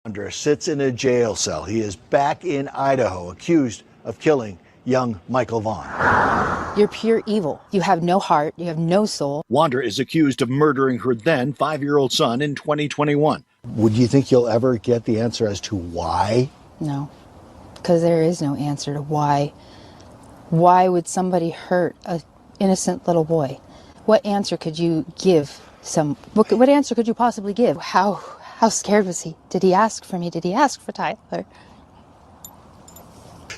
Wondra sits in a jail cell. He is back in Idaho, accused of killing young Michael Vaughan. You're pure evil. You have no heart. You have no soul. Wondra is accused of murdering her then 5-year-old son in 2021. Would you think you'll ever get the answer as to why? No, because there is no answer to why. Why would somebody hurt an innocent little boy? What answer could you give? What answer could you possibly give? How scared was he? Did he ask for me? Did he ask for Tyler?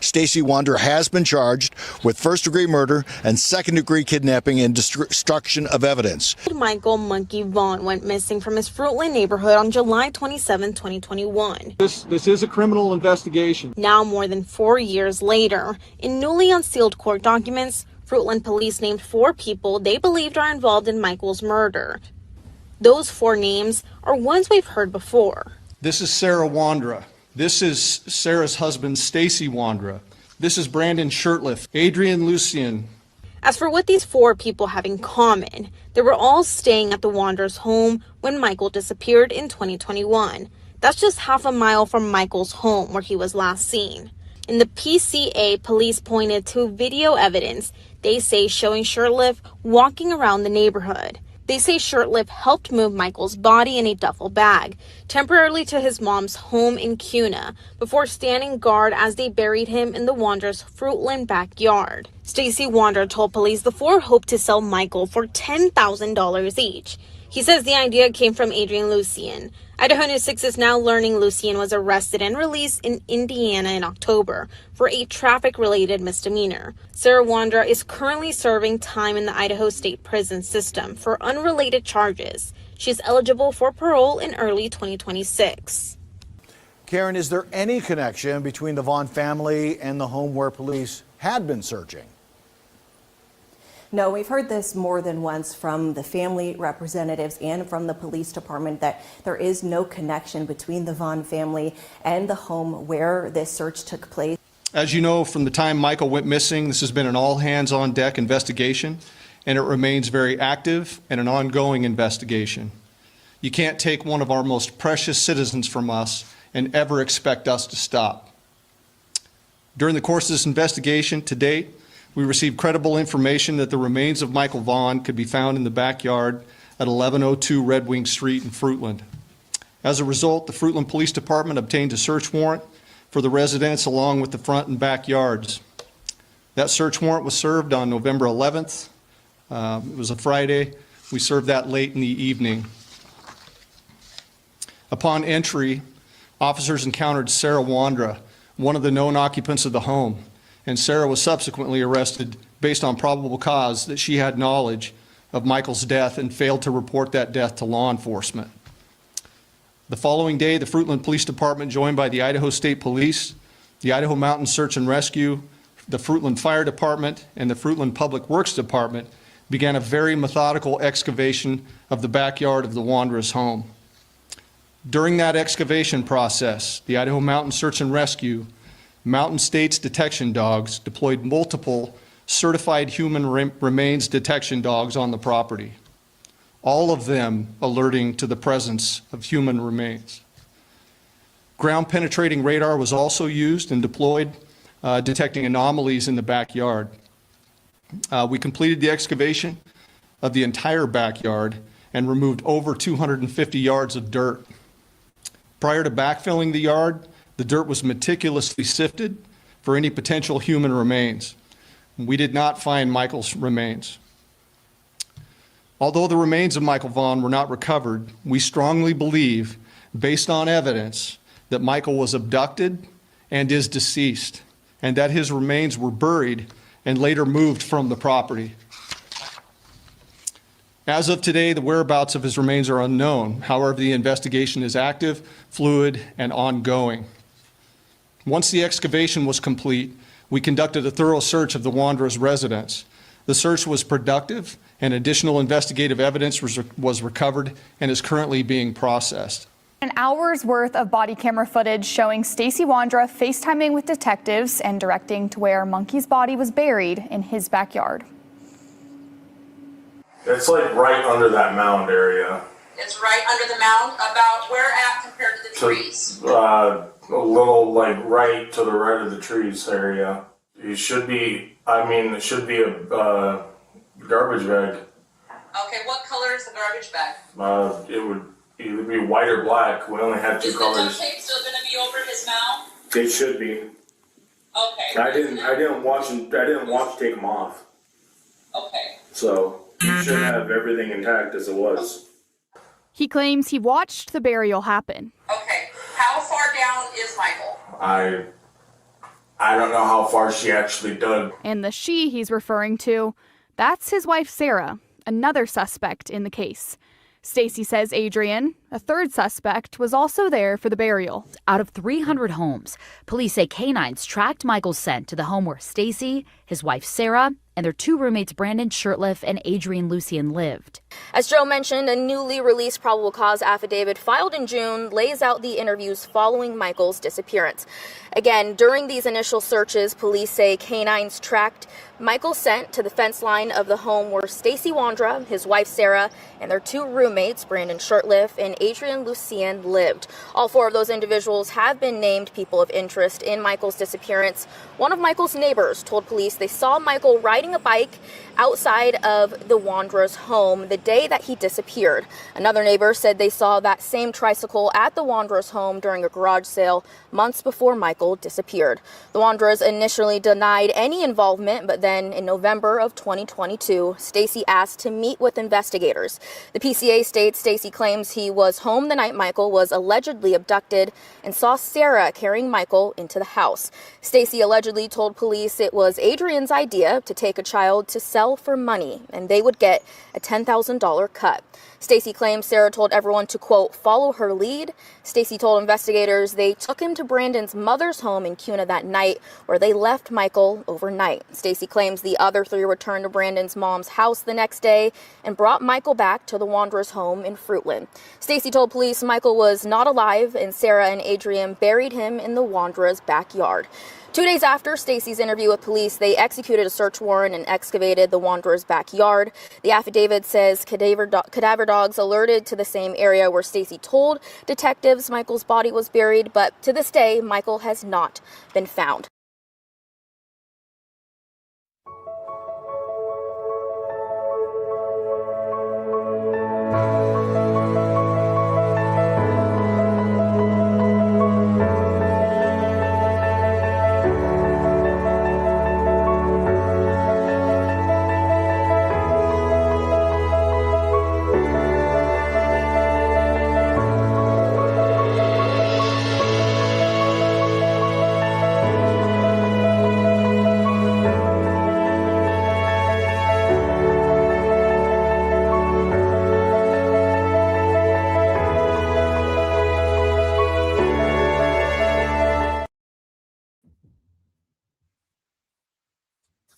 Stacey Wondra has been charged with first-degree murder and second-degree kidnapping and destruction of evidence. Michael Monkey Vaughan went missing from his Fruitland neighborhood on July 27, 2021. This is a criminal investigation. Now, more than 4 years later, in newly unsealed court documents, Fruitland police named 4 people they believed are involved in Michael's murder. Those 4 names are ones we've heard before. This is Sarah Wondra. This is Sarah's husband, Stacey Wondra. This is Brandon Shirtliff, Adrian Lucien. As for what these 4 people have in common, they were all staying at the Wondra's home when Michael disappeared in 2021. That's just half a mile from Michael's home where he was last seen. In the PCA, police pointed to video evidence they say showing Shirtliff walking around the neighborhood. They say Shirtliff helped move Michael's body in a duffel bag temporarily to his mom's home in Kuna before standing guard as they buried him in the Wondra's Fruitland backyard. Stacey Wondra told police the 4 hoped to sell Michael for $10,000 each. He says the idea came from Adrian Lucien. Idaho News 6 is now learning Lucien was arrested and released in Indiana in October for a traffic-related misdemeanor. Sarah Wondra is currently serving time in the Idaho State Prison System for unrelated charges. She is eligible for parole in early 2026. Karen, is there any connection between the Vaughan family and the home where police had been searching? No, we've heard this more than once from the family representatives and from the police department that there is no connection between the Vaughan family and the home where this search took place. As you know, from the time Michael went missing, this has been an all-hands-on-deck investigation, and it remains very active and an ongoing investigation. You can't take one of our most precious citizens from us and ever expect us to stop. During the course of this investigation to date, we received credible information that the remains of Michael Vaughan could be found in the backyard at 1102 Red Wing Street in Fruitland. As a result, the Fruitland Police Department obtained a search warrant for the residence along with the front and backyards. That search warrant was served on November 11th. It was a Friday. We served that late in the evening. Upon entry, officers encountered Sarah Wondra, one of the known occupants of the home, and Sarah was subsequently arrested based on probable cause that she had knowledge of Michael's death and failed to report that death to law enforcement. The following day, the Fruitland Police Department, joined by the Idaho State Police, the Idaho Mountain Search and Rescue, the Fruitland Fire Department, and the Fruitland Public Works Department, began a very methodical excavation of the backyard of the Wondra's home. During that excavation process, the Idaho Mountain Search and Rescue, Mountain States detection dogs deployed multiple certified human remains detection dogs on the property, all of them alerting to the presence of human remains. Ground penetrating radar was also used and deployed, detecting anomalies in the backyard. We completed the excavation of the entire backyard and removed over 250 yards of dirt. Prior to backfilling the yard, the dirt was meticulously sifted for any potential human remains. We did not find Michael's remains. Although the remains of Michael Vaughan were not recovered, we strongly believe, based on evidence, that Michael was abducted and is deceased, and that his remains were buried and later moved from the property. As of today, the whereabouts of his remains are unknown. However, the investigation is active, fluid, and ongoing. Once the excavation was complete, we conducted a thorough search of the Wondra's residence. The search was productive, and additional investigative evidence was recovered and is currently being processed. An hour's worth of body camera footage showing Stacey Wondra FaceTiming with detectives and directing to where Monkey's body was buried in his backyard. It's like right under that mound area. It's right under the mound. About where at compared to the trees? A little like right to the right of the trees area. It should be, it should be a garbage bag. Okay, what color is the garbage bag? It would either be white or black. We only have two colors. Is the duct tape still going to be over his mouth? It should be. Okay. I didn't watch to take them off. Okay. So you should have everything intact as it was. He claims he watched the burial happen. Okay. How far down is Michael? I don't know how far she actually dug. And the she he's referring to, that's his wife Sarah, another suspect in the case. Stacey says Adrian, a third suspect, was also there for the burial. Out of 300 homes, police say canines tracked Michael's scent to the home where Stacey, his wife Sarah, and their two roommates Brandon Shirtliff and Adrian Lucian lived. As Joe mentioned, a newly released probable cause affidavit filed in June lays out the interviews following Michael's disappearance. Again, during these initial searches, police say canines tracked Michael's scent to the fence line of the home where Stacey Wondra'S, his wife Sarah, and their two roommates, Brandon Shirtliff and Adrian Lucian, lived. All four of those individuals have been named people of interest in Michael's disappearance. One of Michael's neighbors told police they saw Michael riding a bike outside of the Wondra'S home the day that he disappeared. Another neighbor said they saw that same tricycle at the Wondra'S home during a garage sale months before Michael disappeared. The Wondra'S initially denied any involvement, but then in November of 2022, Stacey asked to meet with investigators. The PCA states Stacey claims he was home the night Michael was allegedly abducted and saw Sarah carrying Michael into the house. Stacey allegedly told police it was Adrian's idea to take a child to sell for money, and they would get a $10,000 cut. Stacey claims Sarah told everyone to, quote, follow her lead. Stacey told investigators they took him to Brandon's mother's home in Kuna that night, where they left Michael overnight. Stacey claims the other three returned to Brandon's mom's house the next day and brought Michael back to the Wondra'S home in Fruitland. Stacey told police Michael was not alive, and Sarah and Adrian buried him in the Wondra'S backyard. 2 days after Stacey's interview with police, they executed a search warrant and excavated the Wondra'S backyard. The affidavit says cadaver dogs alerted to the same area where Stacey told detectives Michael's body was buried, but to this day, Michael has not been found.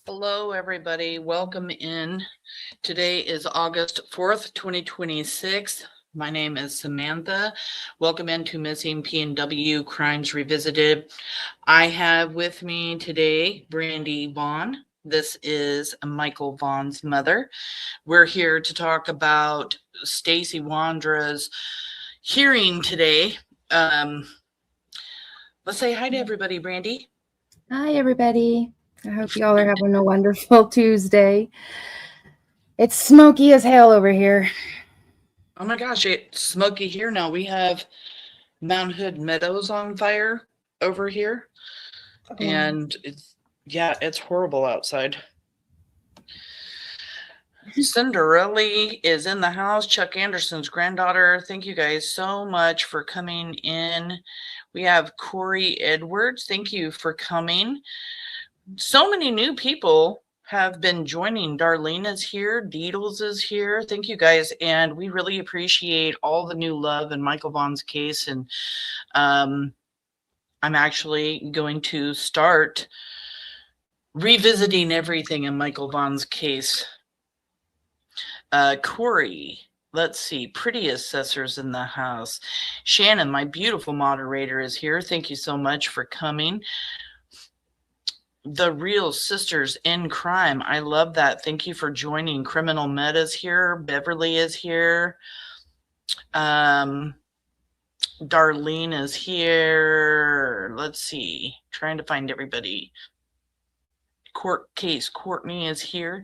Hello, everybody. Welcome in. Today is August 4th, 2026. My name is Samantha. Welcome into Missing PNW Crimes Revisited. I have with me today Brandi Vaughan. This is Michael Vaughan's mother. We're here to talk about Stacey Wondra'S hearing today. Let's say hi to everybody, Brandi. Hi, everybody. I hope y'all are having a wonderful Tuesday. It's smoky as hell over here. Oh my gosh, it's smoky here now. We have Mount Hood Meadows on fire over here. And it's horrible outside. Cinderella is in the house. Chuck Anderson's granddaughter. Thank you guys so much for coming in. We have Corey Edwards. Thank you for coming. So many new people have been joining. Darlene is here. Deedles is here. Thank you guys. And we really appreciate all the new love in Michael Vaughan's case. And I'm actually going to start revisiting everything in Michael Vaughan's case. Corey, let's see. Pretty assessors in the house. Shannon, my beautiful moderator, is here. Thank you so much for coming. The Real Sisters in Crime. I love that. Thank you for joining. Criminal Meta's here. Beverly is here. Darlene is here. Let's see. Trying to find everybody. Court case. Courtney is here.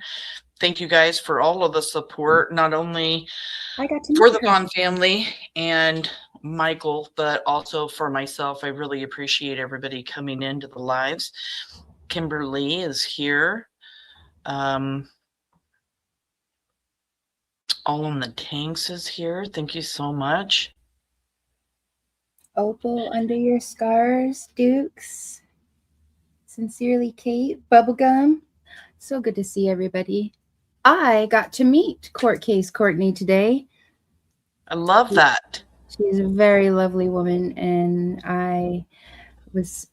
Thank you guys for all of the support, not only for the Vaughan family and Michael, but also for myself. I really appreciate everybody coming into the lives. Kimberly is here. All in the Tanks is here. Thank you so much. Opal under your scars, Dukes. Sincerely, Kate. Bubblegum. So good to see everybody. I got to meet Court Case Courtney today. I love that. She's a very lovely woman, and I was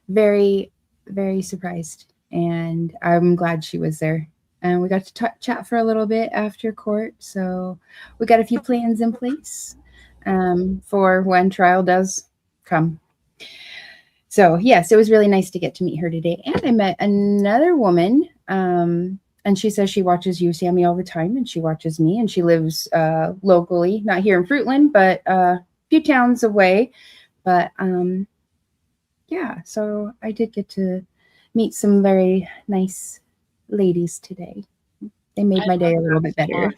very, very surprised, and I'm glad she was there. And we got to chat for a little bit after court, so we got a few plans in place for when trial does come. So yes, it was really nice to get to meet her today. And I met another woman, and she says she watches you, Sammy, all the time, and she watches me, and she lives locally, not here in Fruitland, but a few towns away. But yeah, so I did get to meet some very nice ladies today. They made my day a little bit better.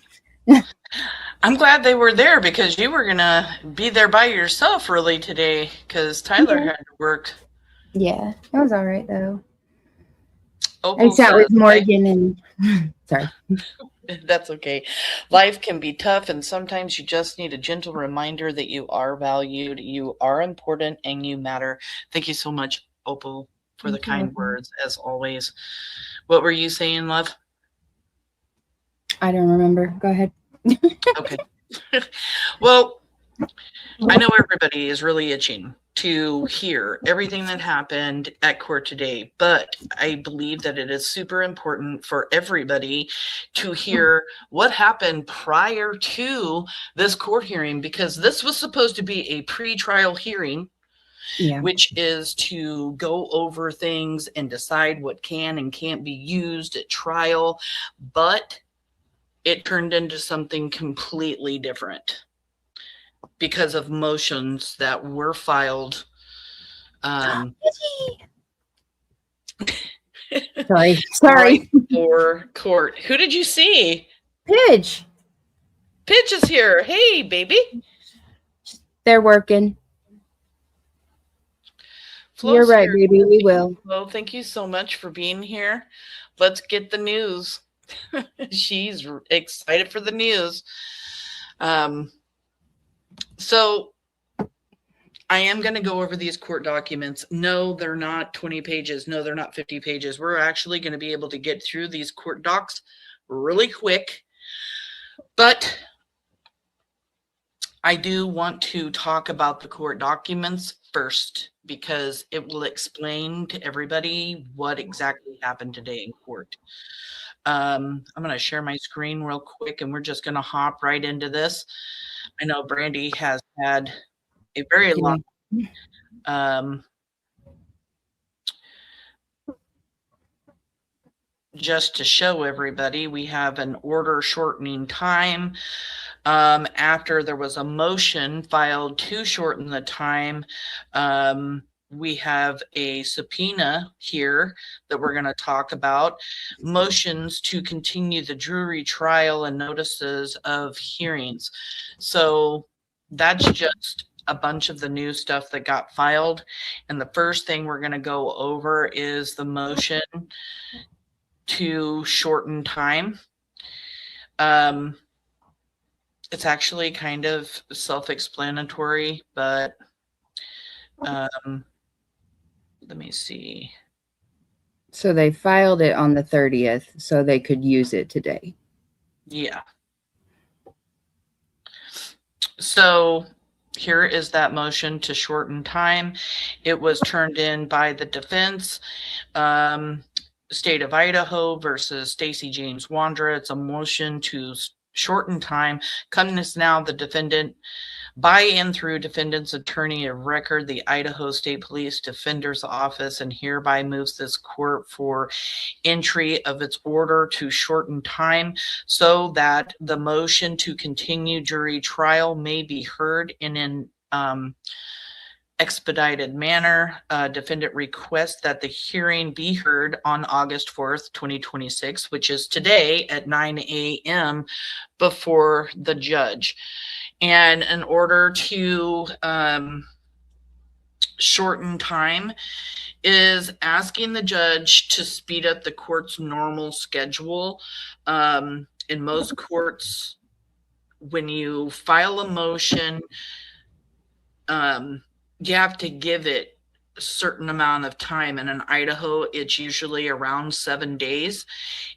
I'm glad they were there, because you were going to be there by yourself really today, because Tyler had to work. Yeah, it was all right, though. Opal I sat with says, Morgan and... Sorry. That's okay. Life can be tough, and sometimes you just need a gentle reminder that you are valued, you are important, and you matter. Thank you so much, Opal, for the kind words, as always. What were you saying, love? I don't remember. Go ahead. Okay. Well, I know everybody is really itching to hear everything that happened at court today, but I believe that it is super important for everybody to hear what happened prior to this court hearing, because this was supposed to be a pre-trial hearing, which is to go over things and decide what can and can't be used at trial, but it turned into something completely different because of motions that were filed. Sorry. Right before court. Who did you see? Pidge. Pidge is here. Hey, baby. They're working. Flo's You're right, here. baby. We will. Flo, thank you so much for being here. Let's get the news. She's excited for the news. So I am going to go over these court documents. No, they're not 20 pages. No, they're not 50 pages. We're actually going to be able to get through these court docs really quick. But I do want to talk about the court documents first, because it will explain to everybody what exactly happened today in court. I'm going to share my screen real quick, and we're just going to hop right into this. I know Brandi has had a very long just to show everybody, we have an order shortening time. After there was a motion filed to shorten the time, we have a subpoena here that we're going to talk about. Motions to continue the jury trial and notices of hearings. So that's just a bunch of the new stuff that got filed. And the first thing we're going to go over is the motion to shorten time. It's actually kind of self-explanatory, but let me see. So they filed it on the 30th so they could use it today. Yeah. So here is that motion to shorten time. It was turned in by the defense. State of Idaho versus Stacey Wondra'S. It's a motion to shorten time. Come this now, the defendant by and through defendant's attorney of record, the Idaho State Police Defender's Office, and hereby moves this court for entry of its order to shorten time so that the motion to continue jury trial may be heard in an expedited manner. Defendant requests that the hearing be heard on August 4th, 2026, which is today at 9 a.m. before the judge. And in order to shorten time is asking the judge to speed up the court's normal schedule. In most courts, when you file a motion, you have to give it a certain amount of time. And in Idaho, it's usually around 7 days.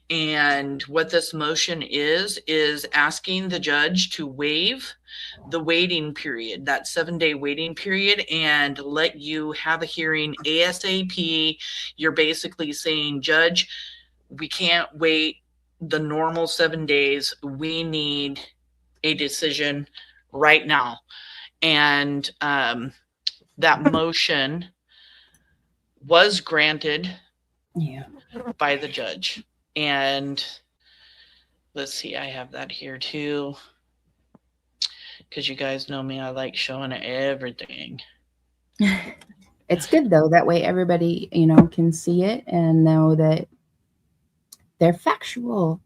And what this motion is asking the judge to waive the waiting period, that 7-day waiting period, and let you have a hearing ASAP. You're basically saying, Judge, we can't wait the normal 7 days. We need a decision right now. And that motion was granted by the judge. And let's see, I have that here too, because you guys know me, I like showing everything. It's good though, that way everybody, can see it and know that they're factual.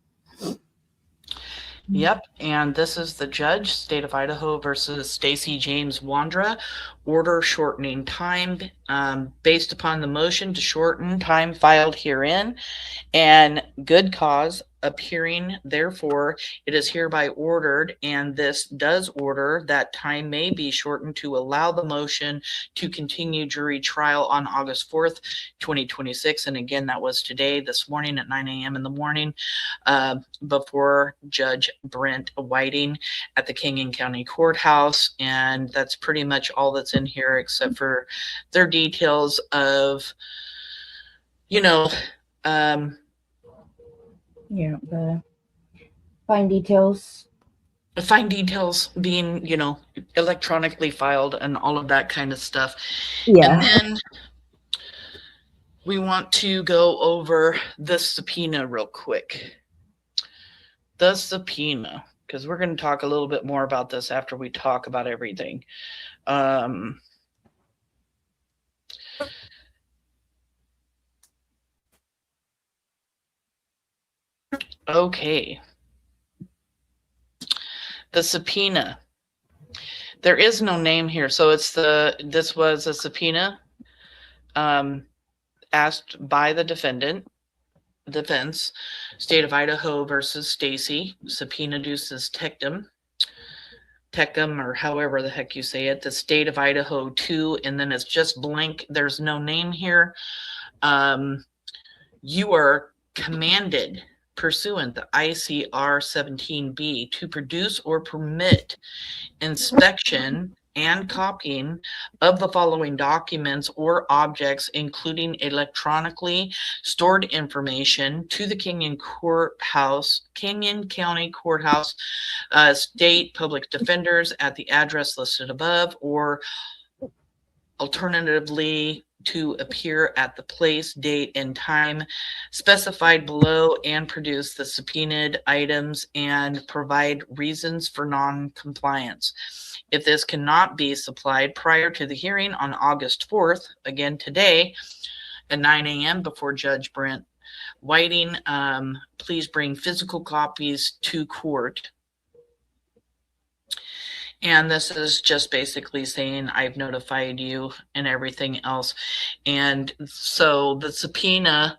Yep, and this is the judge, State of Idaho versus Stacey James Wondra, order shortening time based upon the motion to shorten time filed herein and good cause appearing. Therefore, it is hereby ordered, and this does order, that time may be shortened to allow the motion to continue jury trial on August 4th, 2026. And again, that was today, this morning at 9 a.m. in the morning, before Judge Brent Whiting at the King County Courthouse. And that's pretty much all that's in here, except for their details of, the fine details. The fine details being, electronically filed and all of that kind of stuff. Yeah. And then we want to go over the subpoena real quick. The subpoena, because we're going to talk a little bit more about this after we talk about everything. Okay. The subpoena. There is no name here. So this was a subpoena asked by the defense, State of Idaho versus Stacey, subpoena deuces tectum, or however the heck you say it, the State of Idaho 2, and then it's just blank. There's no name here. You are commanded, pursuant to ICR 17B, to produce or permit inspection and copying of the following documents or objects, including electronically stored information, to the Kenyon County Courthouse, state public defenders at the address listed above, or alternatively to appear at the place, date, and time specified below, and produce the subpoenaed items and provide reasons for non-compliance. If this cannot be supplied prior to the hearing on August 4th, again today at 9 a.m. before Judge Brent Whiting, please bring physical copies to court. And this is just basically saying I've notified you and everything else. And so the subpoena,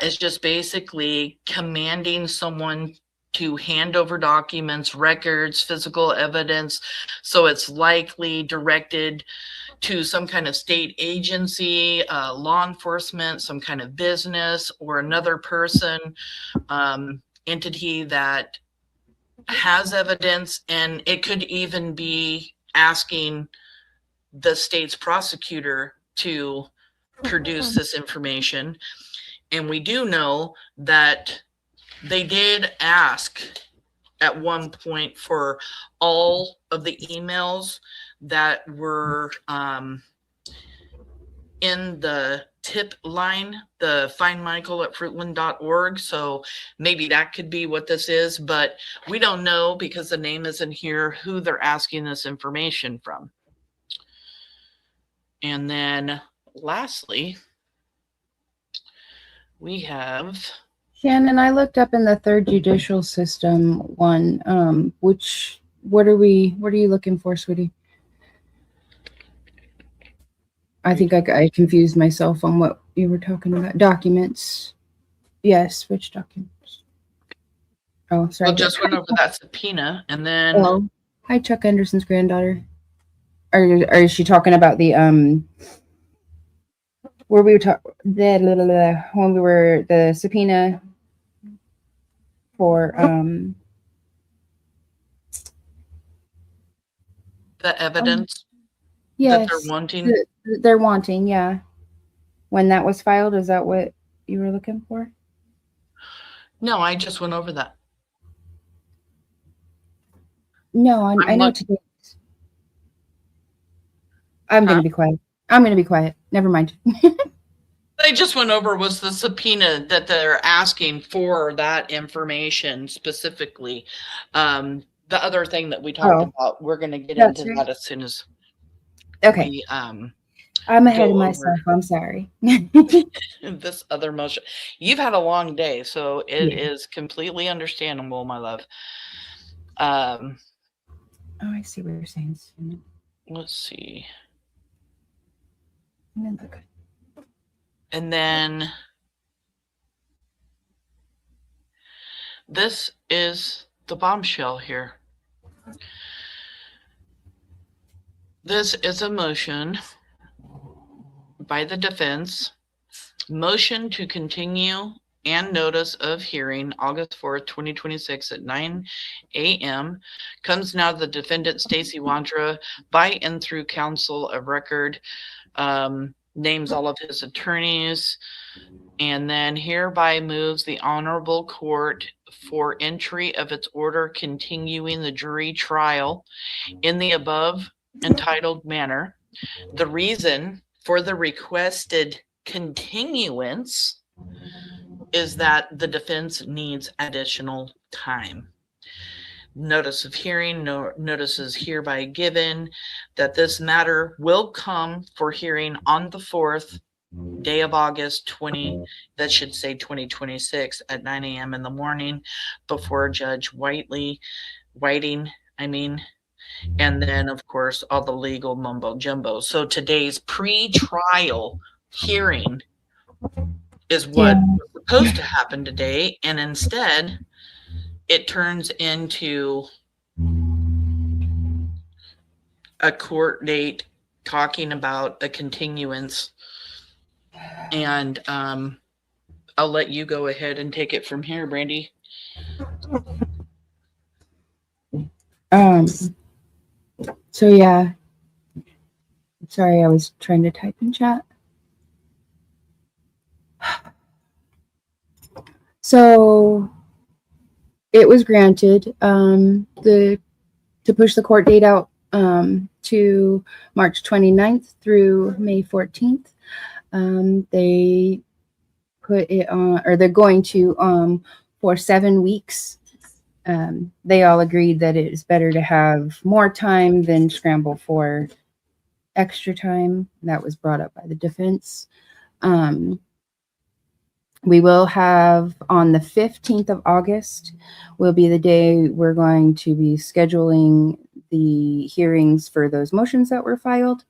is just basically commanding someone to hand over documents, records, physical evidence. So it's likely directed to some kind of state agency, law enforcement, some kind of business, or another person, entity that has evidence. And it could even be asking the state's prosecutor to produce this information. And we do know that they did ask at one point for all of the emails that were in the tip line, the findmichael@fruitland.org. So maybe that could be what this is, but we don't know because the name isn't here who they're asking this information from. And then lastly, we have Shannon, I looked up in the third judicial system one, what are you looking for, sweetie? I think I confused myself on what you were talking about. Documents. Yes, which documents? Oh, sorry. We'll just went over that subpoena, and then Oh, hi, Chuck Anderson's granddaughter. Or is she talking about the where we were talking when we were the subpoena for the evidence yes, that they're wanting. They're wanting, yeah. When that was filed, is that what you were looking for? No, I just went over that. No, I know today. I'm going to be quiet. I'm going to be quiet. Never mind. I just went over was the subpoena that they're asking for that information specifically. The other thing that we talked about, we're going to get into that as soon as we, I'm ahead of myself. I'm sorry. This other motion. You've had a long day, so it is completely understandable, my love. Oh, I see what you're saying. Let's see. Okay. And then this is the bombshell here. This is a motion by the defense. Motion to continue and notice of hearing August 4th, 2026 at 9 a.m. comes now the defendant Stacey Wondra'S by and through counsel of record, names all of his attorneys, and then hereby moves the honorable court for entry of its order continuing the jury trial in the above entitled manner. The reason for the requested continuance is that the defense needs additional time. Notice of hearing, notice is hereby given that this matter will come for hearing on the 4th day of August 2026 at 9 a.m. in the morning before Judge Whiting, and then of course all the legal mumbo jumbo. So today's pre-trial hearing is what was supposed to happen today, and instead it turns into a court date talking about a continuance. And I'll let you go ahead and take it from here, Brandi. So yeah. Sorry, I was trying to type in chat. So it was granted to push the court date out to March 29th through May 14th. They put it on, or they're going to for 7 weeks. They all agreed that it is better to have more time than scramble for extra time. That was brought up by the defense. We will have on the 15th of August will be the day we're going to be scheduling the hearings for those motions that were filed.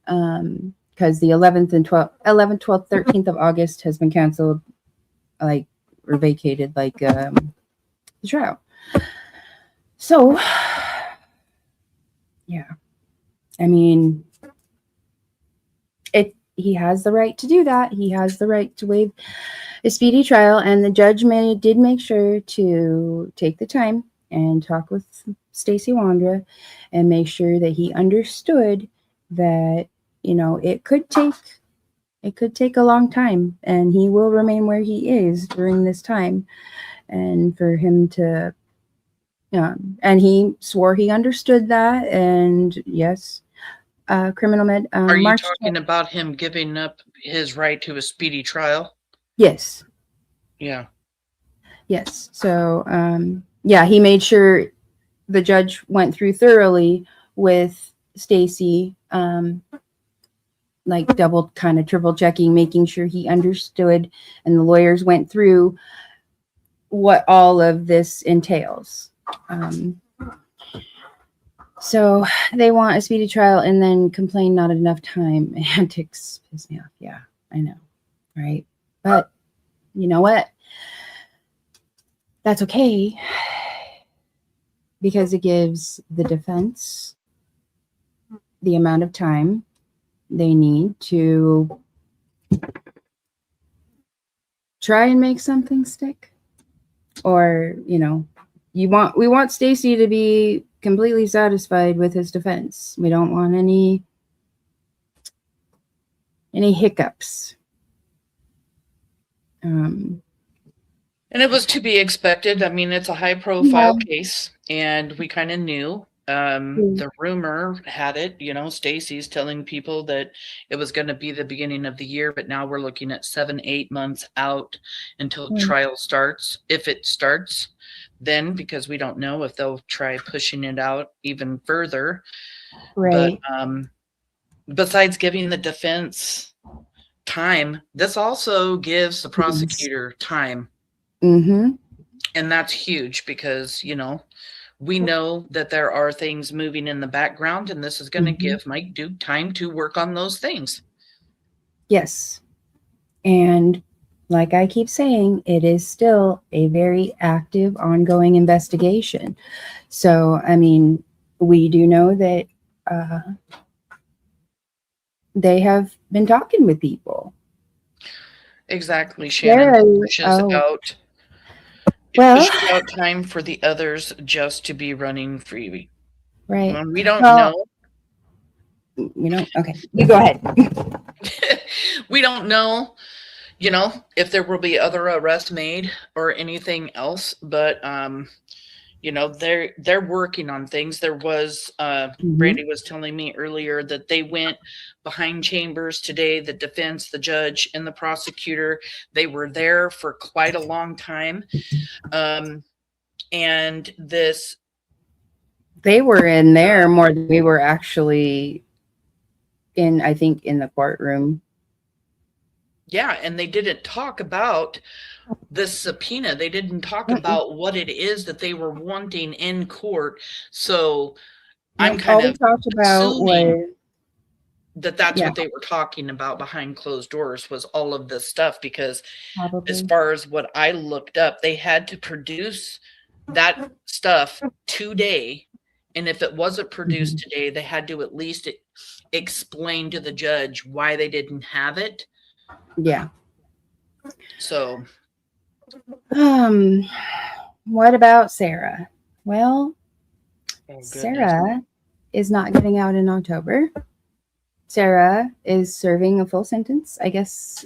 Because the 11th, 12th, 13th of August has been canceled, or vacated, the trial. So, yeah, I mean, he has the right to do that. He has the right to waive a speedy trial, and the judge did make sure to take the time and talk with Stacey Wondra'S and make sure that he understood that, it could take a long time, and he will remain where he is during this time. And for him to And he swore he understood that. And yes, criminal med. Are you March talking about him giving up his right to a speedy trial? Yes. Yeah. Yes. So, yeah, he made sure the judge went through thoroughly with Stacey, like double, kind of triple checking, making sure he understood, and the lawyers went through what all of this entails. So they want a speedy trial and then complain not enough time. Antics piss me off. Yeah, I know. Right. But you know what? That's okay, because it gives the defense the amount of time they need to try and make something stick. Or, you know, we want Stacey to be completely satisfied with his defense. We don't want any hiccups. And it was to be expected. I mean, it's a high profile case, and we kind of knew. The rumor had it, you know, Stacey's telling people that it was going to be the beginning of the year, but now we're looking at 7-8 months out until trial starts. If it starts, then, because we don't know if they'll try pushing it out even further. Right. But besides giving the defense time, this also gives the prosecutor time. Mm-hmm. And that's huge because, you know, we know that there are things moving in the background, and this is going to give Mike Duke time to work on those things. Yes. And like I keep saying, it is still a very active, ongoing investigation. So, I mean, we do know that they have been talking with people. Exactly, Shannon. Pushes out time for the others just to be running free. Right. Well, we don't know. We don't. Okay, you go ahead. We don't know, you know, if there will be other arrests made or anything else, but you know, they're working on things. There was Brandi was telling me earlier that they went behind chambers today, the defense, the judge, and the prosecutor. They were there for quite a long time. And this, they were in there more than we were actually in, I think, in the courtroom. Yeah, and they didn't talk about the subpoena. They didn't talk about what it is that they were wanting in court. So I'm kind of talked about assuming that's what they were talking about behind closed doors, was all of this stuff, because as far as what I looked up, they had to produce that stuff today. And if it wasn't produced today, they had to at least explain to the judge why they didn't have it. Yeah. So what about Sarah? Well, Sarah is not getting out in October. Sarah is serving a full sentence. I guess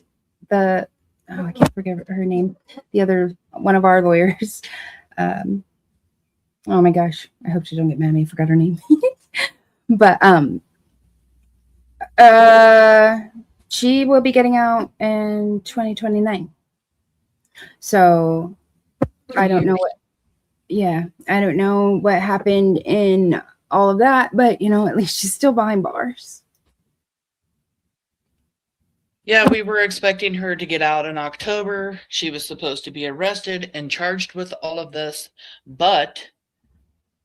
I can't forget her name. The other one of our lawyers. Oh my gosh, I hope she don't get mad at me. I forgot her name. But she will be getting out in 2029. So I don't know I don't know what happened in all of that, but you know, at least she's still behind bars. Yeah, we were expecting her to get out in October. She was supposed to be arrested and charged with all of this, but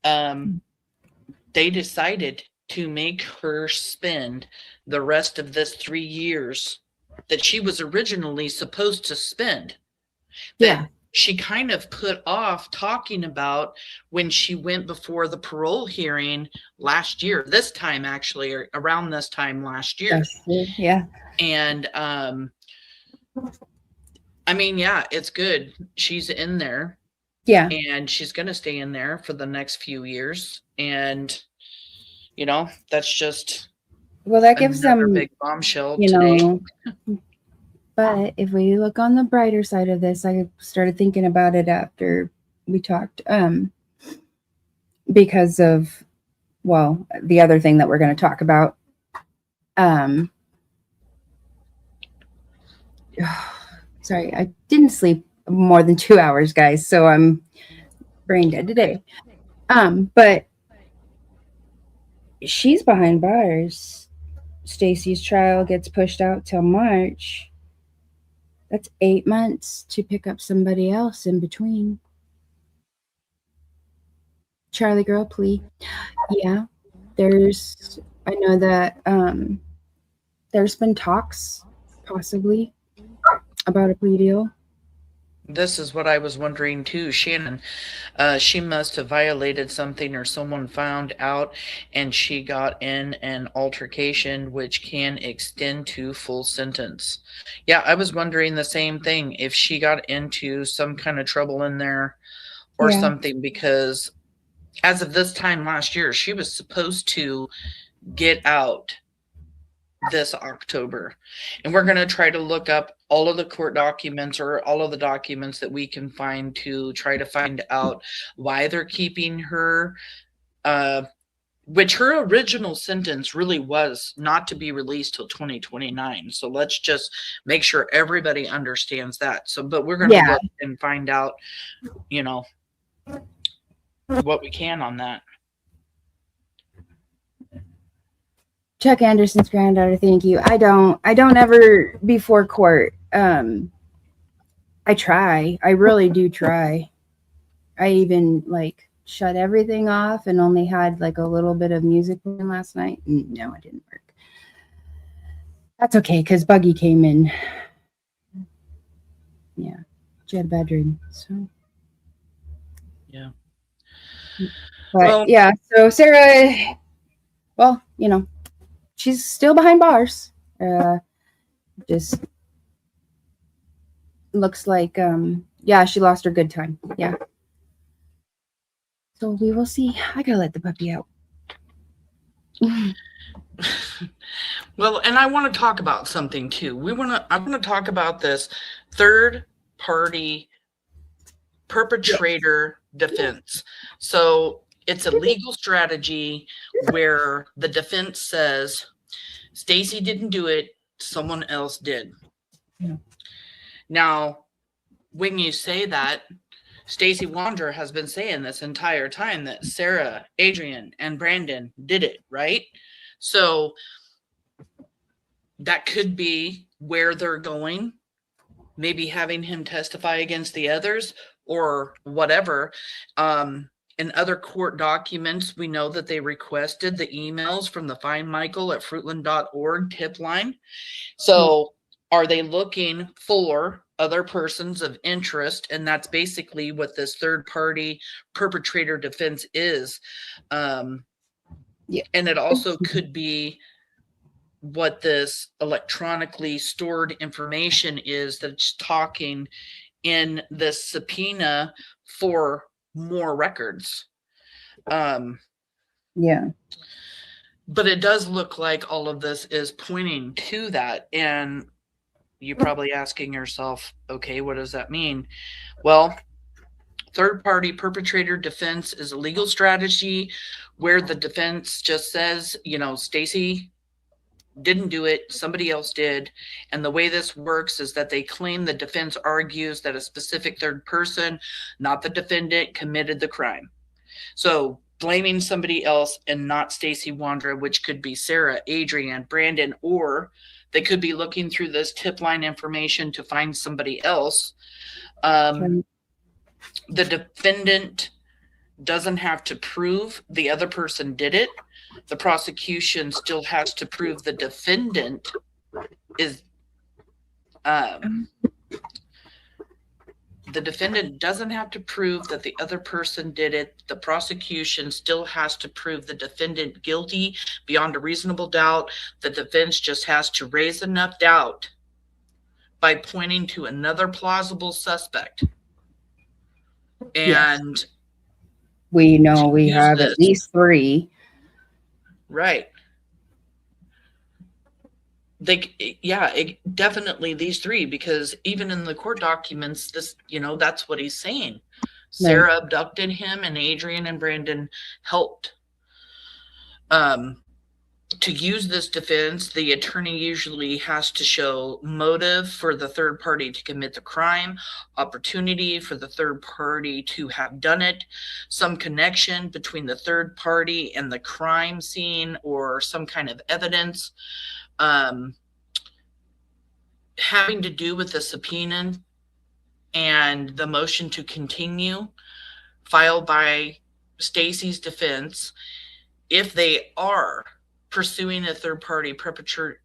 they decided to make her spend the rest of this 3 years that she was originally supposed to spend. Yeah. She kind of put off talking about when she went before the parole hearing last year, this time actually, or around this time last year. Yeah. And I mean, yeah, it's good. She's in there. Yeah. And she's going to stay in there for the next few years. And, you know, that's just, well, that gives them big bombshell today. Know, but if we look on the brighter side of this, I started thinking about it after we talked. because of, well, the other thing that we're going to talk about. Sorry, I didn't sleep more than 2 hours, guys, so I'm brain dead today. But she's behind bars. Stacey's trial gets pushed out till March. That's 8 months to pick up somebody else in between. Charlie girl plea. Yeah, I know that there's been talks possibly about a plea deal. This is what I was wondering too, Shannon. She must have violated something, or someone found out, and she got in an altercation which can extend to full sentence. Yeah, I was wondering the same thing, if she got into some kind of trouble in there or something, because as of this time last year, she was supposed to get out this October. And we're going to try to look up all of the court documents, or all of the documents that we can find, to try to find out why they're keeping her, which her original sentence really was not to be released till 2029. So let's just make sure everybody understands that. So, but we're going to look and find out, you know, what we can on that. Chuck Anderson's granddaughter, thank you. I don't ever before court. I try. I really do try. I even like shut everything off and only had like a little bit of music playing last night. No, it didn't work. That's okay, because Buggy came in. Yeah, she had a bad dream. So yeah. But yeah, so Sarah, well, you know, she's still behind bars. Just looks like, she lost her good time. Yeah. So we will see. I gotta let the puppy out. Well, and I want to talk about something too. I want to talk about this third party perpetrator defense. So it's a legal strategy where the defense says Stacey didn't do it, someone else did. Yeah. Now, when you say that, Stacey Wondra'S has been saying this entire time that Sarah, Adrian, and Brandon did it, right? So that could be where they're going, maybe having him testify against the others or whatever. In other court documents, we know that they requested the emails from the Find Michael at fruitland.org tip line. So are they looking for other persons of interest? And that's basically what this third party perpetrator defense is. And it also could be what this electronically stored information is that's talking in this subpoena for more records. Yeah. But it does look like all of this is pointing to that. And you're probably asking yourself, okay, what does that mean? Well, third party perpetrator defense is a legal strategy where the defense just says, you know, Stacey didn't do it, somebody else did. And the way this works is that they claim the defense argues that a specific third person, not the defendant, committed the crime. So blaming somebody else and not Stacey Wondra'S, which could be Sarah, Adrian, Brandon, or they could be looking through this tip line information to find somebody else. The defendant doesn't have to prove the other person did it. The prosecution still has to prove the defendant is the defendant doesn't have to prove that the other person did it. The prosecution still has to prove the defendant guilty beyond a reasonable doubt. The defense just has to raise enough doubt by pointing to another plausible suspect. And we know we have at least 3. Right. Definitely these 3, because even in the court documents, this, you know, that's what he's saying. Sarah abducted him, and Adrian and Brandon helped. To use this defense, the attorney usually has to show motive for the third party to commit the crime, opportunity for the third party to have done it, some connection between the third party and the crime scene, or some kind of evidence having to do with the subpoena and the motion to continue filed by Stacey's defense. If they are pursuing a third-party perpetrator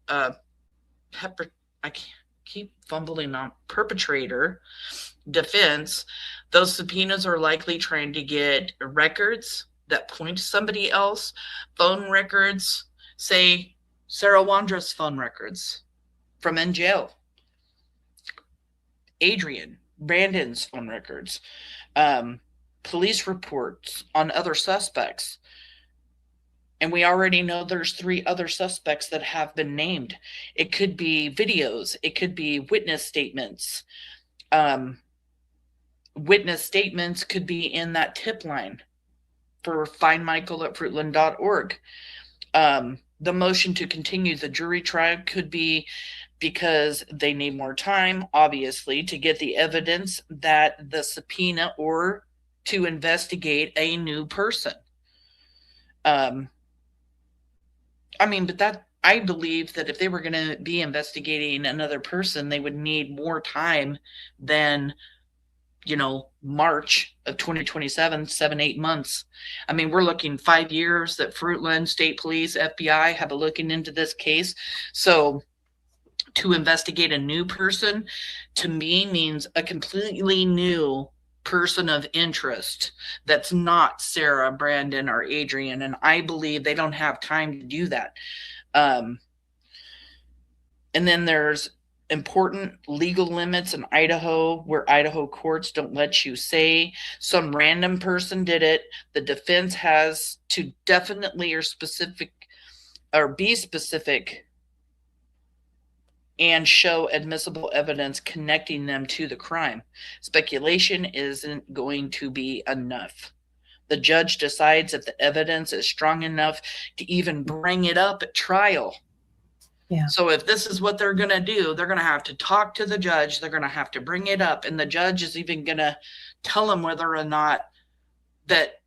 defense, those subpoenas are likely trying to get records that point to somebody else, phone records, say Stacey Wondra'S phone records from in jail, Adrian, Brandon's phone records, police reports on other suspects. And we already know there's 3 other suspects that have been named. It could be videos. It could be witness statements. Witness statements could be in that tip line for findmichael@fruitland.org. The motion to continue the jury trial could be because they need more time, obviously, to get the evidence that the subpoena or to investigate a new person. But I believe that if they were going to be investigating another person, they would need more time than, March of 2027, 7-8 months. We're looking 5 years that Fruitland, State Police, FBI have been looking into this case. So to investigate a new person, to me, means a completely new person of interest that's not Sarah, Brandon, or Adrian, and I believe they don't have time to do that. And then there's important legal limits in Idaho where Idaho courts don't let you say some random person did it. The defense has to definitely be specific and show admissible evidence connecting them to the crime. Speculation isn't going to be enough. The judge decides if the evidence is strong enough to even bring it up at trial. Yeah. So if this is what they're going to do, they're going to have to talk to the judge. They're going to have to bring it up. And the judge is even going to tell them whether or not that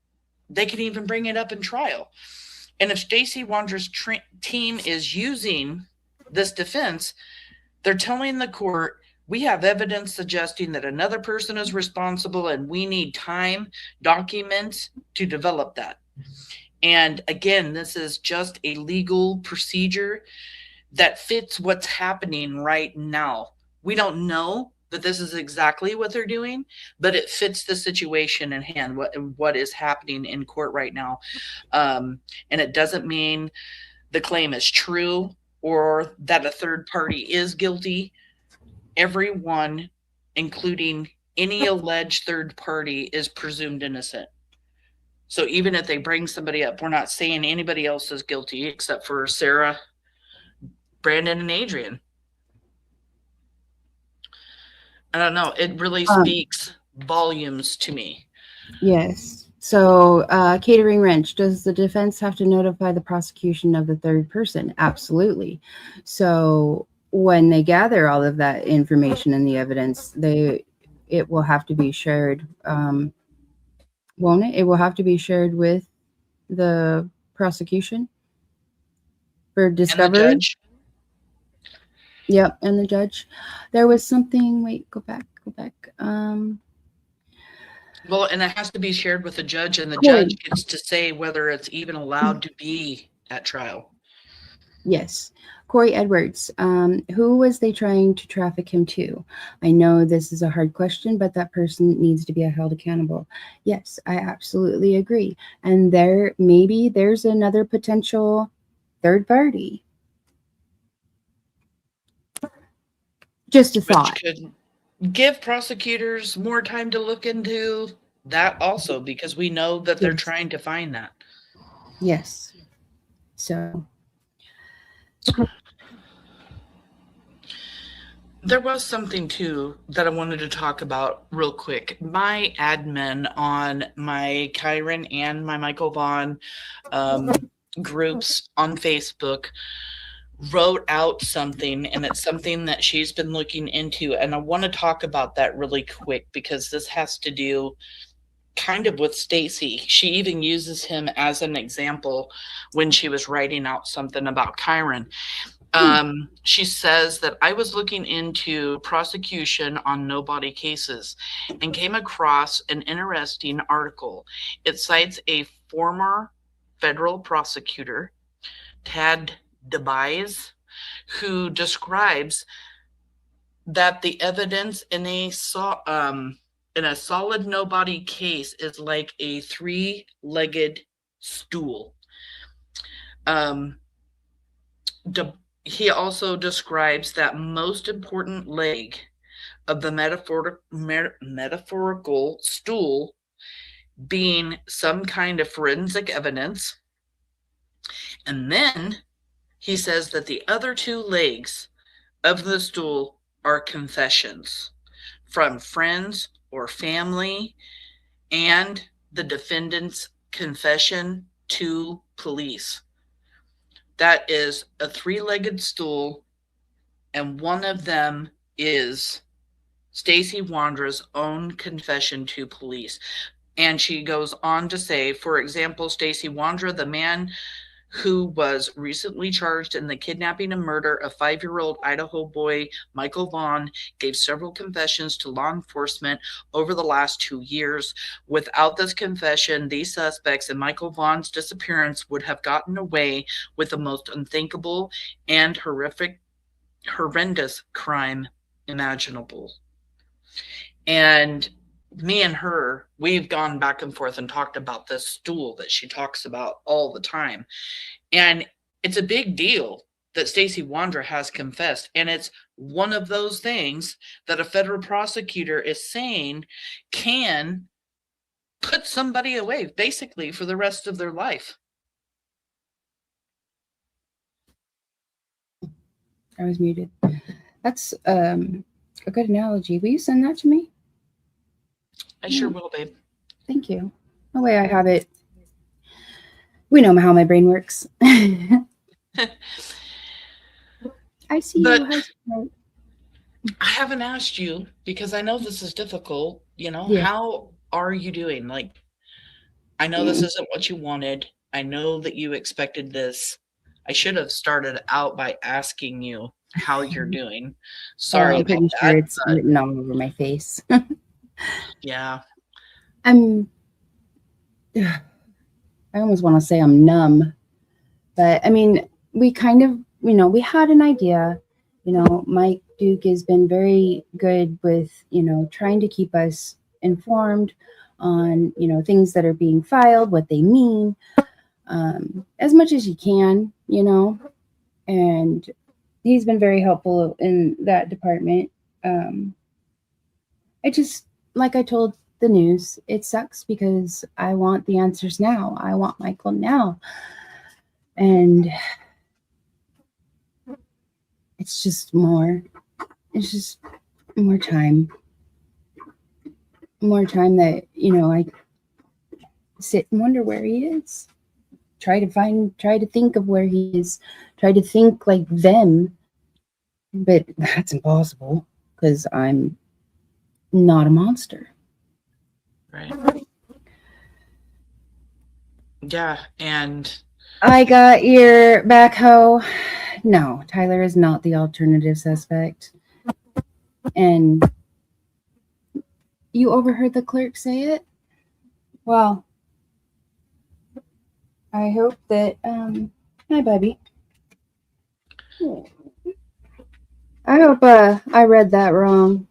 they can even bring it up in trial. And if Stacey Wondra'S team is using this defense, they're telling the court, we have evidence suggesting that another person is responsible and we need time, documents to develop that. And again, this is just a legal procedure that fits what's happening right now. We don't know that this is exactly what they're doing, but it fits the situation in hand, what is happening in court right now. And it doesn't mean the claim is true or that a third party is guilty. Everyone, including any alleged third party, is presumed innocent. So even if they bring somebody up, we're not saying anybody else is guilty except for Sarah, Brandon, and Adrian. I don't know. It really speaks volumes to me. Yes. So catering wrench, does the defense have to notify the prosecution of the third person? Absolutely. So when they gather all of that information and the evidence, it will have to be shared, won't it? It will have to be shared with the prosecution for discovery. And the judge. Yep, and the judge. There was something. Wait, go back. Well, and it has to be shared with the judge, and the judge gets to say whether it's even allowed to be at trial. Yes. Corey Edwards, who was they trying to traffic him to? I know this is a hard question, but that person needs to be held accountable. Yes, I absolutely agree. And there's another potential third party. Just a thought. Which could give prosecutors more time to look into that also, because we know that they're trying to find that. Yes. So. There was something too that I wanted to talk about real quick. My admin on my Kyron and my Michael Vaughan groups on Facebook wrote out something, and it's something that she's been looking into. And I want to talk about that really quick because this has to do kind of with Stacey. She even uses him as an example when she was writing out something about Kyron. She says that I was looking into prosecution on no-body cases and came across an interesting article. It cites a former federal prosecutor, Tad DeBise, who describes that the evidence in a solid no-body case is like a three-legged stool. He also describes that most important leg of the metaphorical stool being some kind of forensic evidence. And then he says that the other two legs of the stool are confessions from friends or family and the defendant's confession to police. That is a three-legged stool, and one of them is Stacey Wondra'S own confession to police. And she goes on to say, for example, Stacey Wondra, the man who was recently charged in the kidnapping and murder of 5-year-old Idaho boy Michael Vaughan, gave several confessions to law enforcement over the last 2 years. Without this confession, these suspects in Michael Vaughan's disappearance would have gotten away with the most unthinkable and horrendous crime imaginable. And me and her, we've gone back and forth and talked about this stool that she talks about all the time. And it's a big deal that Stacey Wondra has confessed. And it's one of those things that a federal prosecutor is saying can put somebody away basically for the rest of their life. I was muted. That's a good analogy. Will you send that to me? I sure will, babe. Thank you. The way I have it, we know how my brain works. I see But you. I haven't asked you because I know this is difficult. You know, Yeah. How are you doing? Like, I know this isn't what you wanted. I know that you expected this. I should have started out by asking you how you're doing. Sorry I'm about pretty that. sure it's but written all over my face. yeah. I almost want to say I'm numb, but I mean, we kind of, we had an idea. Mike Duke has been very good with, trying to keep us informed on, things that are being filed, what they mean, as much as you can, and he's been very helpful in that department. I just, like I told the news, it sucks because I want the answers now. I want Michael now. And it's just more time. More time that, I sit and wonder where he is. Try to think of where he is. Try to think like them. But that's impossible because I'm not a monster. Right. Yeah. And I got your backhoe. No, Tyler is not the alternative suspect. And you overheard the clerk say it? Well, I hope that, hi, Bubby. I hope I read that wrong.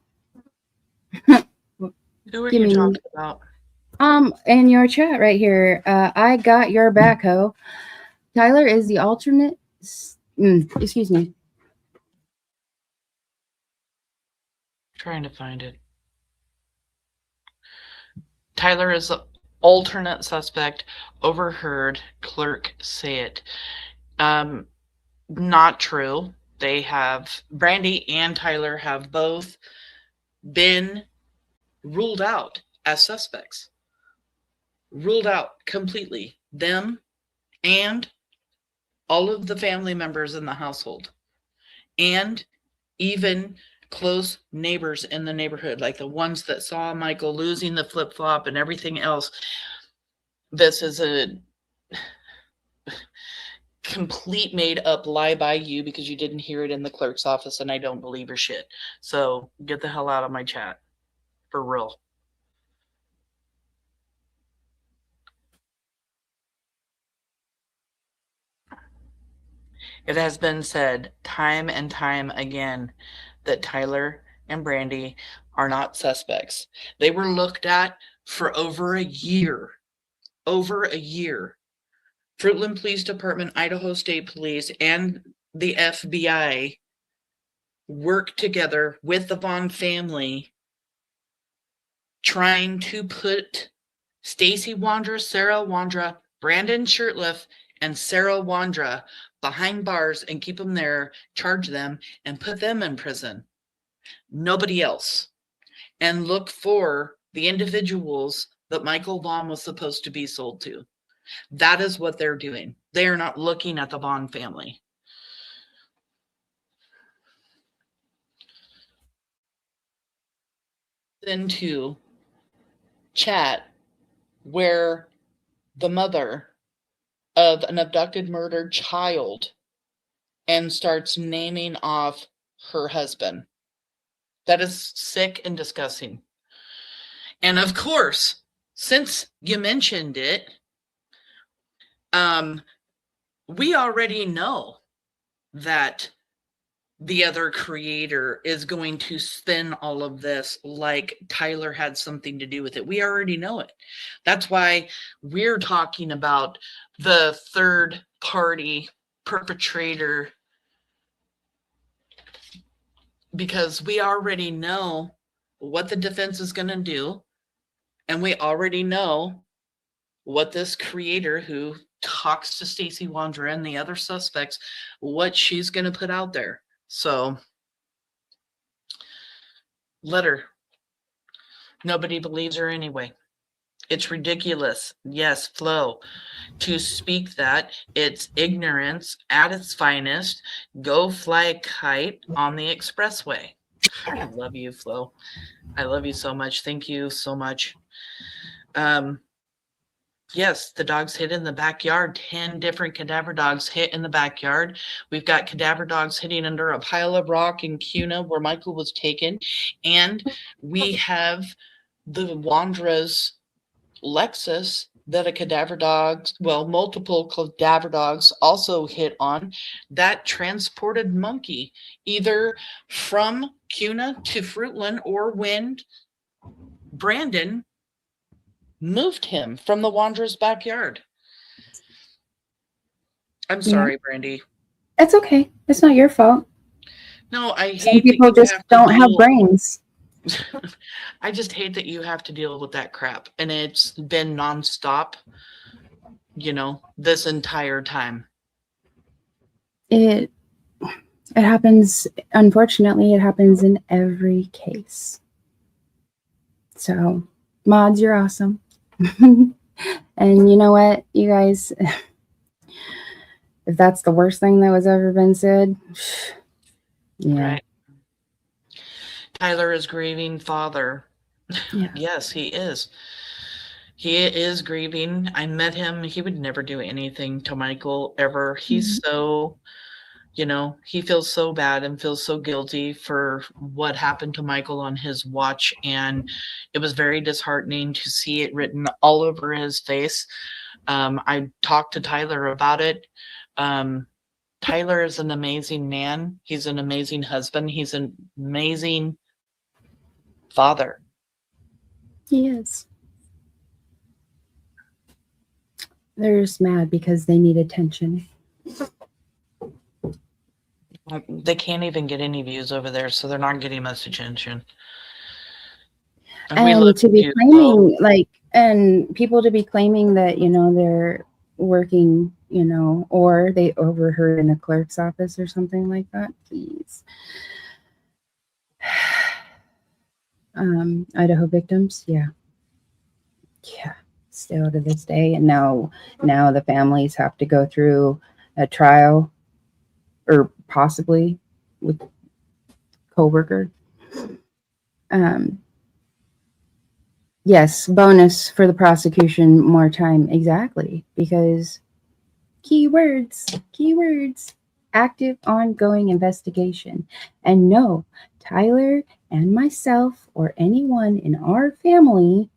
who are you talking about? In your chat right here, I got your backhoe. Tyler is the alternate. Excuse me. Trying to find it. Tyler is the alternate suspect. Overheard clerk say it. Not true. Brandi and Tyler have both been ruled out as suspects. Ruled out completely. Them and all of the family members in the household. And even close neighbors in the neighborhood, like the ones that saw Michael losing the flip-flop and everything else. This is a complete made up lie by you because you didn't hear it in the clerk's office, and I don't believe your shit. So get the hell out of my chat. For real. It has been said time and time again that Tyler and Brandi are not suspects. They were looked at for over a year. Over a year. Fruitland Police Department, Idaho State Police, and the FBI worked together with the Vaughan family trying to put Stacey Wondra'S, Sarah Wondra, Brandon Shirtliff, and Sarah Wondra behind bars and keep them there, charge them, and put them in prison. Nobody else. And look for the individuals that Michael Vaughan was supposed to be sold to. That is what they're doing. They are not looking at the Vaughan family. Into chat where the mother of an abducted, murdered child and starts naming off her husband. That is sick and disgusting. And of course, since you mentioned it, we already know that the other creator is going to spin all of this like Tyler had something to do with it. We already know it. That's why we're talking about the third party perpetrator, because we already know what the defense is going to do. And we already know what this creator who talks to Stacey Wondra and the other suspects, what she's going to put out there. So let her. Nobody believes her anyway. It's ridiculous. Yes, Flo. To speak that, it's ignorance at its finest. Go fly a kite on the expressway. I love you, Flo. I love you so much. Thank you so much. Yes, the dogs hid in the backyard. 10 different cadaver dogs hit in the backyard. We've got cadaver dogs hitting under a pile of rock in Cuna where Michael was taken. And we have the Wondra'S Lexus that a cadaver dogs, well, multiple cadaver dogs also hit on, that transported Monkey either from Cuna to Fruitland or when Brandon moved him from the Wondra'S backyard. I'm sorry, Brandi. It's okay. It's not your fault. No, I hate Some people just don't have brains. I just hate that you have to deal with that crap. And it's been nonstop, you know, this entire time. It happens, unfortunately, it happens in every case. So, mods, you're awesome. And you know what, you guys, if that's the worst thing that was ever been said, yeah. Right. Tyler is grieving father. Yeah. Yes, he is. He is grieving. I met him. He would never do anything to Michael ever. He's so, you know, he feels so bad and feels so guilty for what happened to Michael on his watch. And it was very disheartening to see it written all over his face. I talked to Tyler about it. Tyler is an amazing man. He's an amazing husband. He's an amazing father. He is. They're just mad because they need attention. They can't even get any views over there, so they're not getting much attention. And to be claiming, like, and people to be claiming that, you know, they're working, or they overheard in a clerk's office or something like that. Please. Idaho victims, yeah, still to this day. And now the families have to go through a trial, or possibly with coworker. Yes, bonus for the prosecution, more time. Exactly, because keywords, active ongoing investigation. And no, Tyler and myself or anyone in our family,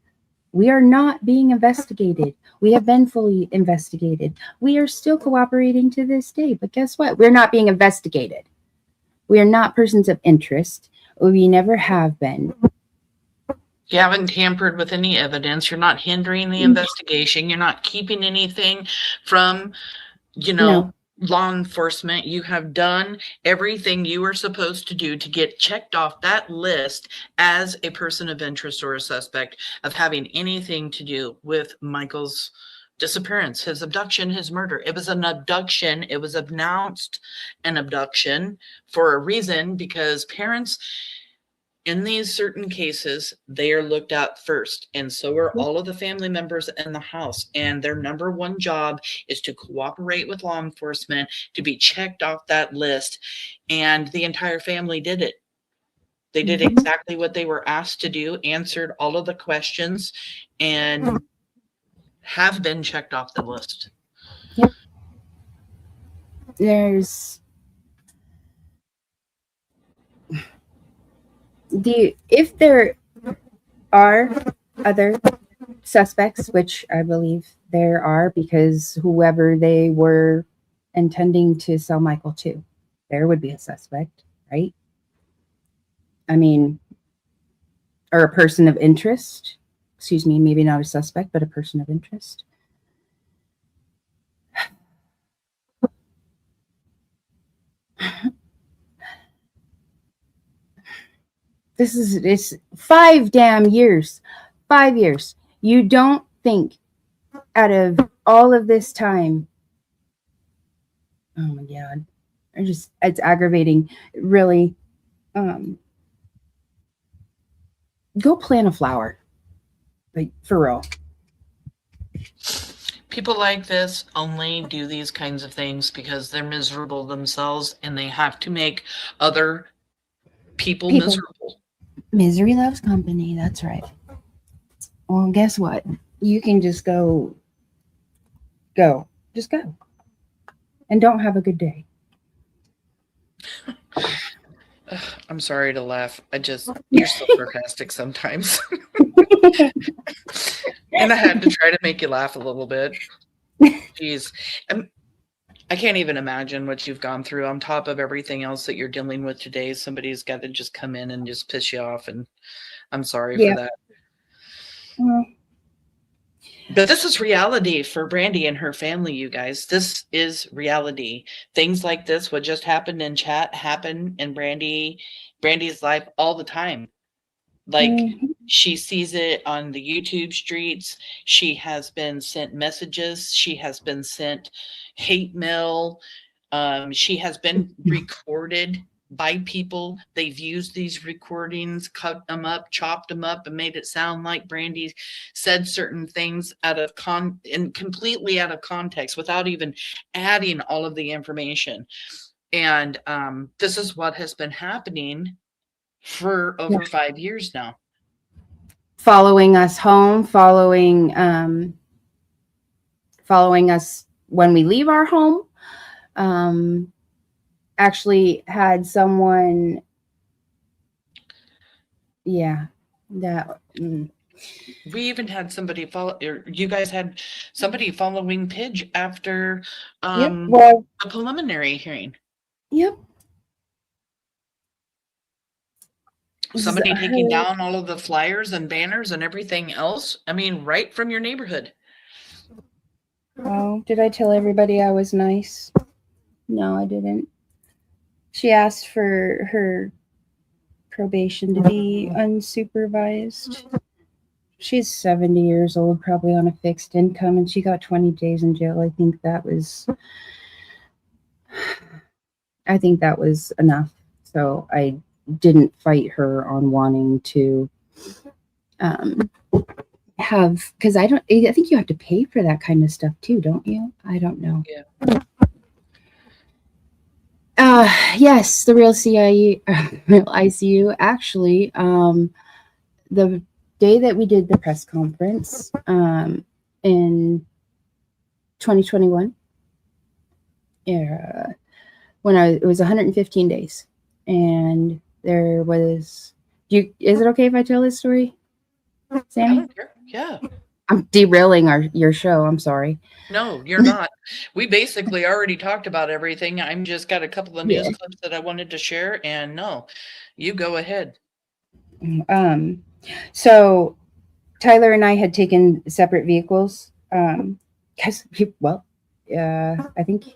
we are not being investigated. We have been fully investigated. We are still cooperating to this day. But guess what? We're not being investigated. We are not persons of interest. We never have been. You haven't tampered with any evidence. You're not hindering the investigation. You're not keeping anything from, No. law enforcement. You have done everything you were supposed to do to get checked off that list as a person of interest or a suspect of having anything to do with Michael's disappearance, his abduction, his murder. It was an abduction. It was announced an abduction for a reason, because parents in these certain cases, they are looked at first, and so are all of the family members in the house. And their number one job is to cooperate with law enforcement, to be checked off that list. And the entire family did it. They did exactly what they were asked to do, answered all of the questions, and have been checked off the list. Yep. If there are other suspects, which I believe there are, because whoever they were intending to sell Michael to, there would be a suspect, right? I mean, or a person of interest. Excuse me, maybe not a suspect, but a person of interest. It's 5 damn years. 5 years. You don't think out of all of this time, oh my God, it's aggravating. Really, go plant a flower. Like, for real. People like this only do these kinds of things because they're miserable themselves, and they have to make other people miserable. Misery loves company. That's right. Well, guess what? You can just go. Just go. And don't have a good day. I'm sorry to laugh. You're so sarcastic sometimes. And I had to try to make you laugh a little bit. Jeez. I can't even imagine what you've gone through on top of everything else that you're dealing with today. Somebody's got to just come in and just piss you off, and I'm sorry for that. But this is reality for Brandi and her family, you guys. This is reality. Things like this, what just happened in chat, happen in Brandi's life all the time. Like, she sees it on the YouTube streets. She has been sent messages. She has been sent hate mail. She has been recorded by people. They've used these recordings, cut them up, chopped them up, and made it sound like Brandi said certain things completely out of context, without even adding all of the information. And this is what has been happening for over 5 years now. Following us home, following us when we leave our home. Actually had someone, we even had somebody follow, or you guys had somebody following Pidge after a preliminary hearing. Yep. Somebody taking down all of the flyers and banners and everything else. I mean, right from your neighborhood. Oh, did I tell everybody I was nice? No, I didn't. She asked for her probation to be unsupervised. she's 70 years old, probably on a fixed income, and she got 20 days in jail. I think that was enough. So I didn't fight her on wanting to have, because I think you have to pay for that kind of stuff too, don't you? I don't know. Yeah. Yes, the real real ICU. Actually, the day that we did the press conference in 2021, when it was 115 days, and there was. Is it okay if I tell this story, Sammy? I don't care. Yeah. I'm derailing your show. I'm sorry. No, you're not. We basically already talked about everything. I'm just got a couple of news clips that I wanted to share, and no, you go ahead. So Tyler and I had taken separate vehicles. Because I think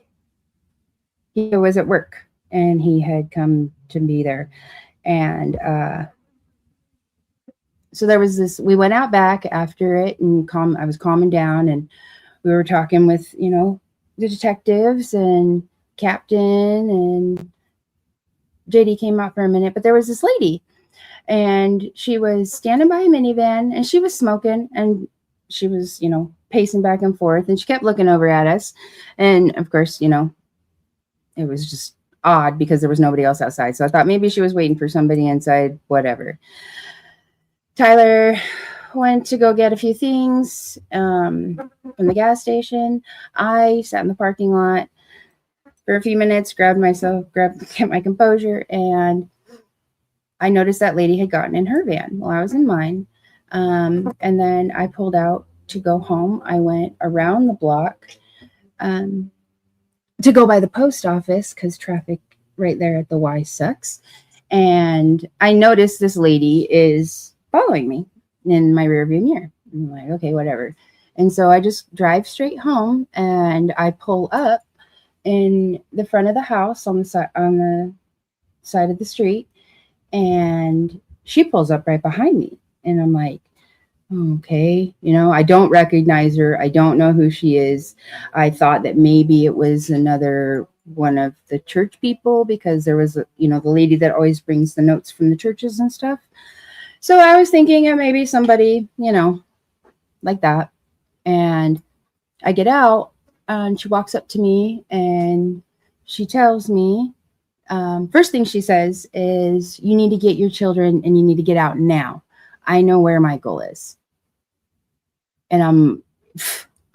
he was at work and he had come to be there, and so there was this. We went out back after it, and I was calming down, and we were talking with the detectives and captain, and JD came out for a minute. But there was this lady, and she was standing by a minivan, and she was smoking, and she was pacing back and forth, and she kept looking over at us, and of course it was just odd because there was nobody else outside. So I thought maybe she was waiting for somebody inside, whatever. Tyler went to go get a few things from the gas station. I sat in the parking lot for a few minutes, kept my composure, and I noticed that lady had gotten in her van while I was in mine. And then I pulled out to go home. I went around the block to go by the post office because traffic right there at the Y sucks. And I noticed this lady is following me in my rearview mirror. I'm like, okay, whatever. And so I just drive straight home, and I pull up in the front of the house on the side of the street, and she pulls up right behind me. And I'm like, okay, I don't recognize her. I don't know who she is. I thought that maybe it was another one of the church people, because there was, the lady that always brings the notes from the churches and stuff. So I was thinking it may be somebody, like that. And I get out, and she walks up to me, and she tells me, first thing she says is, you need to get your children and you need to get out now. I know where Michael is. And I'm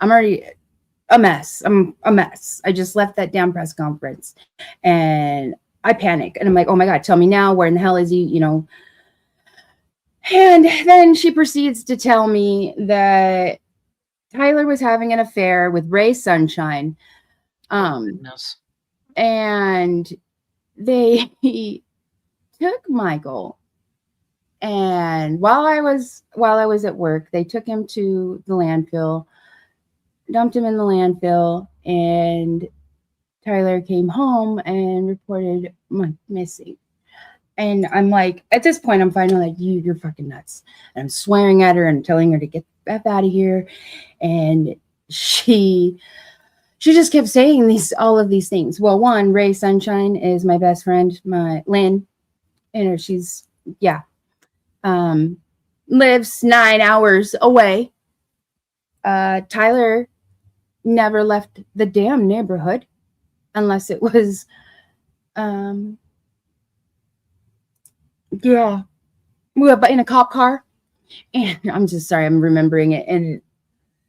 already a mess. I'm a mess. I just left that damn press conference, and I panic, and I'm like, oh my God, tell me now, where in the hell is he? And then she proceeds to tell me that Tyler was having an affair with Ray Sunshine. And they took Michael, and while I was at work, they took him to the landfill, dumped him in the landfill, and Tyler came home and reported missing. And I'm like, at this point, I'm finally like, you're fucking nuts. And I'm swearing at her and telling her to get the F out of here. And she just kept saying all of these things. Well, one, Ray Sunshine is my best friend, my Lynn. And she's, lives 9 hours away. Tyler never left the damn neighborhood unless it was, but in a cop car. And I'm just sorry, I'm remembering it. And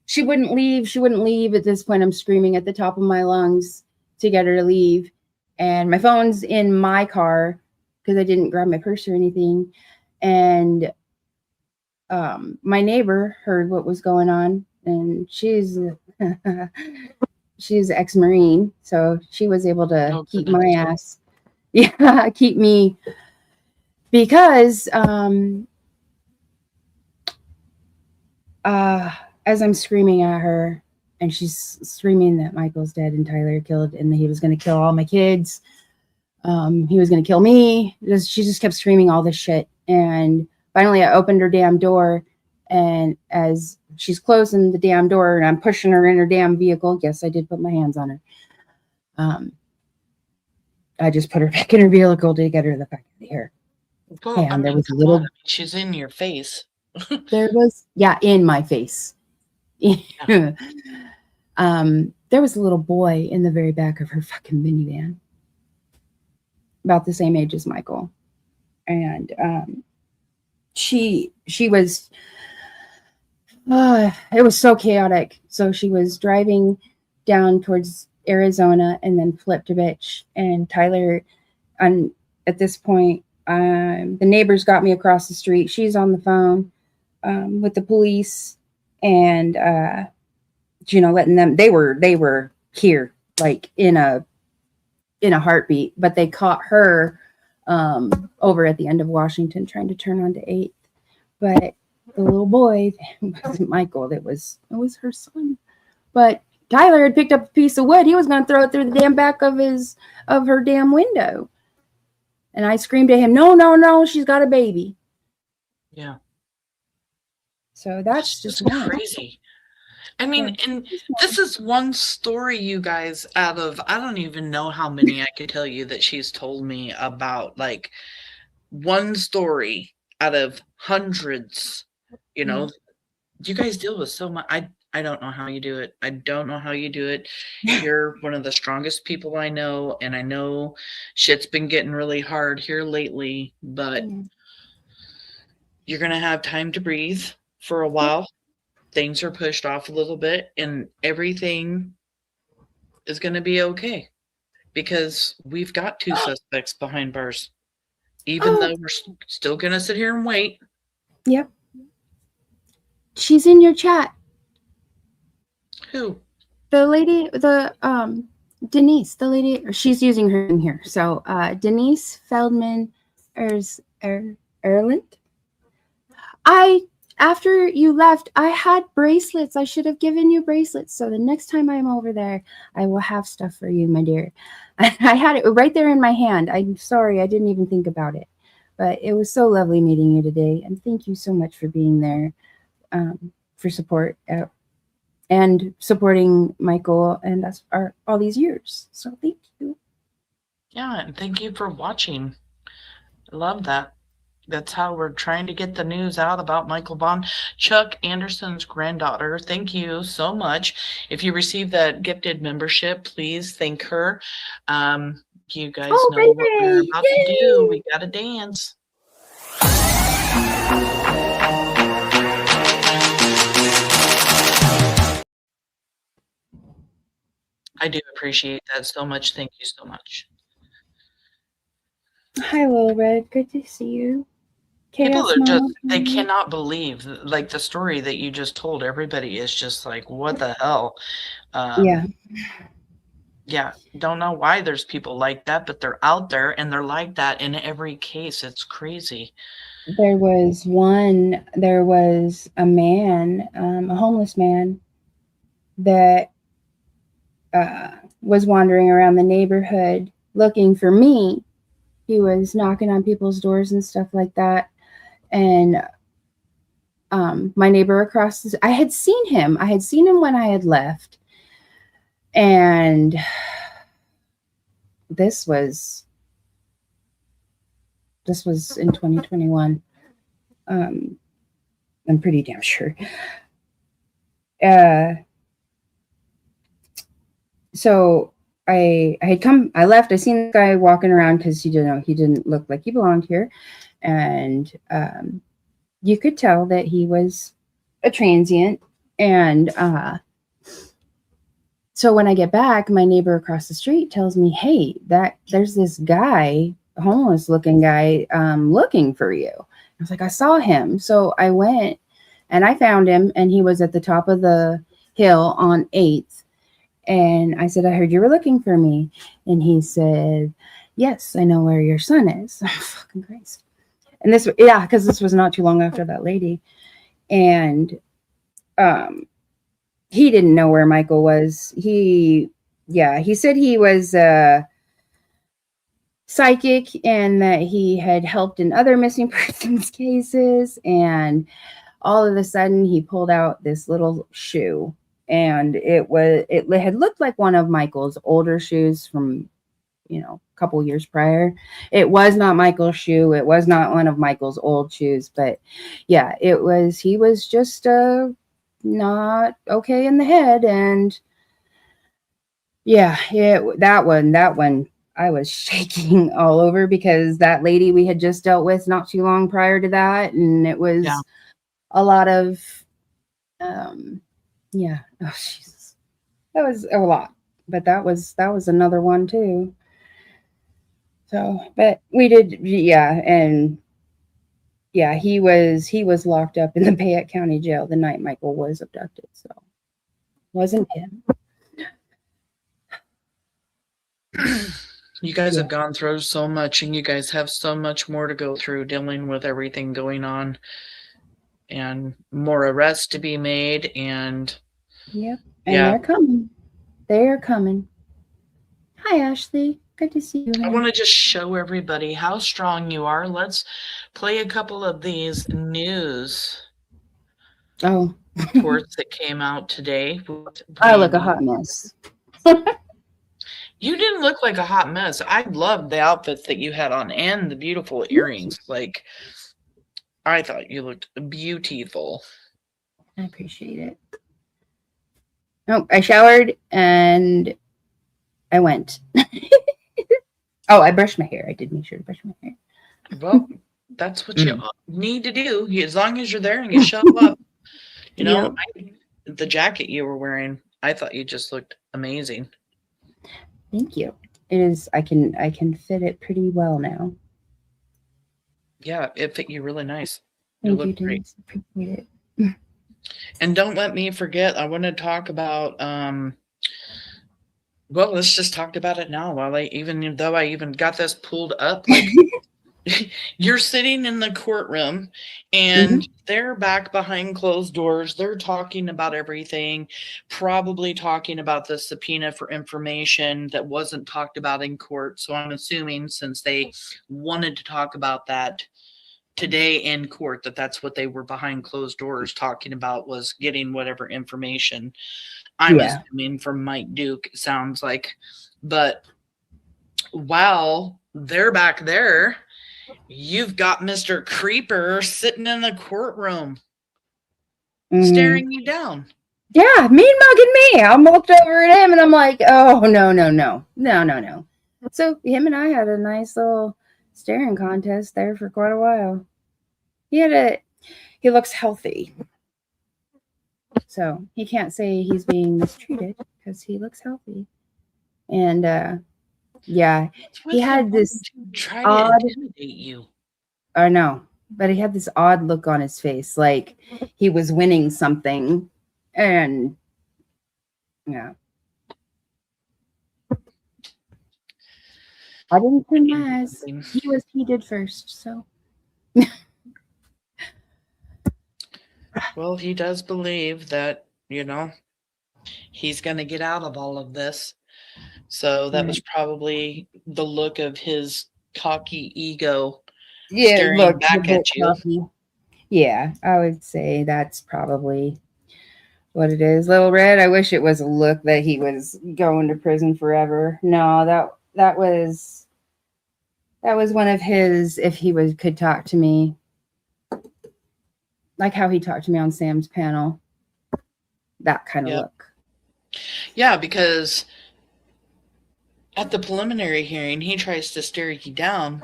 she wouldn't leave. At this point, I'm screaming at the top of my lungs to get her to leave. And my phone's in my car because I didn't grab my purse or anything. And my neighbor heard what was going on, and she's ex-Marine, so she was able to keep my ass. Yeah, keep me. Because as I'm screaming at her, and she's screaming that Michael's dead and Tyler killed, and that he was going to kill all my kids, he was going to kill me. She just kept screaming all this shit. And finally, I opened her damn door, And as she's closing the damn door and I'm pushing her in her damn vehicle, yes, I did put my hands on her. I just put her back in her vehicle to get her the fuck out of here. Well, And there was a come little, on, she's in your face. there was, yeah, in my face. Yeah. There was a little boy in the very back of her fucking minivan, about the same age as Michael. And she was, it was so chaotic. So she was driving down towards Arizona and then flipped a bitch. And Tyler, at this point, the neighbors got me across the street. She's on the phone with the police, and letting them. They were here, like in a heartbeat. But they caught her over at the end of Washington, trying to turn onto 8th. But the little boy, it wasn't Michael. It was her son. But Tyler had picked up a piece of wood. He was going to throw it through the damn back of her damn window. And I screamed at him, no, she's got a baby. Yeah. So that's just crazy. I mean, and this is one story, you guys, out of, I don't even know how many I could tell you that she's told me about, like, one story out of hundreds, you guys deal with so much. I don't know how you do it. I don't know how you do it. You're one of the strongest people I know, and I know shit's been getting really hard here lately, but you're going to have time to breathe for a while. Things are pushed off a little bit, and everything is going to be okay, because we've got 2 suspects behind bars, even though we're still going to sit here and wait. Yep. She's in your chat. Who? The lady, Denise, the lady, she's using her in here. So, Denise Feldman Erland. After you left, I had bracelets. I should have given you bracelets. So the next time I'm over there, I will have stuff for you, my dear. I had it right there in my hand. I'm sorry, I didn't even think about it. But it was so lovely meeting you today. And thank you so much for being there, for support and supporting Michael and us all these years. So thank you. Yeah, and thank you for watching. I love that. That's how we're trying to get the news out about Michael Vaughan, Chuck Anderson's granddaughter. Thank you so much. If you received that gifted membership, please thank her. You guys know what we're about to do. We got to dance. I do appreciate that so much. Thank you so much. Hi, Little Red. Good to see you. People are just, they cannot believe, like, the story that you just told. Everybody is just like, what the hell? Yeah, don't know why there's people like that, but they're out there, and they're like that in every case. It's crazy. There was a man, a homeless man, that was wandering around the neighborhood looking for me. He was knocking on people's doors and stuff like that. And my neighbor across I had seen him when I had left. And this was in 2021. I'm pretty damn sure. So I left. I seen the guy walking around because he didn't look like he belonged here. And you could tell that he was a transient. And so when I get back, my neighbor across the street tells me, hey, there's this guy, homeless looking guy, looking for you. I was like, I saw him. So I went and I found him, and he was at the top of the hill on 8th. And I said, I heard you were looking for me. And he said, yes, I know where your son is. Oh, fucking Christ. And because this was not too long after that lady. And he didn't know where Michael was. He said he was psychic and that he had helped in other missing persons cases. And all of a sudden he pulled out this little shoe, and it had looked like one of Michael's older shoes from, a couple years prior. It was not Michael's shoe. It was not one of Michael's old shoes, but yeah, he was just not okay in the head. And yeah, that one I was shaking all over, because that lady we had just dealt with not too long prior to that, and it was a lot of oh Jesus, that was a lot. But that was another one too. So, but we did, and he was locked up in the Fayette County Jail the night Michael was abducted. So, wasn't him. You guys have gone through so much, and you guys have so much more to go through, dealing with everything going on, and more arrests to be made. And they're coming. They're coming. Hi, Ashley. Good to see you. I want to just show everybody how strong you are. Let's play a couple of these news reports that came out today. I look a hot mess. You didn't look like a hot mess. I loved the outfits that you had on and the beautiful earrings. Like, I thought you looked beautiful. I appreciate it. Oh, I showered and I went. I brushed my hair. I did make sure to brush my hair. Well, that's what you need to do. As long as you're there and you show up. The jacket you were wearing, I thought you just looked amazing. Thank you. It is. I can fit it pretty well now. Yeah, it fit you really nice. Thank you, Denise. Appreciate it. And don't let me forget. I want to talk about. Well, let's just talk about it now. Even though I even got this pulled up, like you're sitting in the courtroom, and they're back behind closed doors. They're talking about everything, probably talking about the subpoena for information that wasn't talked about in court. So I'm assuming, since they wanted to talk about that today in court, that's what they were behind closed doors talking about, was getting whatever information. I'm assuming from Mike Duke, it sounds like. But while they're back there, you've got Mr. Creeper sitting in the courtroom staring you down. Yeah, mean mugging me. I looked over at him and I'm like, oh, no. So him and I had a nice little staring contest there for quite a while. He looks healthy. So he can't say he's being mistreated because he looks healthy. And he had this odd, to intimidate you. I know, but he had this odd look on his face, like he was winning something. And I didn't think my eyes. He did first, so. Well, he does believe that, he's going to get out of all of this. So that was probably the look of his cocky ego staring back at you. Cocky. Yeah, I would say that's probably what it is. Little Red, I wish it was a look that he was going to prison forever. No, that was one of his, if he could talk to me. Like how he talked to me on Sam's panel. That kind of look. Yeah, because at the preliminary hearing, he tries to stare you down,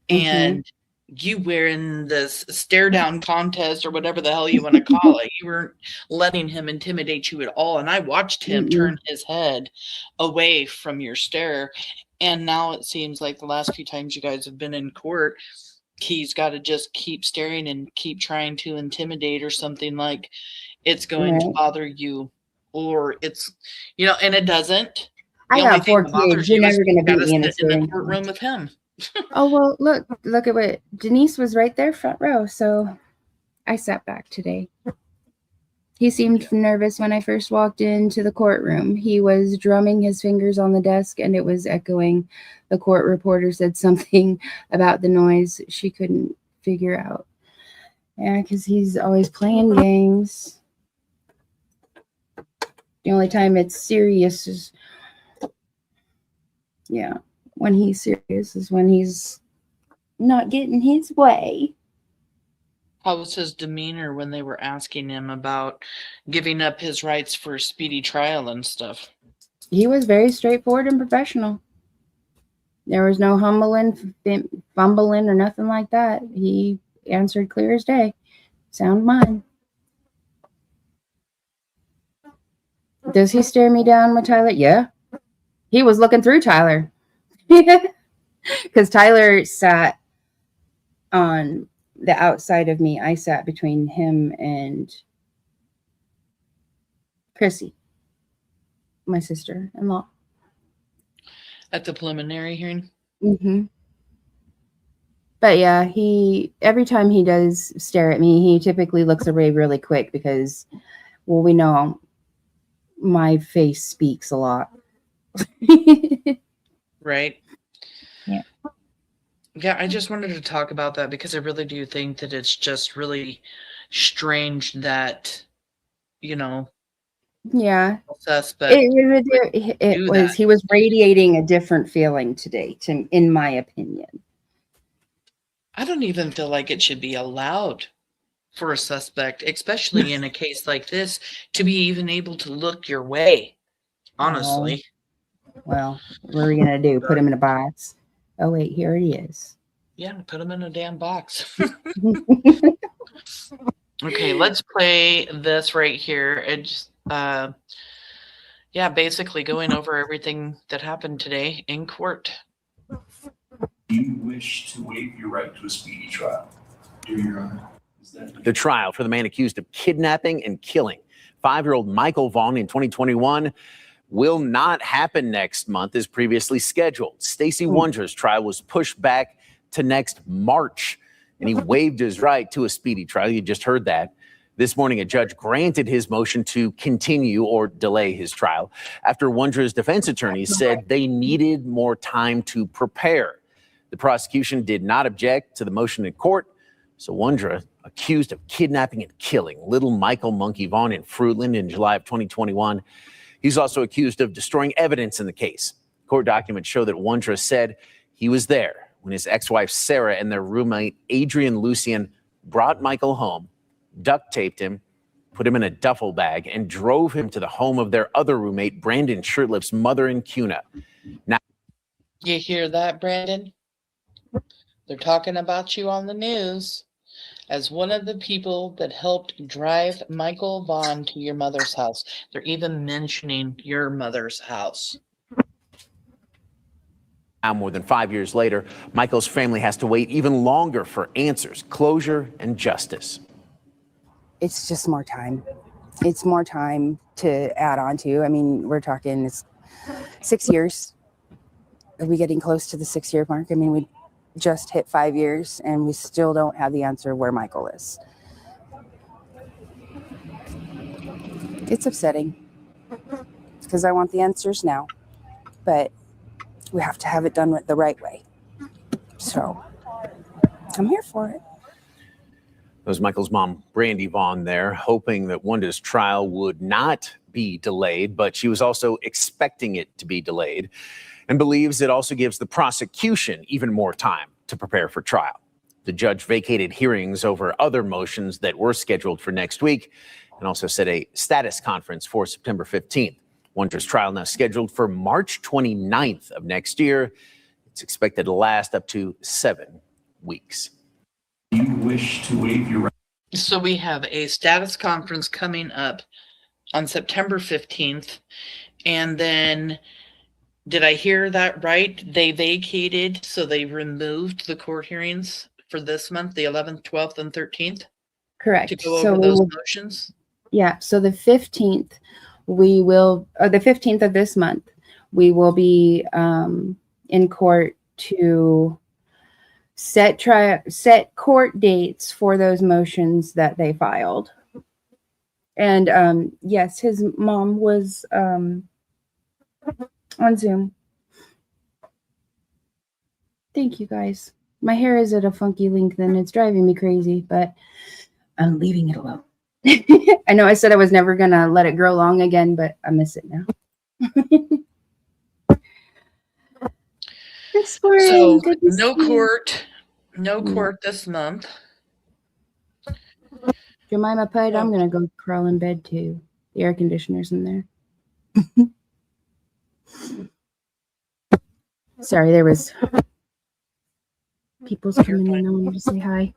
and you were in this stare down contest or whatever the hell you want to call it. You weren't letting him intimidate you at all. And I watched him turn his head away from your stare. And now it seems like the last few times you guys have been in court, he's got to just keep staring and keep trying to intimidate or something, like it's going to bother you, or it's, and it doesn't. I got 4 kids. You're never going to beat me in the courtroom with him. Oh, well, look at what Denise was right there, front row. So I sat back today. He seemed nervous when I first walked into the courtroom. He was drumming his fingers on the desk and it was echoing. The court reporter said something about the noise she couldn't figure out. Yeah, because he's always playing games. The only time it's serious is, yeah, when he's serious is when he's not getting his way. How was his demeanor when they were asking him about giving up his rights for a speedy trial and stuff? He was very straightforward and professional. There was no humbling, fumbling, or nothing like that. He answered clear as day. Sound mind. Does he stare me down with Tyler? Yeah. He was looking through Tyler. Because Tyler sat on the outside of me. I sat between him and Chrissy, my sister-in-law. At the preliminary hearing? Mm-hmm. But yeah, every time he does stare at me, he typically looks away really quick because, well, we know my face speaks a lot. Right. Yeah. Yeah, I just wanted to talk about that because I really do think that it's just really strange that, Yeah. suspect. He was radiating a different feeling today, in my opinion. I don't even feel like it should be allowed for a suspect, especially in a case like this, to be even able to look your way, honestly. Well, what are we going to do? Put him in a box? Oh, wait, here he is. Yeah, put him in a damn box. Okay, let's play this right here. It just, basically going over everything that happened today in court. Do you wish to waive your right to a speedy trial? Do Your Honor. The trial for the man accused of kidnapping and killing 5-year-old Michael Vaughan in 2021 will not happen next month as previously scheduled. Stacey Wondra'S trial was pushed back to next March, and he waived his right to a speedy trial. You just heard that. This morning, a judge granted his motion to continue or delay his trial after Wondra'S defense attorneys said they needed more time to prepare. The prosecution did not object to the motion in court, so Wondra, accused of kidnapping and killing little Michael Monkey Vaughan in Fruitland in July of 2021. He's also accused of destroying evidence in the case. Court documents show that Wondra said he was there when his ex-wife Sarah and their roommate Adrian Lucien brought Michael home, duct taped him, put him in a duffel bag, and drove him to the home of their other roommate, Brandon Shirtlif's mother in Cuna. Now, you hear that, Brandon? They're talking about you on the news as one of the people that helped drive Michael Vaughan to your mother's house. They're even mentioning your mother's house. Now, more than 5 years later, Michael's family has to wait even longer for answers, closure, and justice. It's just more time. It's more time to add on to. I mean, we're talking it's 6 years. Are we getting close to the 6-year mark? I mean, we just hit 5 years and we still don't have the answer where Michael is. It's upsetting because I want the answers now, but we have to have it done the right way. So I'm here for it. That was Michael's mom, Brandi Vaughan, there, hoping that Wondra's trial would not be delayed, but she was also expecting it to be delayed and believes it also gives the prosecution even more time to prepare for trial. The judge vacated hearings over other motions that were scheduled for next week and also set a status conference for September 15th. Wondra's trial now scheduled for March 29th of next year. It's expected to last up to 7 weeks. Do you wish to waive your right? So we have a status conference coming up on September 15th. And then, did I hear that right? They vacated, so they removed the court hearings for this month, the 11th, 12th, and 13th? Correct. To go over those motions? Yeah, so the 15th, the 15th of this month, we will be in court to set court dates for those motions that they filed. And yes, his mom was on Zoom. Thank you guys. My hair is at a funky length and it's driving me crazy, but I'm leaving it alone. I know I said I was never going to let it grow long again, but I miss it now. Exploring. So Good to no see you. court, no court this month. Jemima Pud, I'm Oh. going to go crawl in bed too. The air conditioner's in there. Sorry, there was people's coming in. I wanted to say hi.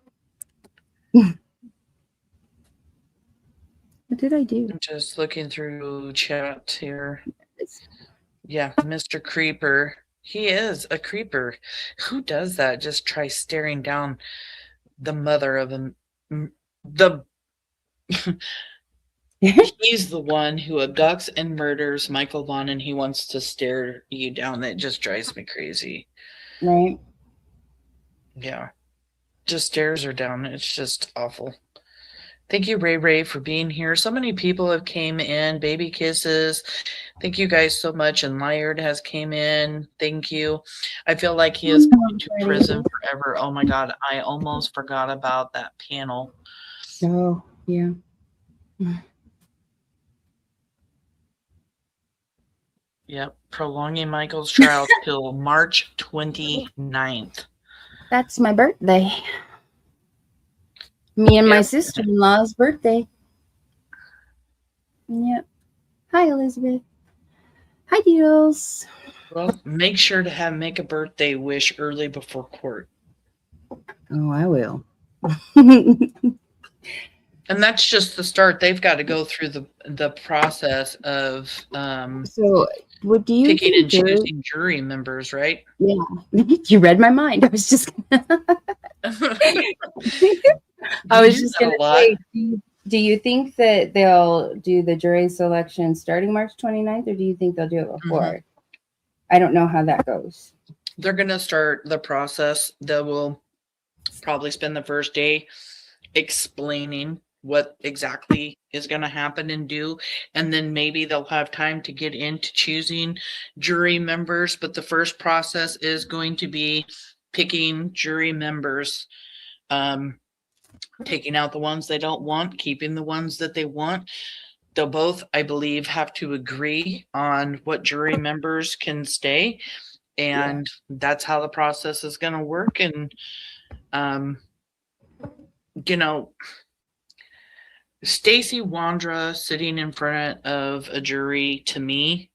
What did I do? I'm just looking through chat here. Yeah, Mr. Creeper. He is a creeper. Who does that? Just try staring down the mother of him. He's the one who abducts and murders Michael Vaughan, and he wants to stare you down. That just drives me crazy. Right. Yeah. Just stares her down. It's just awful. Thank you, Ray Ray, for being here. So many people have came in. Baby kisses. Thank you guys so much. And Lyard has came in. Thank you. I feel like he is going to prison forever. Oh my God. I almost forgot about that panel. Oh, yeah. Yep. Prolonging Michael's trial till March 29th. That's my birthday. Me and my sister-in-law's birthday. Yep. Hi, Elizabeth. Hi, Deals. Well, make sure to make a birthday wish early before court. Oh, I will. And that's just the start. They've got to go through the process of so what do you picking and think choosing jury members, right? Yeah. You read my mind. I was just I was just going to say, do you think that they'll do the jury selection starting March 29th, or do you think they'll do it before? Mm-hmm. I don't know how that goes. They're going to start the process. They will probably spend the first day explaining what exactly is going to happen and do, and then maybe they'll have time to get into choosing jury members. But the first process is going to be picking jury members, taking out the ones they don't want, keeping the ones that they want. They'll both, I believe, have to agree on what jury members can stay, and that's how the process is going to work. And you know, Stacey Wondra'S sitting in front of a jury, to me,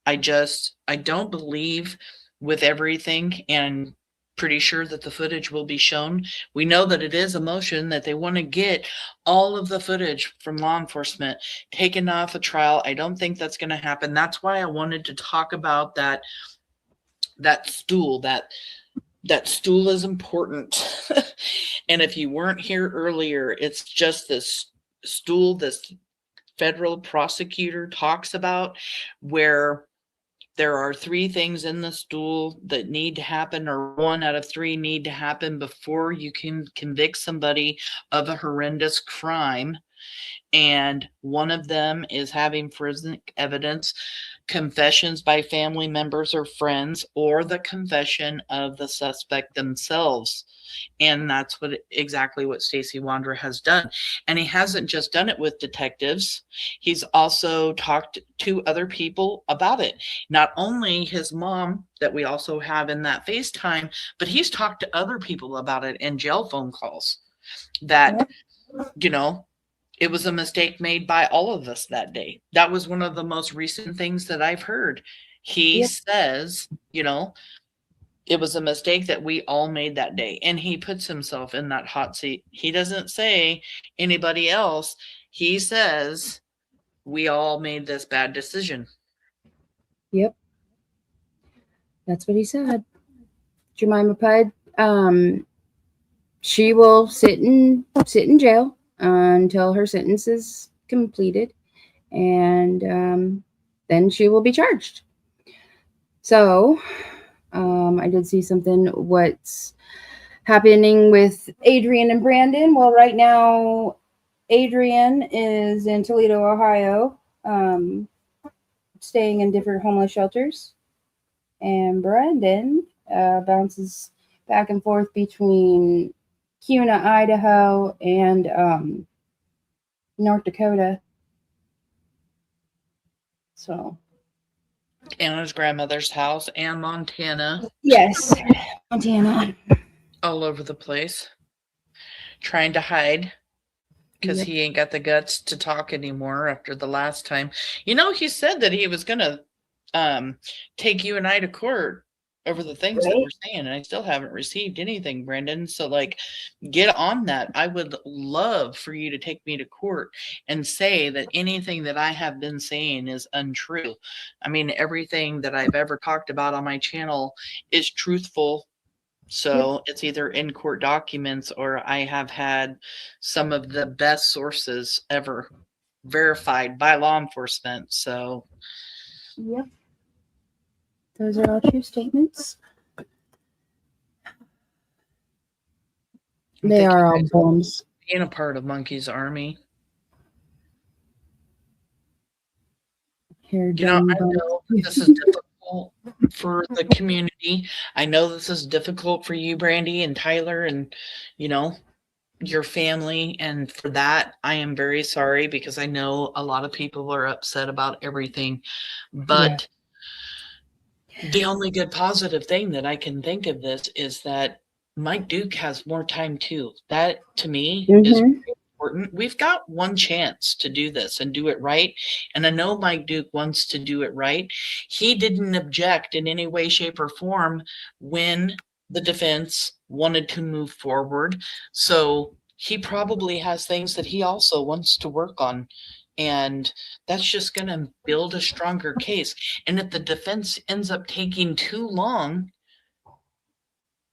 I don't believe with everything, and pretty sure that the footage will be shown. We know that it is a motion that they want to get all of the footage from law enforcement taken off a trial. I don't think that's going to happen. That's why I wanted to talk about that stool. That stool is important. And if you weren't here earlier, it's just this stool this federal prosecutor talks about, where there are 3 things in the stool that need to happen, or 1 out of 3 need to happen before you can convict somebody of a horrendous crime. And one of them is having forensic evidence, confessions by family members or friends, or the confession of the suspect themselves. And that's exactly what Stacey Wondra'S has done. And he hasn't just done it with detectives. He's also talked to other people about it. Not only his mom, that we also have in that FaceTime, but he's talked to other people about it in jail phone calls, that, you know, it was a mistake made by all of us that day. That was one of the most recent things that I've heard. He says, you know, it was a mistake that we all made that day. And he puts himself in that hot seat. He doesn't say anybody else. He says, we all made this bad decision. Yep. That's what he said. Jemima Pud, she will sit in jail until her sentence is completed, and then she will be charged. So I did see something, what's happening with Adrian and Brandon. Well, right now, Adrian is in Toledo, Ohio, staying in different homeless shelters. And Brandon bounces back and forth between Kuna, Idaho, and North Dakota. So. And his grandmother's house and Montana. Yes, Montana. All over the place. Trying to hide because he ain't got the guts to talk anymore after the last time. You know, he said that he was going to take you and I to court over the things that we're saying, and I still haven't received anything, Brendan. So, like, get on that. I would love for you to take me to court and say that anything that I have been saying is untrue. I mean, everything that I've ever talked about on my channel is truthful. So it's either in court documents or I have had some of the best sources ever verified by law enforcement. So, yep. Those are all true statements. They are all bombs. Being a part of Monkey's Army. You know, I know this is difficult for the community. I know this is difficult for you, Brandi and Tyler, and, you know, your family. And for that, I am very sorry because I know a lot of people are upset about everything. But the only good positive thing that I can think of this is that Mike Duke has more time too. That to me is very important. We've got one chance to do this and do it right. And I know Mike Duke wants to do it right. He didn't object in any way, shape, or form when the defense wanted to move forward. So he probably has things that he also wants to work on. And that's just going to build a stronger case. And if the defense ends up taking too long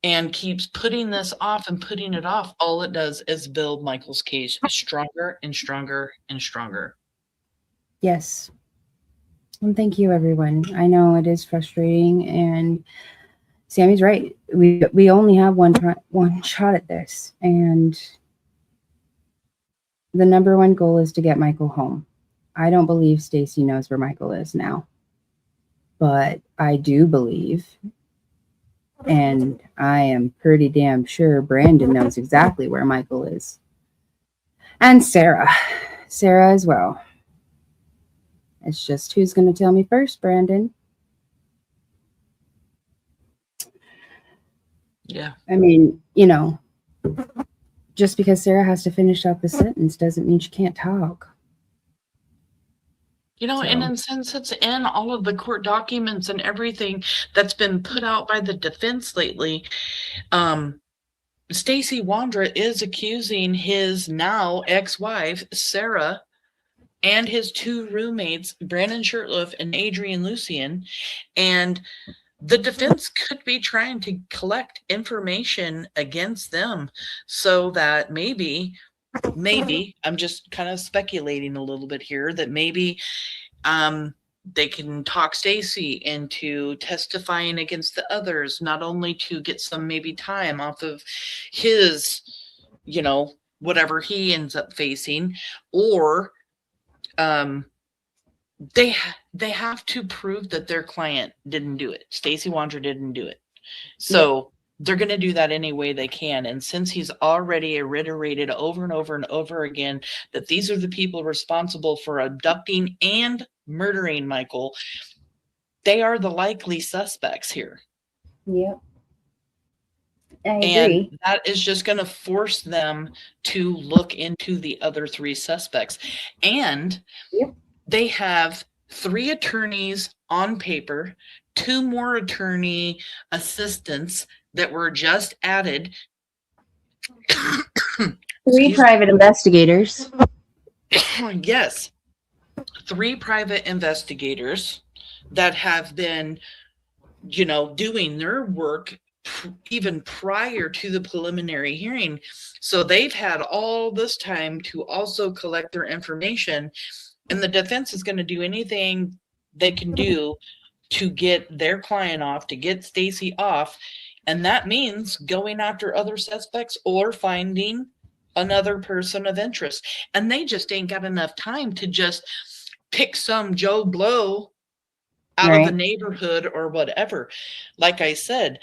and keeps putting this off and putting it off, all it does is build Michael's case stronger and stronger and stronger. Yes. And thank you, everyone. I know it is frustrating, and Sammy's right. We only have one shot at this, and the number one goal is to get Michael home. I don't believe Stacey knows where Michael is now, but I do believe, and I am pretty damn sure Brandon knows exactly where Michael is. And Sarah as well. It's just who's going to tell me first, Brandon. Yeah. I mean, you know, just because Sarah has to finish out the sentence doesn't mean she can't talk. You know, and then since it's in all of the court documents and everything that's been put out by the defense lately, Stacey Wondra is accusing his now ex-wife, Sarah, and his two roommates, Brandon Shurtleff and Adrian Lucien, and the defense could be trying to collect information against them so that maybe, I'm just kind of speculating a little bit here, that maybe they can talk Stacey into testifying against the others, not only to get some maybe time off of his, you know, whatever he ends up facing, or they have to prove that their client didn't do it. Stacey Wondra didn't do it. So they're going to do that any way they can. And since he's already reiterated over and over and over again that these are the people responsible for abducting and murdering Michael, they are the likely suspects here. Yep. I agree. And that is just going to force them to look into the other three suspects. And they have 3 attorneys on paper, 2 more attorney assistants that were just added. 3 private investigators. Yes. 3 private investigators that have been, you know, doing their work even prior to the preliminary hearing. So they've had all this time to also collect their information, and the defense is going to do anything they can do to get their client off, to get Stacey off. And that means going after other suspects or finding another person of interest. And they just ain't got enough time to just pick some Joe Blow out of the neighborhood or whatever. Like I said,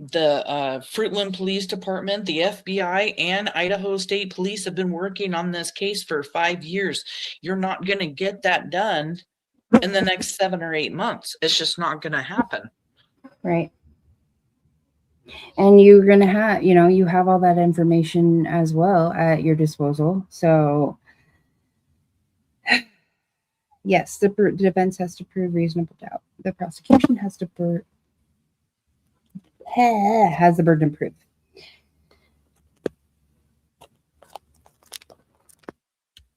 the Fruitland Police Department, the FBI, and Idaho State Police have been working on this case for 5 years. You're not going to get that done in the next 7 or 8 months. It's just not going to happen. Right. And you're going to have, you have all that information as well at your disposal. So, yes, the defense has to prove reasonable doubt. The prosecution has to has the burden of proof.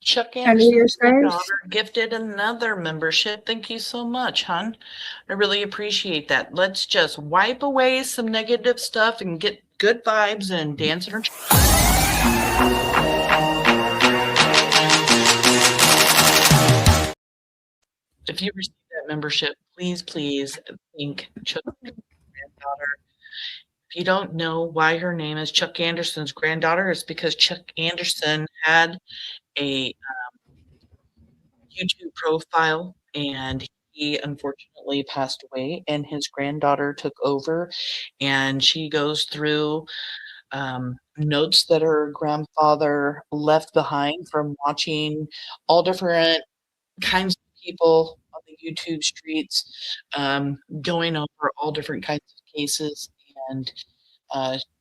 Chuck Under your Anderson's scars? daughter gifted another membership. Thank you so much, hon. I really appreciate that. Let's just wipe away some negative stuff and get good vibes and dance in our If you receive that membership, please thank Chuck's granddaughter. If you don't know why her name is Chuck Anderson's granddaughter, it's because Chuck Anderson had a YouTube profile and he unfortunately passed away, and his granddaughter took over, and she goes through notes that her grandfather left behind from watching all different kinds of people on the YouTube streets, going over all different kinds of cases. And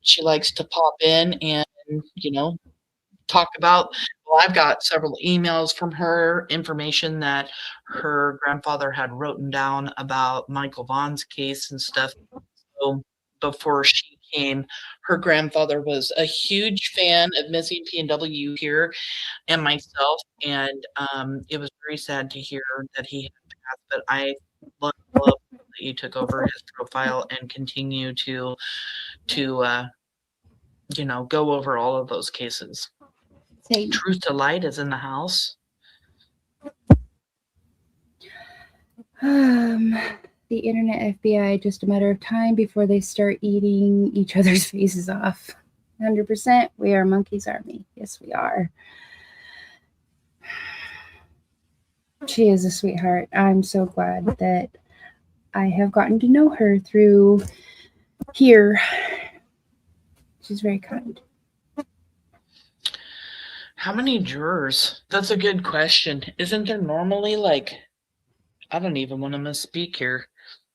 she likes to pop in and, talk about, well, I've got several emails from her, information that her grandfather had written down about Michael Vaughan's case and stuff. So before she came, her grandfather was a huge fan of Missing PNW here and myself, and it was very sad to hear that he had passed, but I love that you took over his profile and continue to go over all of those cases. Truth to Light is in the house. The internet FBI, just a matter of time before they start eating each other's faces off. 100%. We are Monkey's Army. Yes, we are. She is a sweetheart. I'm so glad that I have gotten to know her through here. She's very kind. How many jurors? That's a good question. Isn't there normally I don't even want to misspeak here,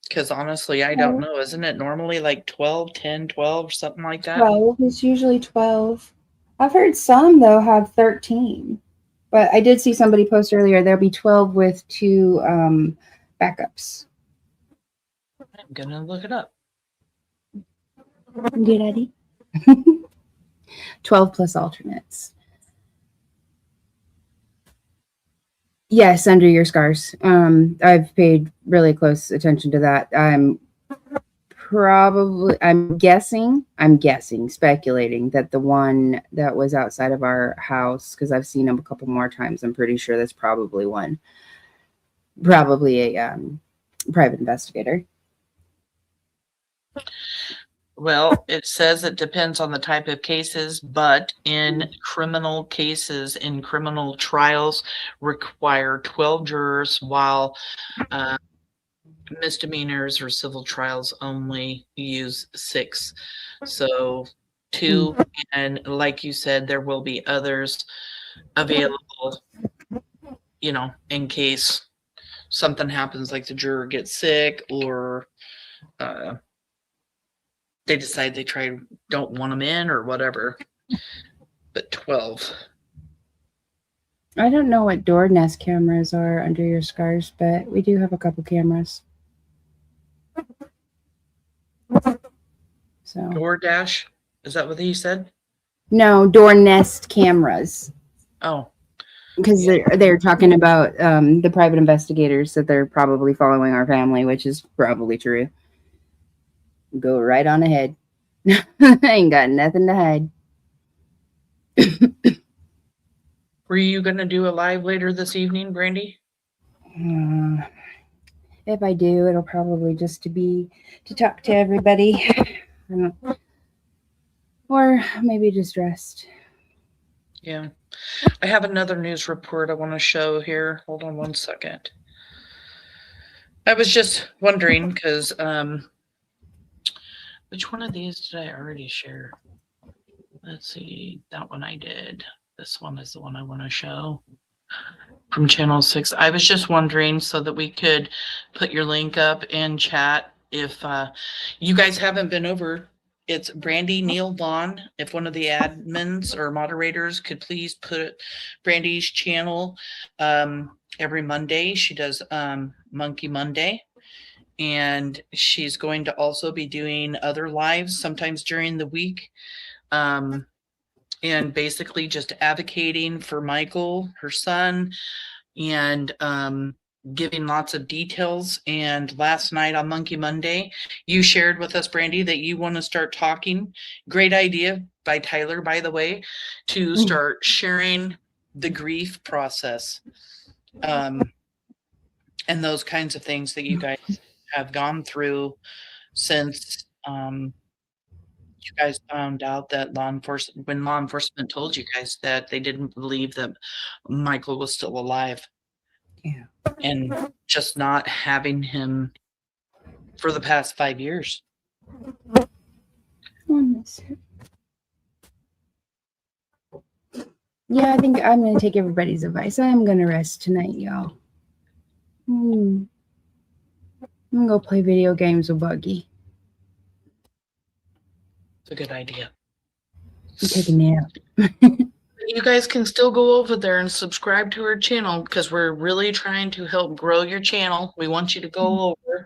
because honestly, I don't know. Isn't it normally 12, 10, 12, something like that? 12. It's usually 12. I've heard some, though, have 13. But I did see somebody post earlier, there'll be 12 with 2 backups. I'm going to look it up. Get ready. 12 plus alternates. Yes, Under Your Scars. I've paid really close attention to that. I'm guessing, speculating that the one that was outside of our house, because I've seen him a couple more times, I'm pretty sure that's probably a private investigator. Well, it says it depends on the type of cases, but in criminal cases, in criminal trials, require 12 jurors, while misdemeanors or civil trials only use 6. So 2, and like you said, there will be others available, in case something happens, like the juror gets sick or they decide they don't want them in or whatever. But 12. I don't know what door nest cameras are Under Your Scars, but we do have a couple cameras. So DoorDash, is that what he said? No, door nest cameras. Oh, because they're talking about the private investigators, that they're probably following our family, which is probably true. Go right on ahead. I ain't got nothing to hide. Were you going to do a live later this evening, Brandi? If I do, it'll probably just to talk to everybody. Or maybe just rest. Yeah. I have another news report I want to show here. Hold on one second. I was just wondering because Which one of these did I already share? Let's see, that one I did. This one is the one I want to show from channel 6. I was just wondering so that we could put your link up in chat. If you guys haven't been over, it's Brandi, NEAL, Vaughan. If one of the admins or moderators could please put Brandi's channel every Monday. She does Monkey Monday. And she's going to also be doing other lives sometimes during the week. And basically just advocating for Michael, her son, and giving lots of details. And last night on Monkey Monday, you shared with us, Brandi, that you want to start talking. Great idea by Tyler, by the way, to start sharing the grief process and those kinds of things that you guys have gone through since you guys found out that when law enforcement told you guys that they didn't believe that Michael was still alive. Yeah. And just not having him for the past 5 years. Yeah, I think I'm going to take everybody's advice. I'm going to rest tonight, y'all. I'm going to go play video games with Buggy. It's a good idea. Take a nap. You guys can still go over there and subscribe to her channel because we're really trying to help grow your channel. We want you to go over,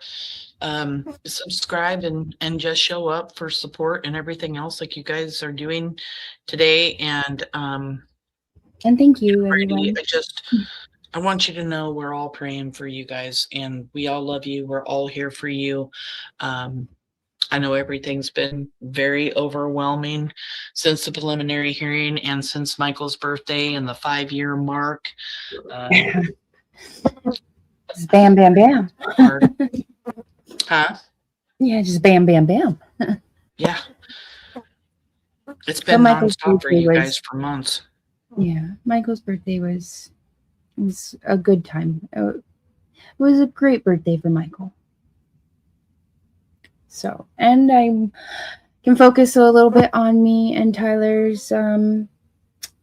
subscribe, and just show up for support and everything else like you guys are doing today. And thank you, everyone. I want you to know we're all praying for you guys, and we all love you. We're all here for you. I know everything's been very overwhelming since the preliminary hearing and since Michael's birthday and the 5-year mark. Just bam, bam, bam. Huh? Yeah, just bam, bam, bam. Yeah. It's been nonstop for you guys for months. Yeah, Michael's birthday was a good time. It was a great birthday for Michael. So, and I can focus a little bit on me and Tyler's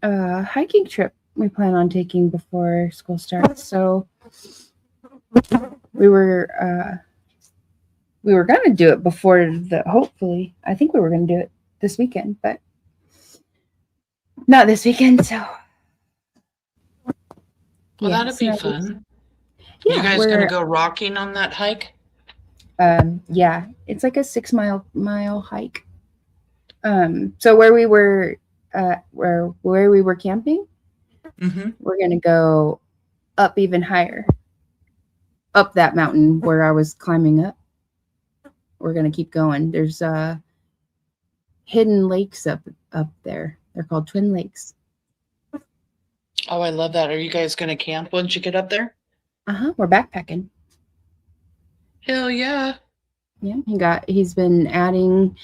hiking trip we plan on taking before school starts. So we were going to do it before hopefully, I think we were going to do it this weekend, but not this weekend. So, well, that'd be fun. Yeah, you guys going to go rocking on that hike? Yeah, it's like a 6 mile hike. So where we were camping, we're gonna go up even higher, up that mountain where I was climbing up. We're gonna keep going. There's hidden lakes up there. They're called Twin Lakes. Oh, I love that. Are you guys gonna camp once you get up there? We're backpacking. Hell yeah. Yeah, he's been adding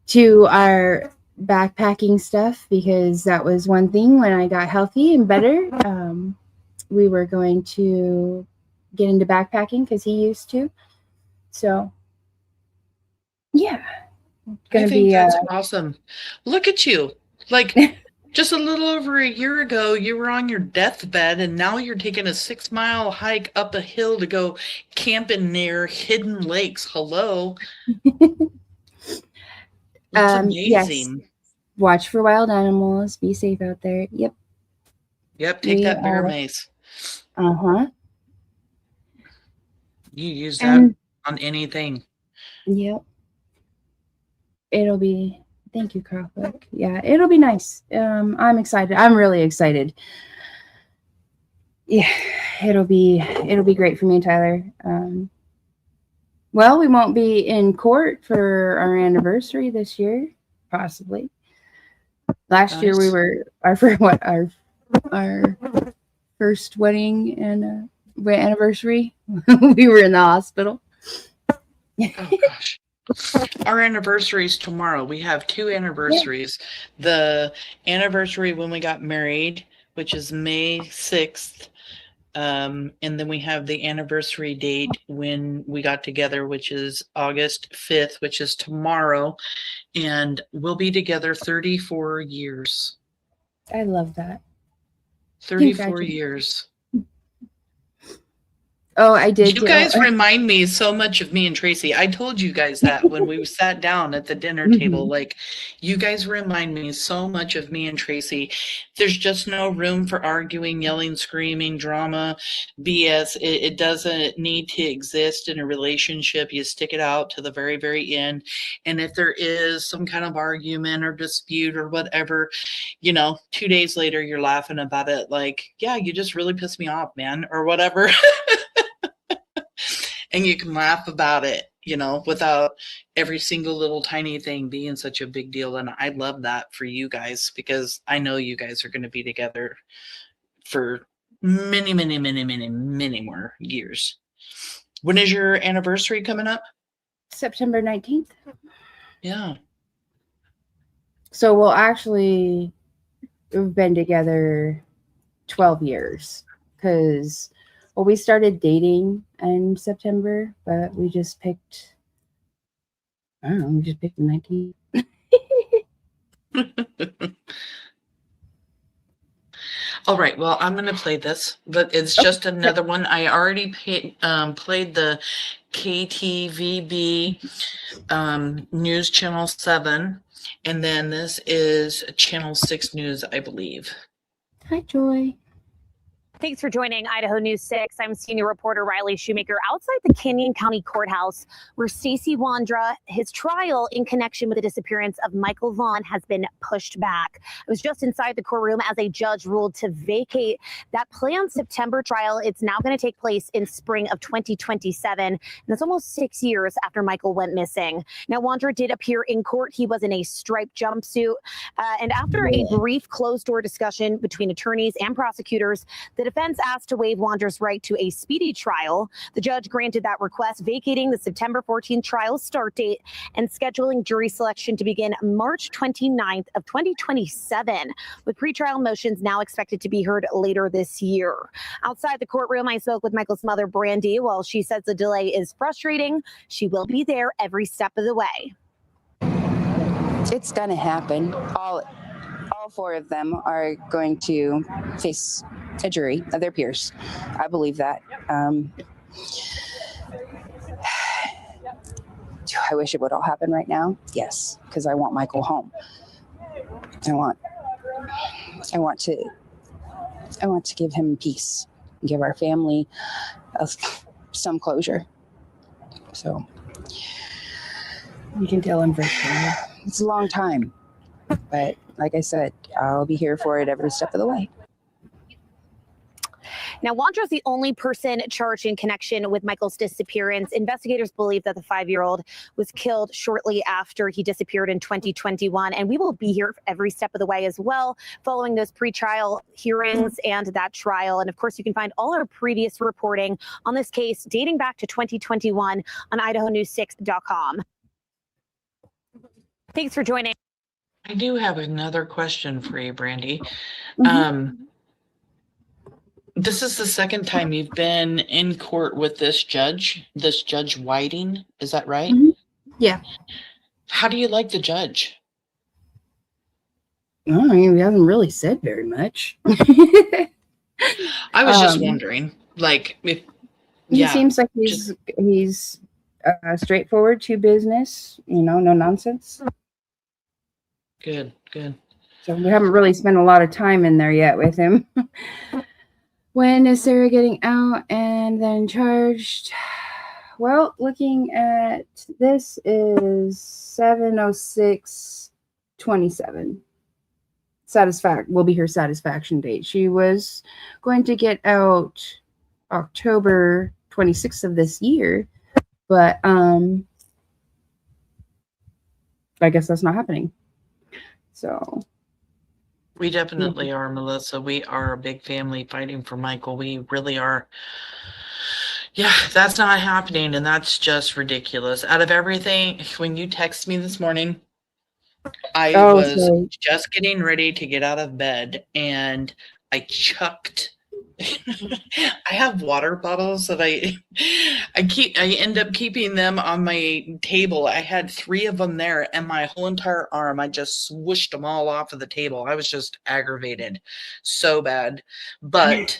to our backpacking stuff because that was one thing when I got healthy and better. We were going to get into backpacking because he used to. So, yeah. I think that's awesome. Look at you. Like, just a little over a year ago, you were on your deathbed, and now you're taking a 6 mile hike up a hill to go camping near hidden lakes. Hello. That's amazing. Yes. Watch for wild animals. Be safe out there. Yep. Take that bear mace. You use that on anything. Yep. Thank you, Catholic. Yeah, it'll be nice. I'm excited. I'm really excited. Yeah, it'll be great for me and Tyler. Well, we won't be in court for our anniversary this year, possibly. Last year we were our first wedding and anniversary. We were in the hospital. Oh gosh. Our anniversary is tomorrow. We have 2 anniversaries. The anniversary when we got married, which is May 6th, And then we have the anniversary date when we got together, which is August 5th, which is tomorrow. And we'll be together 34 years. I love that. 34 years. Oh, I did. You guys remind me so much of me and Tracy. I told you guys that when we sat down at the dinner table. Like, you guys remind me so much of me and Tracy. There's just no room for arguing, yelling, screaming, drama, BS. It doesn't need to exist in a relationship. You stick it out to the very, very end. And if there is some kind of argument or dispute or whatever, 2 days later, you're laughing about it. Like, yeah, you just really pissed me off, man, or whatever. And you can laugh about it, without every single little tiny thing being such a big deal. And I love that for you guys, because I know you guys are going to be together for many, many, many, many, many more years. When is your anniversary coming up? September 19th. Yeah. So we've been together 12 years, because we started dating in September, but we just picked, the 19th. All right. Well, I'm going to play this, but it's just another one. I already played the KTVB News Channel 7, and then this is Channel 6 News, I believe. Hi, Joy. Thanks for joining Idaho News 6. I'm senior reporter Riley Shoemaker outside the Canyon County Courthouse, where Stacey Wondra'S, his trial in connection with the disappearance of Michael Vaughan, has been pushed back. I was just inside the courtroom as a judge ruled to vacate that planned September trial. It's now going to take place in spring of 2027, and that's almost 6 years after Michael went missing. Now, Wondra did appear in court. He was in a striped jumpsuit, and after a brief closed-door discussion between attorneys and prosecutors, the defense asked to waive Wondra'S right to a speedy trial. The judge granted that request, vacating the September 14th trial start date and scheduling jury selection to begin March 29th of 2027, with pretrial motions now expected to be heard later this year. Outside the courtroom, I spoke with Michael's mother, Brandi. While she says the delay is frustrating, she will be there every step of the way. It's going to happen. All four of them are going to face a jury of their peers. I believe that. Do I wish it would all happen right now? Yes, because I want Michael home. I want to give him peace, give our family some closure. So you can tell I'm frustrated. It's a long time, but like I said, I'll be here for it every step of the way. Now, Wondra'S the only person charged in connection with Michael's disappearance. Investigators believe that the 5-year-old was killed shortly after he disappeared in 2021, and we will be here every step of the way as well, following those pretrial hearings and that trial. And of course, you can find all our previous reporting on this case dating back to 2021 on idahonews6.com. Thanks for joining. I do have another question for you, Brandi. This is the second time you've been in court with this Judge Whiting. Is that right? Yeah. How do you like the judge? Well, I mean, we haven't really said very much. I was just wondering, like, if he seems like he's straightforward to business, no nonsense. Good. So we haven't really spent a lot of time in there yet with him. When is Sarah getting out and then charged? Well, looking at this is 7/06/27. Will be her satisfaction date. She was going to get out October 26th of this year, but I guess that's not happening. So we definitely are, Melissa. We are a big family fighting for Michael. We really are. Yeah, that's not happening, and that's just ridiculous. Out of everything, when you text me this morning, I was just getting ready to get out of bed, and I chucked I have water bottles that I end up keeping them on my table. I had 3 of them there, and my whole entire arm, I just swooshed them all off of the table. I was just aggravated so bad. But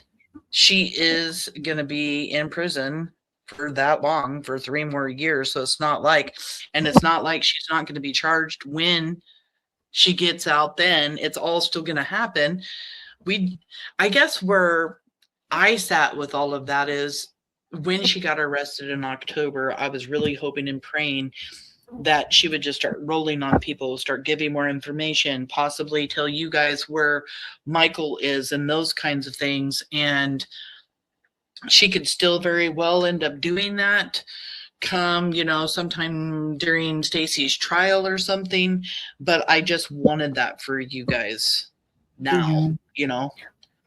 she is going to be in prison for that long, for 3 more years. So it's not like she's not going to be charged when she gets out. Then it's all still going to happen. I guess where I sat with all of that is when she got arrested in October, I was really hoping and praying that she would just start rolling on people, start giving more information, possibly tell you guys where Michael is and those kinds of things. And she could still very well end up doing that come, sometime during Stacey's trial or something. But I just wanted that for you guys now,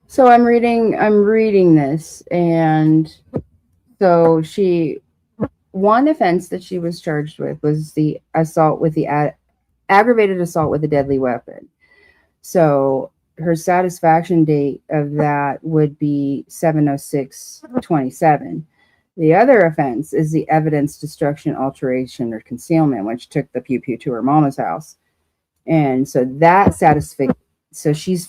So I'm reading this, and so one offense that she was charged with was the aggravated assault with a deadly weapon. So her satisfaction date of that would be 7/06/27. The other offense is the evidence destruction, alteration, or concealment, which took the pew pew to her mama's house. And so that so she's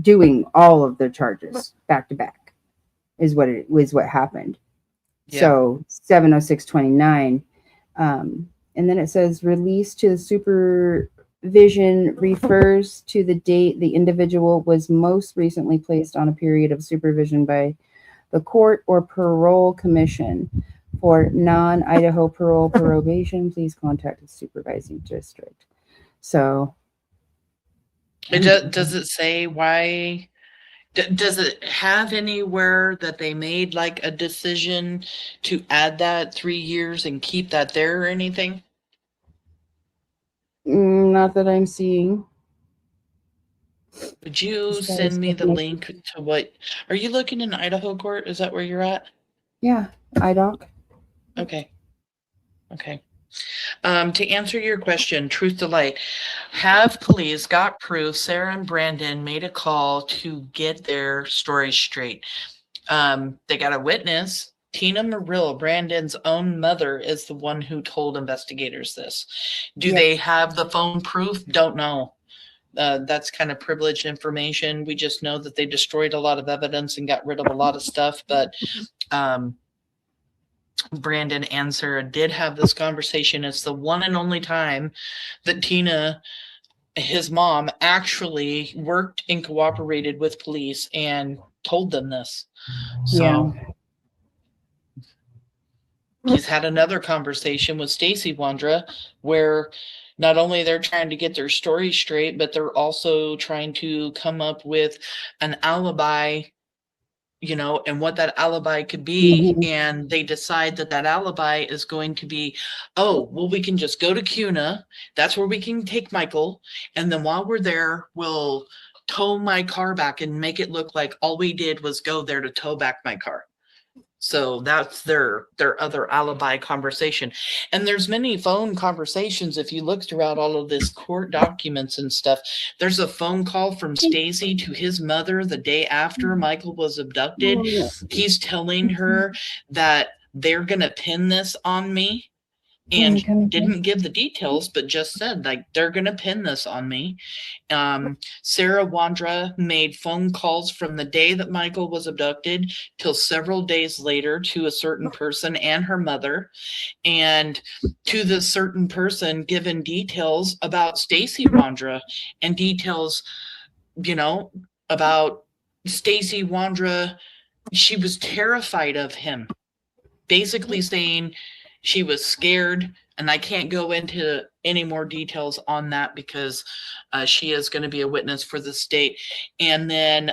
doing all of the charges back to back is what happened. Yeah. So 7/06/29. And then it says release to the supervision refers to the date the individual was most recently placed on a period of supervision by the court or parole commission. For non-Idaho parole probation, please contact the supervising district. So does it say why? Does it have anywhere that they made like a decision to add that 3 years and keep that there or anything? Not that I'm seeing. Would you send me the link to what? Are you looking in Idaho court? Is that where you're at? Yeah, IDOC. Okay. To answer your question, truth to light, have police got proof Sarah and Brandon made a call to get their story straight? They got a witness. Tina Marill, Brandon's own mother, is the one who told investigators this. Do they have the phone proof? Don't know. That's kind of privileged information. We just know that they destroyed a lot of evidence and got rid of a lot of stuff. But Brandon and Sarah did have this conversation. It's the one and only time that Tina, his mom, actually worked and cooperated with police and told them this. So he's had another conversation with Stacey Wondra'S where not only they're trying to get their story straight, but they're also trying to come up with an alibi, and what that alibi could be. And they decide that alibi is going to be, we can just go to CUNA. That's where we can take Michael. And then while we're there, we'll tow my car back and make it look like all we did was go there to tow back my car. So that's their other alibi conversation. And there's many phone conversations. If you look throughout all of this court documents and stuff, there's a phone call from Stacey to his mother the day after Michael was abducted. He's telling her that they're going to pin this on me. And didn't give the details, but just said, they're going to pin this on me. Sarah Wondra'S made phone calls from the day that Michael was abducted till several days later to a certain person and her mother. And to the certain person given details about Stacey Wondra'S and details, about Stacey Wondra'S. She was terrified of him, basically saying she was scared, and I can't go into any more details on that because she is going to be a witness for the state. And then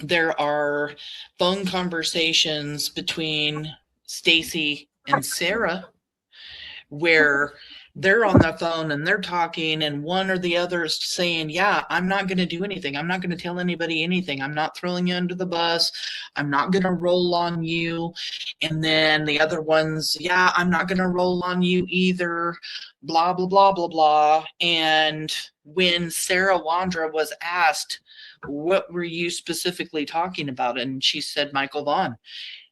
there are phone conversations between Stacey and Sarah where they're on the phone and they're talking, and one or the other is saying, yeah, I'm not going to do anything. I'm not going to tell anybody anything. I'm not throwing you under the bus. I'm not going to roll on you. And then the other one's, yeah, I'm not going to roll on you either. Blah, blah, blah, blah, blah. And when Sarah Wondra was asked, what were you specifically talking about? And she said, Michael Vaughan.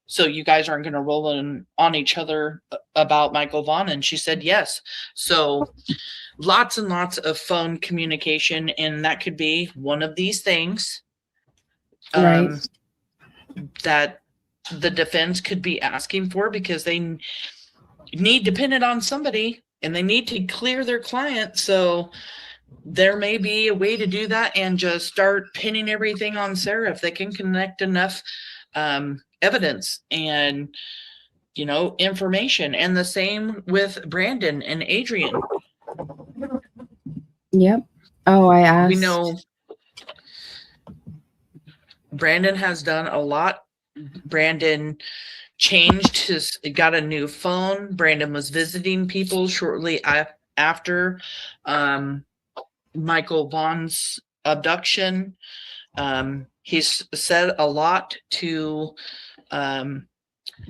So you guys aren't going to roll on each other about Michael Vaughan? And she said, yes. So lots and lots of phone communication. And that could be one of these things Right. that the defense could be asking for, because they need to pin it on somebody and they need to clear their client. So there may be a way to do that and just start pinning everything on Sarah if they can connect enough evidence and, you know, information. And the same with Brandon and Adrian. Yep. Oh, I asked. We know Brandon has done a lot. Brandon got a new phone. Brandon was visiting people shortly after Michael Vaughan's abduction. He's said a lot to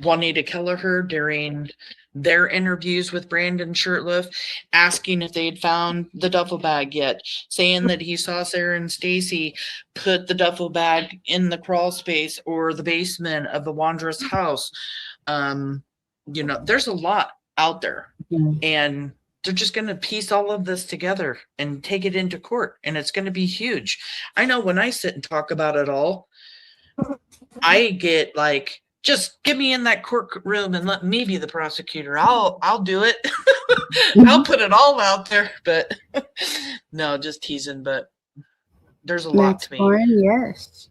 Juanita Kelleher during their interviews with Brandon Shurtleff, asking if they'd found the duffel bag yet, saying that he saw Sarah and Stacey put the duffel bag in the crawl space or the basement of the Wondra'S house. You know, there's a lot out there, and they're just going to piece all of this together and take it into court, and it's going to be huge. I know when I sit and talk about it all, I get like, just get me in that courtroom and let me be the prosecutor. I'll do it. I'll put it all out there. But no, just teasing. But there's a lot to me. Lauren, yes.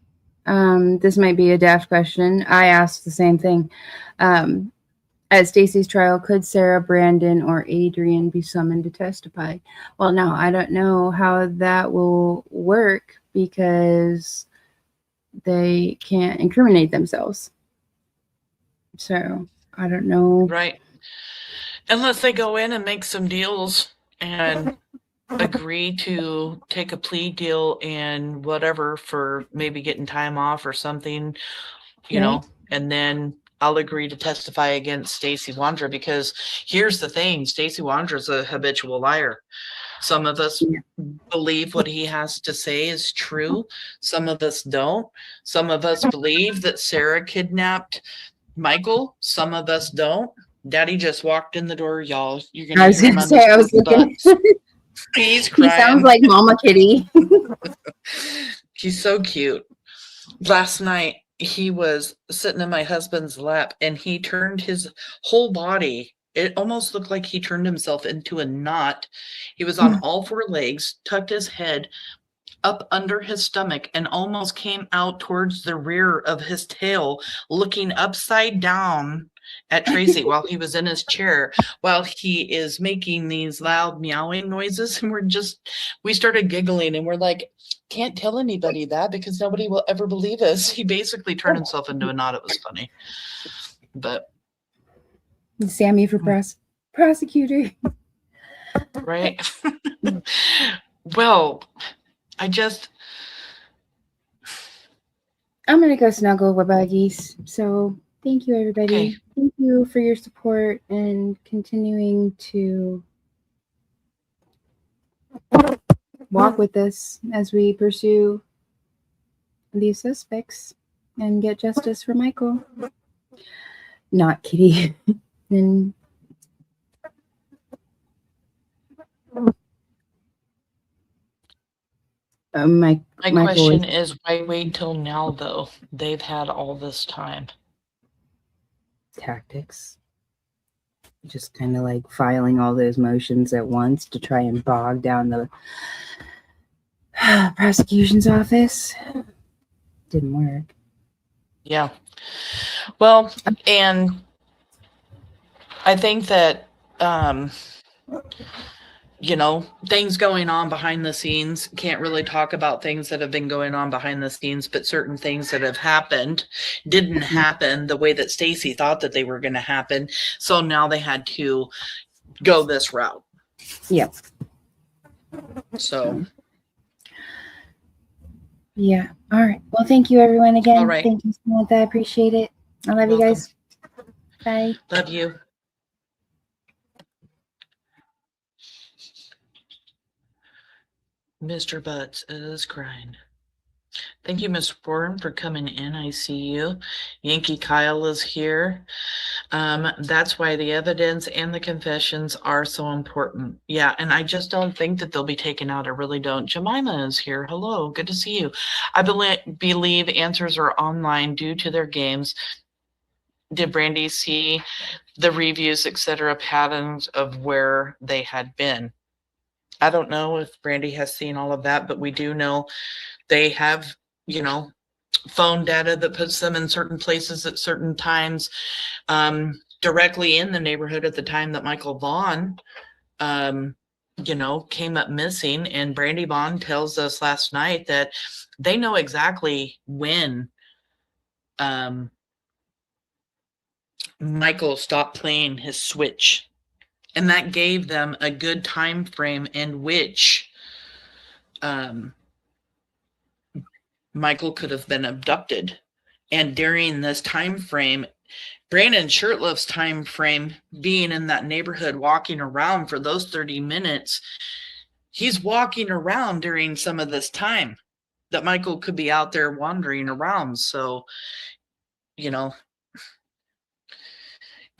This might be a daft question. I asked the same thing. At Stacey's trial, could Sarah, Brandon, or Adrian be summoned to testify? Well, no, I don't know how that will work because they can't incriminate themselves. So I don't know. Right. Unless they go in and make some deals and agree to take a plea deal and whatever for maybe getting time off or something, you know, and then I'll agree to testify against Stacey Wondra, because here's the thing, Stacey Wondra's a habitual liar. Some of us believe what he has to say is true. Some of us don't. Some of us believe that Sarah kidnapped Michael. Some of us don't. Daddy just walked in the door, y'all. You're gonna. I was gonna say, I was looking. He's crying. He sounds like Mama Kitty. He's so cute. Last night he was sitting in my husband's lap, and he turned his whole body. It almost looked like he turned himself into a knot. He was on all four legs, tucked his head up under his stomach, and almost came out towards the rear of his tail, looking upside down at Tracy while he was in his chair, while he is making these loud meowing noises. And we started giggling, and we're like, can't tell anybody that because nobody will ever believe us. He basically turned himself into a knot. It was funny. But Sammy for prosecutor. Right. Well, I'm gonna go snuggle with buggies. So thank you, everybody. Okay. Thank you for your support and continuing to walk with us as we pursue these suspects and get justice for Michael. Not Kitty. And my Michael question is, why wait till now, though? They've had all this time. Tactics. Just kind of like filing all those motions at once to try and bog down the prosecution's office. Didn't work. Yeah. Well, and I think that, you know, things going on behind the scenes, can't really talk about things that have been going on behind the scenes, but certain things that have happened didn't happen the way that Stacey thought that they were going to happen. So now they had to go this route. Yep. So, Yeah. All right. Well, thank you everyone again. All right. Thank you, Samantha. I appreciate it. I love you guys. Bye. Love you. Mr. Butts is crying. Thank you, Ms. Warren, for coming in. I see you. Yankee Kyle is here. That's why the evidence and the confessions are so important. Yeah, and I just don't think that they'll be taken out. I really don't. Jemima is here. Hello, good to see you. I believe answers are online due to their games. Did Brandi see the reviews, etc., patterns of where they had been? I don't know if Brandi has seen all of that, but we do know they have, phone data that puts them in certain places at certain times, directly in the neighborhood at the time that Michael Vaughan, came up missing. And Brandi Vaughan tells us last night that they know exactly when Michael stopped playing his switch. And that gave them a good time frame in which Michael could have been abducted. And during this time frame, Brandon Shirtleff's time frame being in that neighborhood walking around for those 30 minutes, he's walking around during some of this time that Michael could be out there wandering around. So,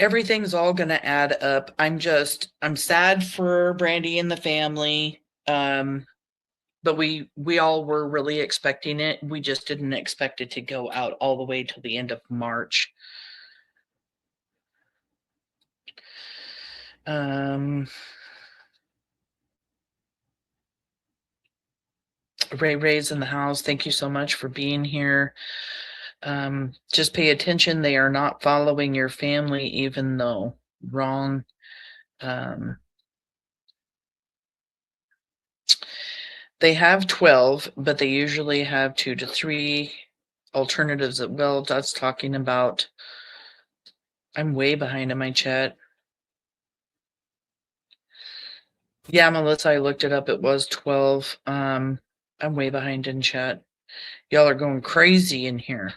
everything's all going to add up. I'm sad for Brandi and the family. But we all were really expecting it. We just didn't expect it to go out all the way till the end of March. Ray's in the house. Thank you so much for being here. Just pay attention. They are not following your family, even though wrong. They have 12, but they usually have 2 to 3 alternatives that that's talking about. I'm way behind in my chat. Yeah, Melissa, I looked it up. It was 12. I'm way behind in chat. Y'all are going crazy in here.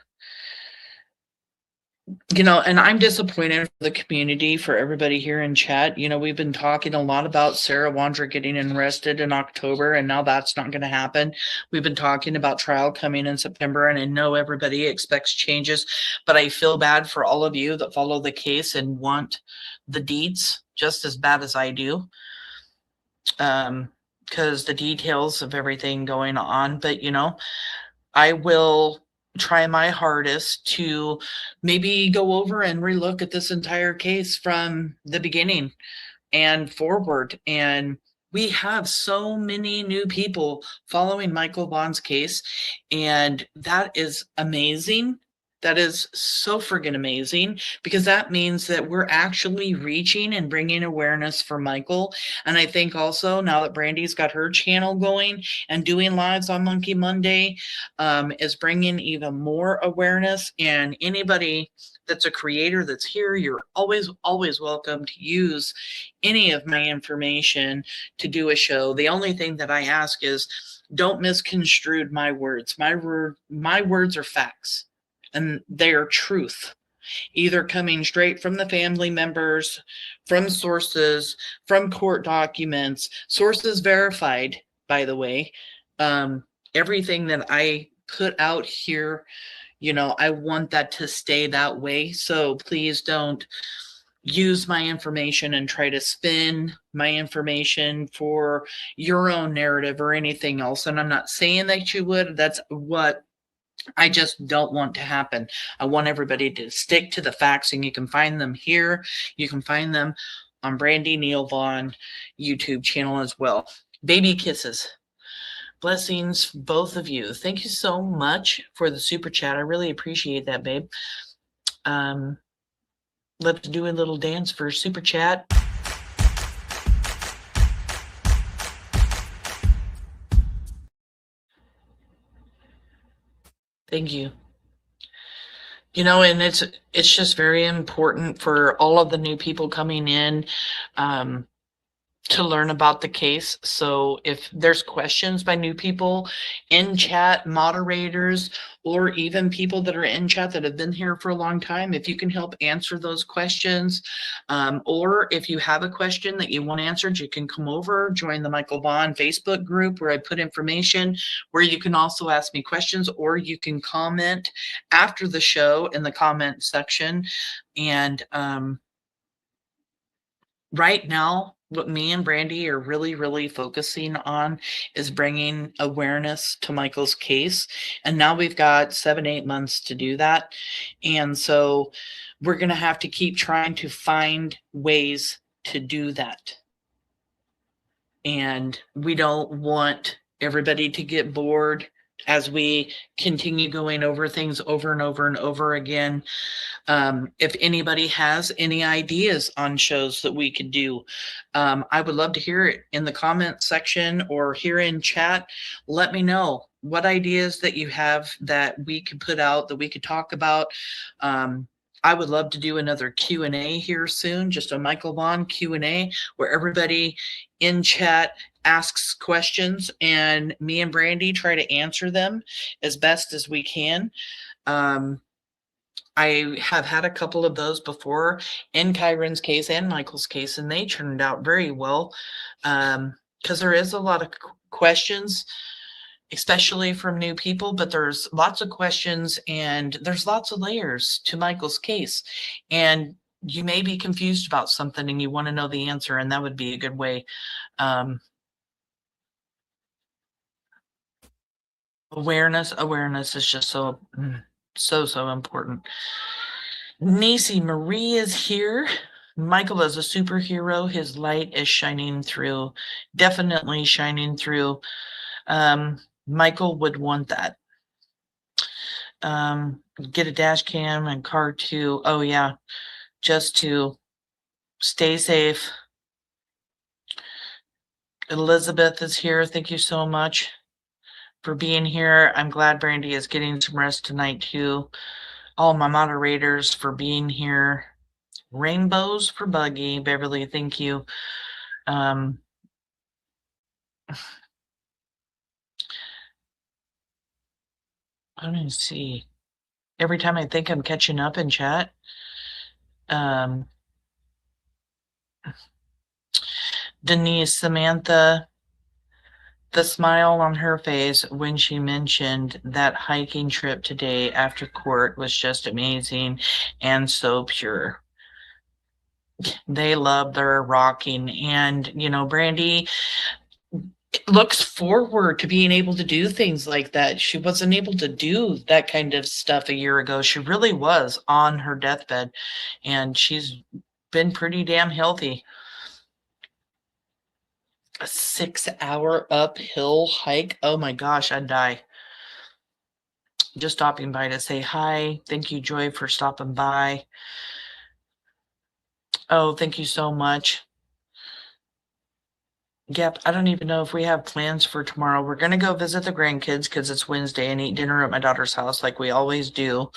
And I'm disappointed for the community, for everybody here in chat. We've been talking a lot about Sarah Wondra getting arrested in October, and now that's not going to happen. We've been talking about trial coming in September, and I know everybody expects changes, but I feel bad for all of you that follow the case and want the deeds just as bad as I do. Because the details of everything going on, but I will try my hardest to maybe go over and relook at this entire case from the beginning and forward. And we have so many new people following Michael Vaughan's case, and that is amazing. That is so friggin' amazing, because that means that we're actually reaching and bringing awareness for Michael. And I think also now that Brandi's got her channel going and doing lives on Monkey Monday, is bringing even more awareness. And anybody that's a creator that's here, you're always welcome to use any of my information to do a show. The only thing that I ask is don't misconstrue my words. My words are facts. And they are truth, either coming straight from the family members, from sources, from court documents, sources verified, by the way. Everything that I put out here, I want that to stay that way. So please don't use my information and try to spin my information for your own narrative or anything else. And I'm not saying that you would. That's what I just don't want to happen. I want everybody to stick to the facts, and you can find them here. You can find them on Brandi NEAL Vaughan YouTube channel as well. Baby kisses. Blessings, both of you. Thank you so much for the super chat. I really appreciate that, babe. Let's do a little dance for super chat. Thank you. And it's just very important for all of the new people coming in. to learn about the case. So if there's questions by new people in chat, moderators, or even people that are in chat that have been here for a long time, if you can help answer those questions, or if you have a question that you want answered, you can come over, join the Michael Vaughan Facebook group where I put information where you can also ask me questions, or you can comment after the show in the comment section. And right now, what me and Brandi are really focusing on is bringing awareness to Michael's case. And now we've got 7-8 months to do that. And so we're going to have to keep trying to find ways to do that. And we don't want everybody to get bored as we continue going over things over and over and over again. If anybody has any ideas on shows that we could do, I would love to hear it in the comment section or here in chat. Let me know what ideas that you have that we could put out, that we could talk about. I would love to do another Q&A here soon, just a Michael Vaughan Q&A where everybody in chat asks questions and me and Brandi try to answer them as best as we can. I have had a couple of those before in Kyron's case and Michael's case, and they turned out very well, because there is a lot of questions, especially from new people, but there's lots of questions and there's lots of layers to Michael's case. And you may be confused about something and you want to know the answer, and that would be a good way. Awareness is just so important. Nisi Marie is here. Michael is a superhero. His light is shining through, definitely shining through. Michael would want that. Get a dash cam and car too. Oh yeah, just to stay safe. Elizabeth is here. Thank you so much for being here. I'm glad Brandi is getting some rest tonight too. All my moderators for being here. Rainbows for Buggy. Beverly, thank you. Let me see. Every time I think I'm catching up in chat, Denise, Samantha, the smile on her face when she mentioned that hiking trip today after court was just amazing and so pure. They love their rocking. And, you know, Brandi looks forward to being able to do things like that. She wasn't able to do that kind of stuff a year ago. She really was on her deathbed, and she's been pretty damn healthy. A 6-hour uphill hike. Oh my gosh, I'd die. Just stopping by to say hi. Thank you, Joy, for stopping by. Oh, thank you so much. Yep, I don't even know if we have plans for tomorrow. We're going to go visit the grandkids because it's Wednesday and eat dinner at my daughter's house like we always do.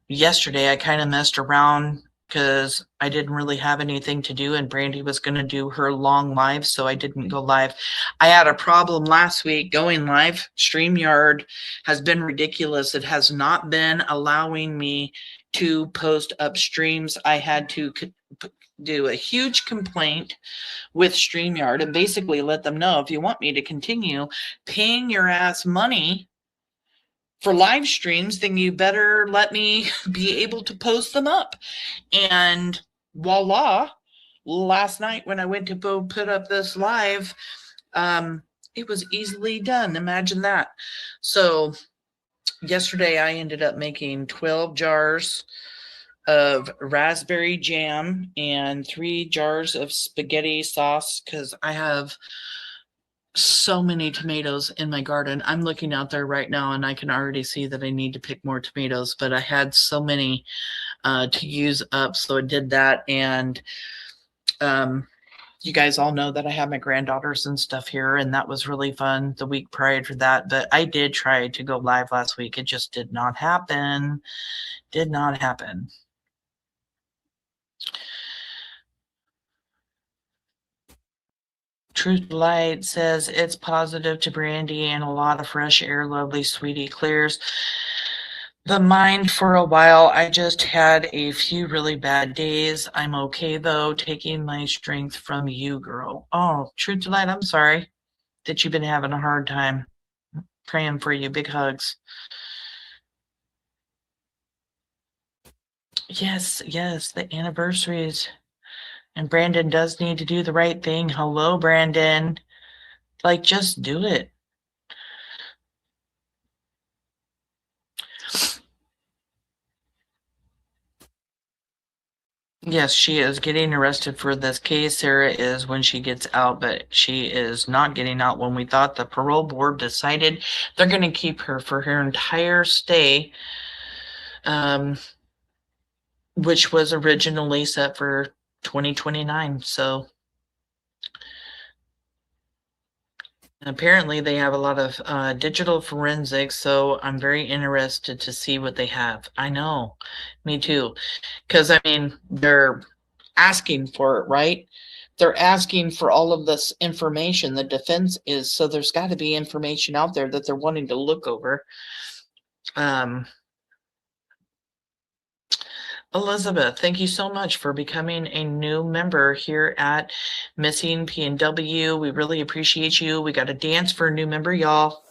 Yesterday, I kind of messed around because I didn't really have anything to do, and Brandi was going to do her long live, so I didn't go live. I had a problem last week going live. StreamYard has been ridiculous. It has not been allowing me to post up streams. I had to do a huge complaint with StreamYard and basically let them know, if you want me to continue paying your ass money for live streams, then you better let me be able to post them up. And voila, last night when I went to go put up this live, it was easily done. Imagine that. So yesterday I ended up making 12 jars of raspberry jam and 3 jars of spaghetti sauce because I have so many tomatoes in my garden. I'm looking out there right now and I can already see that I need to pick more tomatoes, but I had so many to use up, so I did that. And you guys all know that I have my granddaughters and stuff here, and that was really fun the week prior to that. But I did try to go live last week. It just did not happen. Did not happen. Truth Light says it's positive to Brandi and a lot of fresh air. Lovely, sweetie. Clears the mind for a while. I just had a few really bad days. I'm okay though, taking my strength from you, girl. Oh, Truth Light, I'm sorry that you've been having a hard time. Praying for you. Big hugs. Yes, yes, the anniversaries. And Brandon does need to do the right thing. Hello, Brandon. Like, just do it. Yes, she is getting arrested for this case. Sarah is when she gets out, but she is not getting out when we thought. The parole board decided they're going to keep her for her entire stay, which was originally set for 2029. So apparently they have a lot of digital forensics, so I'm very interested to see what they have. I know, me too, because I mean, they're asking for it, right? They're asking for all of this information. The defense is, so there's got to be information out there that they're wanting to look over. Elizabeth, thank you so much for becoming a new member here at Missing PNW. We really appreciate you. We got a dance for a new member, y'all.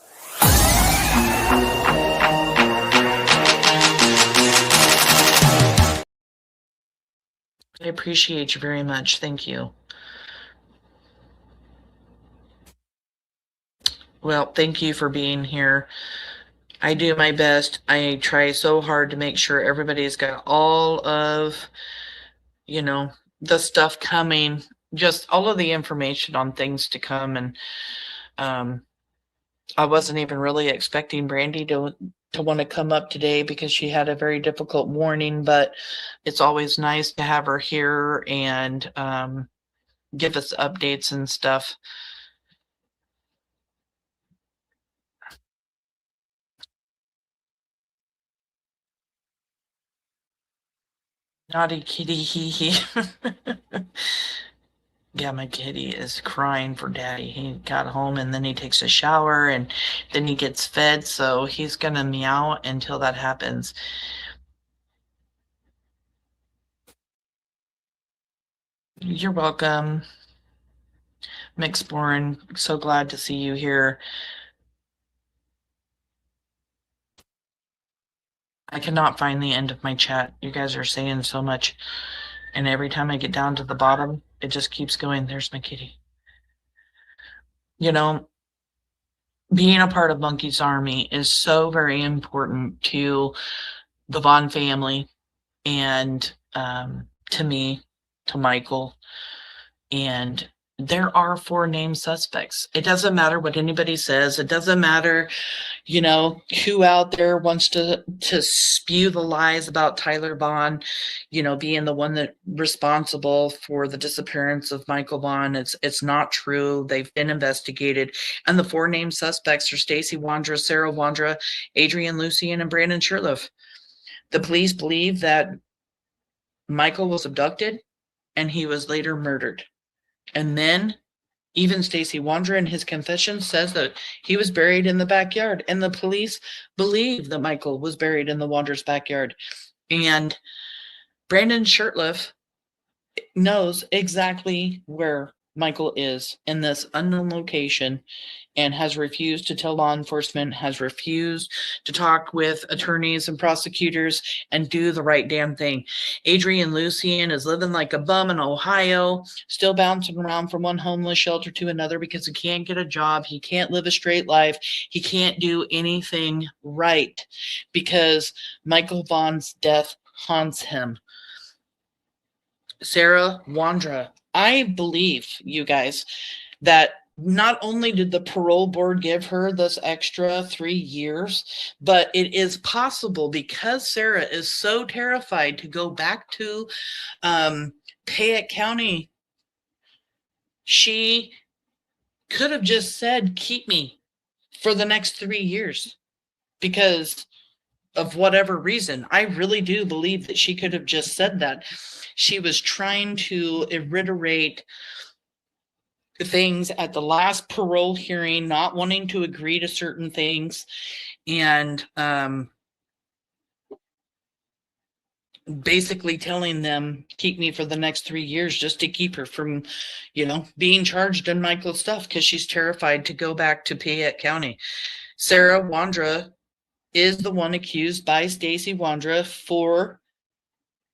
I appreciate you very much. Thank you. Well, thank you for being here. I do my best. I try so hard to make sure everybody's got all of, you know, the stuff coming, just all of the information on things to come. And I wasn't even really expecting Brandi to want to come up today because she had a very difficult morning, but it's always nice to have her here and give us updates and stuff. Naughty kitty, hee hee. Yeah, my kitty is crying for daddy. He got home and then he takes a shower and then he gets fed, so he's gonna meow until that happens. You're welcome, Mixborn. So glad to see you here. I cannot find the end of my chat. You guys are saying so much, and every time I get down to the bottom, it just keeps going. There's my kitty. You know, being a part of Monkey's Army is so very important to the Vaughan family and to me, to Michael. And there are 4 named suspects. It doesn't matter what anybody says. It doesn't matter, you know, who out there wants to spew the lies about Tyler Vaughan, you know, being the one that responsible for the disappearance of Michael Vaughan. It's not true. They've been investigated. And the 4 named suspects are Stacey Wondra'S, Sarah Wondra, Adrian Lucien, and Brandon Shurtleff. The police believe that Michael was abducted and he was later murdered. And then even Stacey Wondra in his confession says that he was buried in the backyard, and the police believe that Michael was buried in the Wondra's backyard. And Brandon Shurtleff knows exactly where Michael is in this unknown location and has refused to tell law enforcement, has refused to talk with attorneys and prosecutors and do the right damn thing. Adrian Lucien is living like a bum in Ohio, still bouncing around from one homeless shelter to another because he can't get a job. He can't live a straight life. He can't do anything right because Michael Vaughan's death haunts him. Sarah Wondra, I believe, you guys, that not only did the parole board give her this extra 3 years, but it is possible because Sarah is so terrified to go back to Payette County, she could have just said, keep me for the next 3 years because of whatever reason. I really do believe that she could have just said that. She was trying to reiterate things at the last parole hearing, not wanting to agree to certain things, and basically telling them, keep me for the next 3 years just to keep her from, being charged in Michael's stuff, because she's terrified to go back to Payette County. Sarah Wondra is the one accused by Stacey Wondra for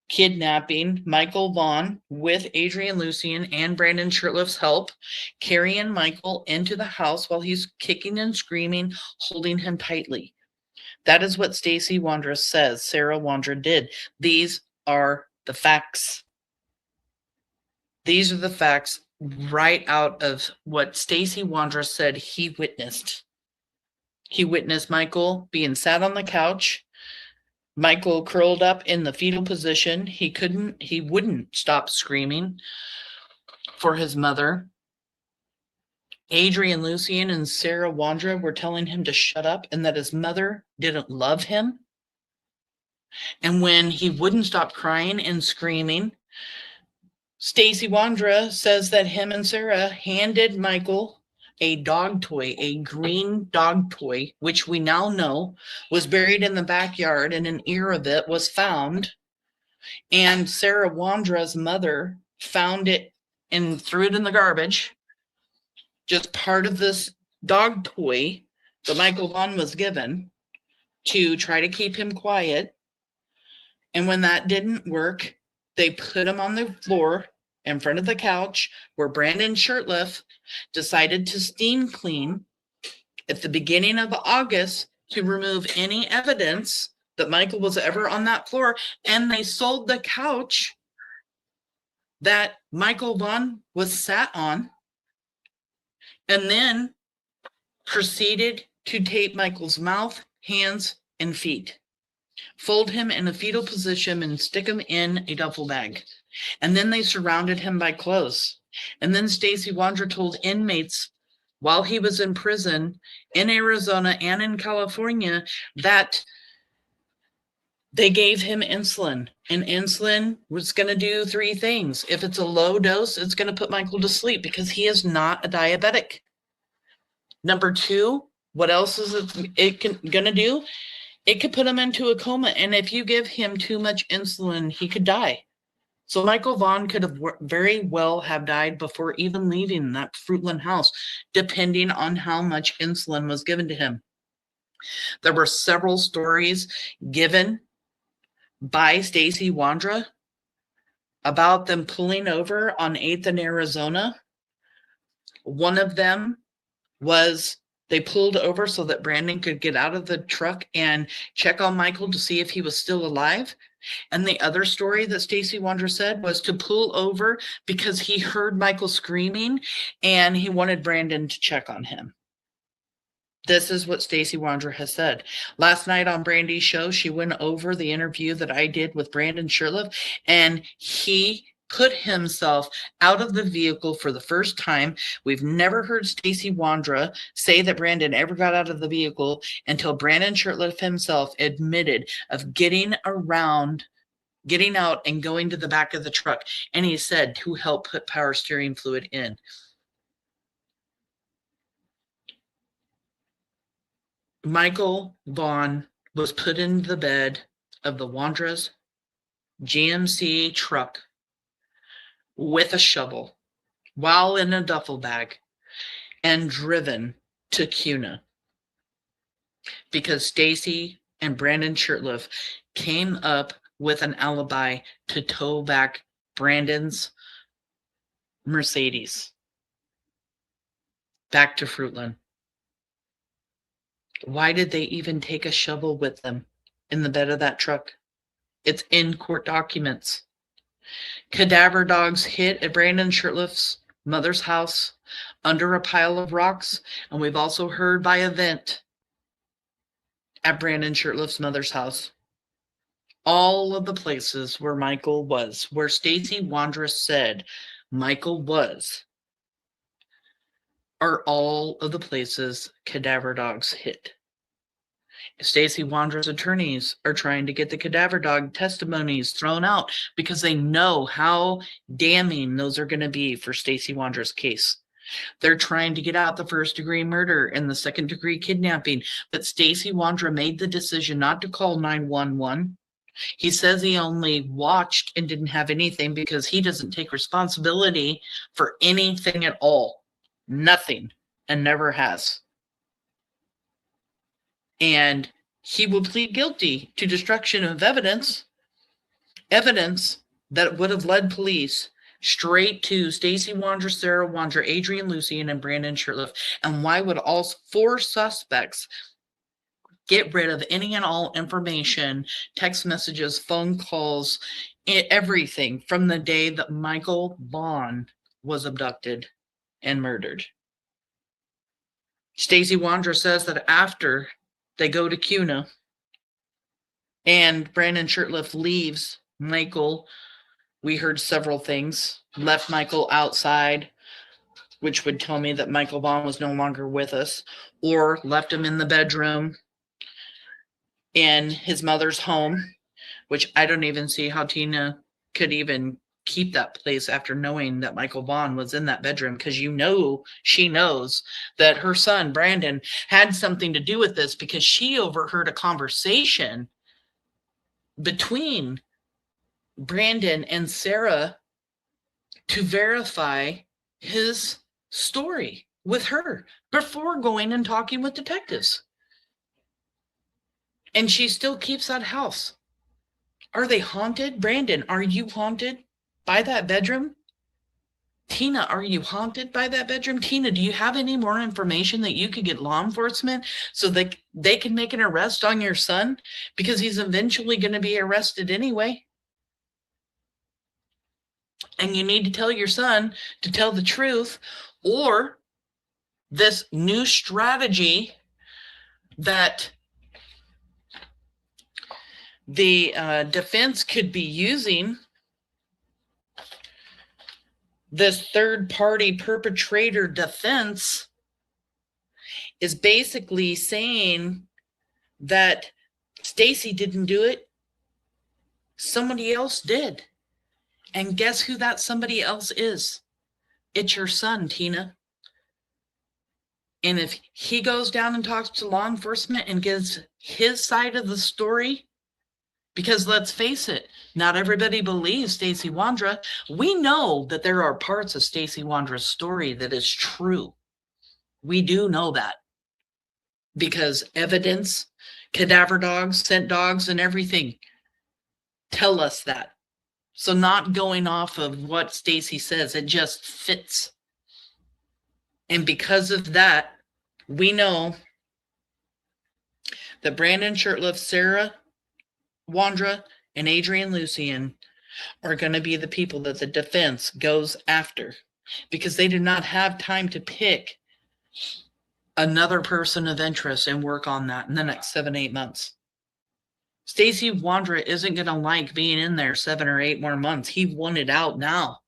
kidnapping Michael Vaughan with Adrian Lucien and Brandon Shirtliff's help, carrying Michael into the house while he's kicking and screaming, holding him tightly. That is what Stacey Wondra'S says Sarah Wondra did. These are the facts. These are the facts right out of what Stacey Wondra said he witnessed. He witnessed Michael being sat on the couch, Michael curled up in the fetal position. He wouldn't stop screaming for his mother. Adrian Lucien and Sarah Wondra were telling him to shut up and that his mother didn't love him. And when he wouldn't stop crying and screaming, Stacey Wondra says that him and Sarah handed Michael a dog toy, a green dog toy, which we now know was buried in the backyard, and an ear of it was found. And Sarah Wondra's mother found it and threw it in the garbage. Just part of this dog toy that Michael Vaughan was given to try to keep him quiet. And when that didn't work, they put him on the floor in front of the couch where Brandon Shirtliff decided to steam clean at the beginning of August to remove any evidence that Michael was ever on that floor. And they sold the couch that Michael Vaughan was sat on, and then proceeded to tape Michael's mouth, hands, and feet, fold him in a fetal position, and stick him in a duffel bag. And then they surrounded him by clothes. And then Stacey Wondra told inmates while he was in prison in Arizona and in California that they gave him insulin, and insulin was going to do 3 things. If it's a low dose, it's going to put Michael to sleep because he is not a diabetic. Number 2, what else is it going to do? It could put him into a coma. And if you give him too much insulin, he could die. So Michael Vaughan could have very well have died before even leaving that Fruitland house, depending on how much insulin was given to him. There were several stories given by Stacey Wondra about them pulling over on 8th in Arizona. One of them was they pulled over so that Brandon could get out of the truck and check on Michael to see if he was still alive. And the other story that Stacey Wondra said was to pull over because he heard Michael screaming and he wanted Brandon to check on him. This is what Stacey Wondra has said. Last night on Brandi's show, she went over the interview that I did with Brandon Shirtliff, and he put himself out of the vehicle for the first time. We've never heard Stacey Wondra say that Brandon ever got out of the vehicle until Brandon Shirtliff himself admitted of getting out and going to the back of the truck. And he said to help put power steering fluid in. Michael Vaughan was put in the bed of the Wondra's GMC truck with a shovel while in a duffel bag and driven to Kuna because Stacey and Brandon Shirtliff came up with an alibi to tow back Brandon's Mercedes back to Fruitland. Why did they even take a shovel with them in the bed of that truck? It's in court documents. Cadaver dogs hit at Brandon Shirtliff's mother's house under a pile of rocks. And we've also heard by a vent at Brandon Shirtliff's mother's house. All of the places where Michael was, where Stacey Wondra said Michael was, are all of the places cadaver dogs hit. Stacey Wondra's attorneys are trying to get the cadaver dog testimonies thrown out because they know how damning those are going to be for Stacey Wondra's case. They're trying to get out the first-degree murder and the second-degree kidnapping, but Stacey Wondra made the decision not to call 911. He says he only watched and didn't have anything because he doesn't take responsibility for anything at all. Nothing, and never has. And he will plead guilty to destruction of evidence that would have led police straight to Stacey Wondra, Sarah Wondra, Adrian Lucien, and Brandon Shirtliff. And why would all 4 suspects get rid of any and all information, text messages, phone calls, everything from the day that Michael Vaughan was abducted and murdered? Stacey Wondra says that after they go to CUNA and Brandon Shirtliff leaves Michael, we heard several things, left Michael outside, which would tell me that Michael Vaughan was no longer with us, or left him in the bedroom in his mother's home, which I don't even see how Tina could even keep that place after knowing that Michael Vaughan was in that bedroom, because she knows that her son Brandon had something to do with this, because she overheard a conversation between Brandon and Sarah to verify his story with her before going and talking with detectives. And she still keeps that house. Are they haunted? Brandon, are you haunted by that bedroom? Tina, are you haunted by that bedroom? Tina, do you have any more information that you could get law enforcement so that they can make an arrest on your son? Because he's eventually going to be arrested anyway. And you need to tell your son to tell the truth, or this new strategy that the defense could be using, this third-party perpetrator defense, is basically saying that Stacey didn't do it, somebody else did. And guess who that somebody else is? It's your son, Tina. And if he goes down and talks to law enforcement and gives his side of the story, because let's face it, not everybody believes Stacey Wondra. We know that there are parts of Stacey Wondra's story that is true. We do know that. Because evidence, cadaver dogs, scent dogs, and everything tell us that. So not going off of what Stacey says, it just fits. And because of that, we know that Brandon Shirtliff, Sarah Wondra, and Adrian Lucien are going to be the people that the defense goes after, because they do not have time to pick another person of interest and work on that in the next 7-8 months. Stacey Wondra isn't going to like being in there 7 or 8 more months. He wanted out now.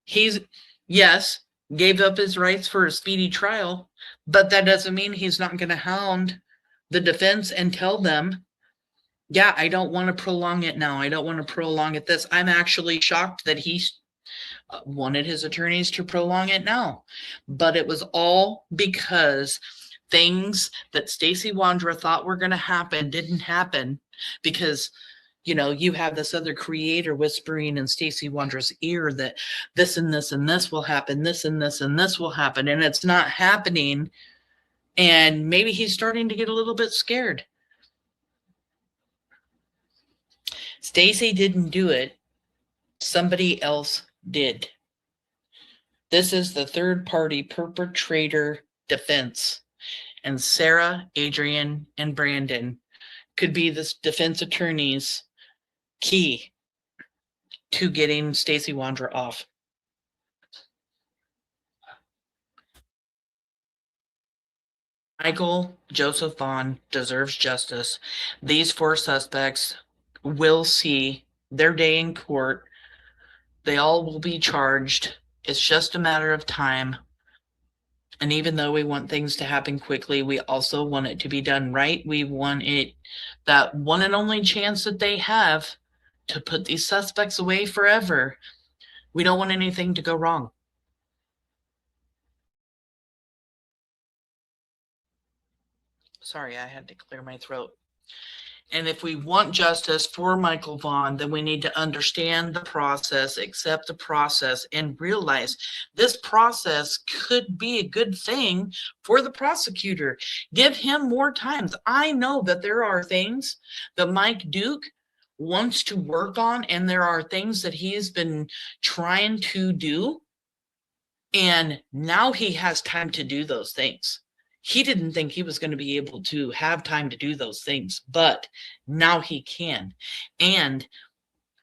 He's, yes, gave up his rights for a speedy trial, but that doesn't mean he's not going to hound the defense and tell them, yeah, I don't want to prolong it now. I don't want to prolong it this. I'm actually shocked that he wanted his attorneys to prolong it now. But it was all because things that Stacey Wondra thought were going to happen didn't happen, because, you know, you have this other creator whispering in Stacey Wondra's ear that this and this and this will happen, this and this and this will happen, and it's not happening. And maybe he's starting to get a little bit scared. Stacey didn't do it. Somebody else did. This is the third-party perpetrator defense. And Sarah, Adrian, and Brandon could be this defense attorney's key to getting Stacey Wondra off. Michael Joseph Vaughan deserves justice. These 4 suspects will see their day in court. They all will be charged. It's just a matter of time. And even though we want things to happen quickly, we also want it to be done right. We want it, that one and only chance that they have to put these suspects away forever. We don't want anything to go wrong. Sorry, I had to clear my throat. And if we want justice for Michael Vaughan, then we need to understand the process, accept the process, and realize this process could be a good thing for the prosecutor. Give him more time. I know that there are things that Mike Duke wants to work on, and there are things that he has been trying to do, and now he has time to do those things. He didn't think he was going to be able to have time to do those things, but now he can. And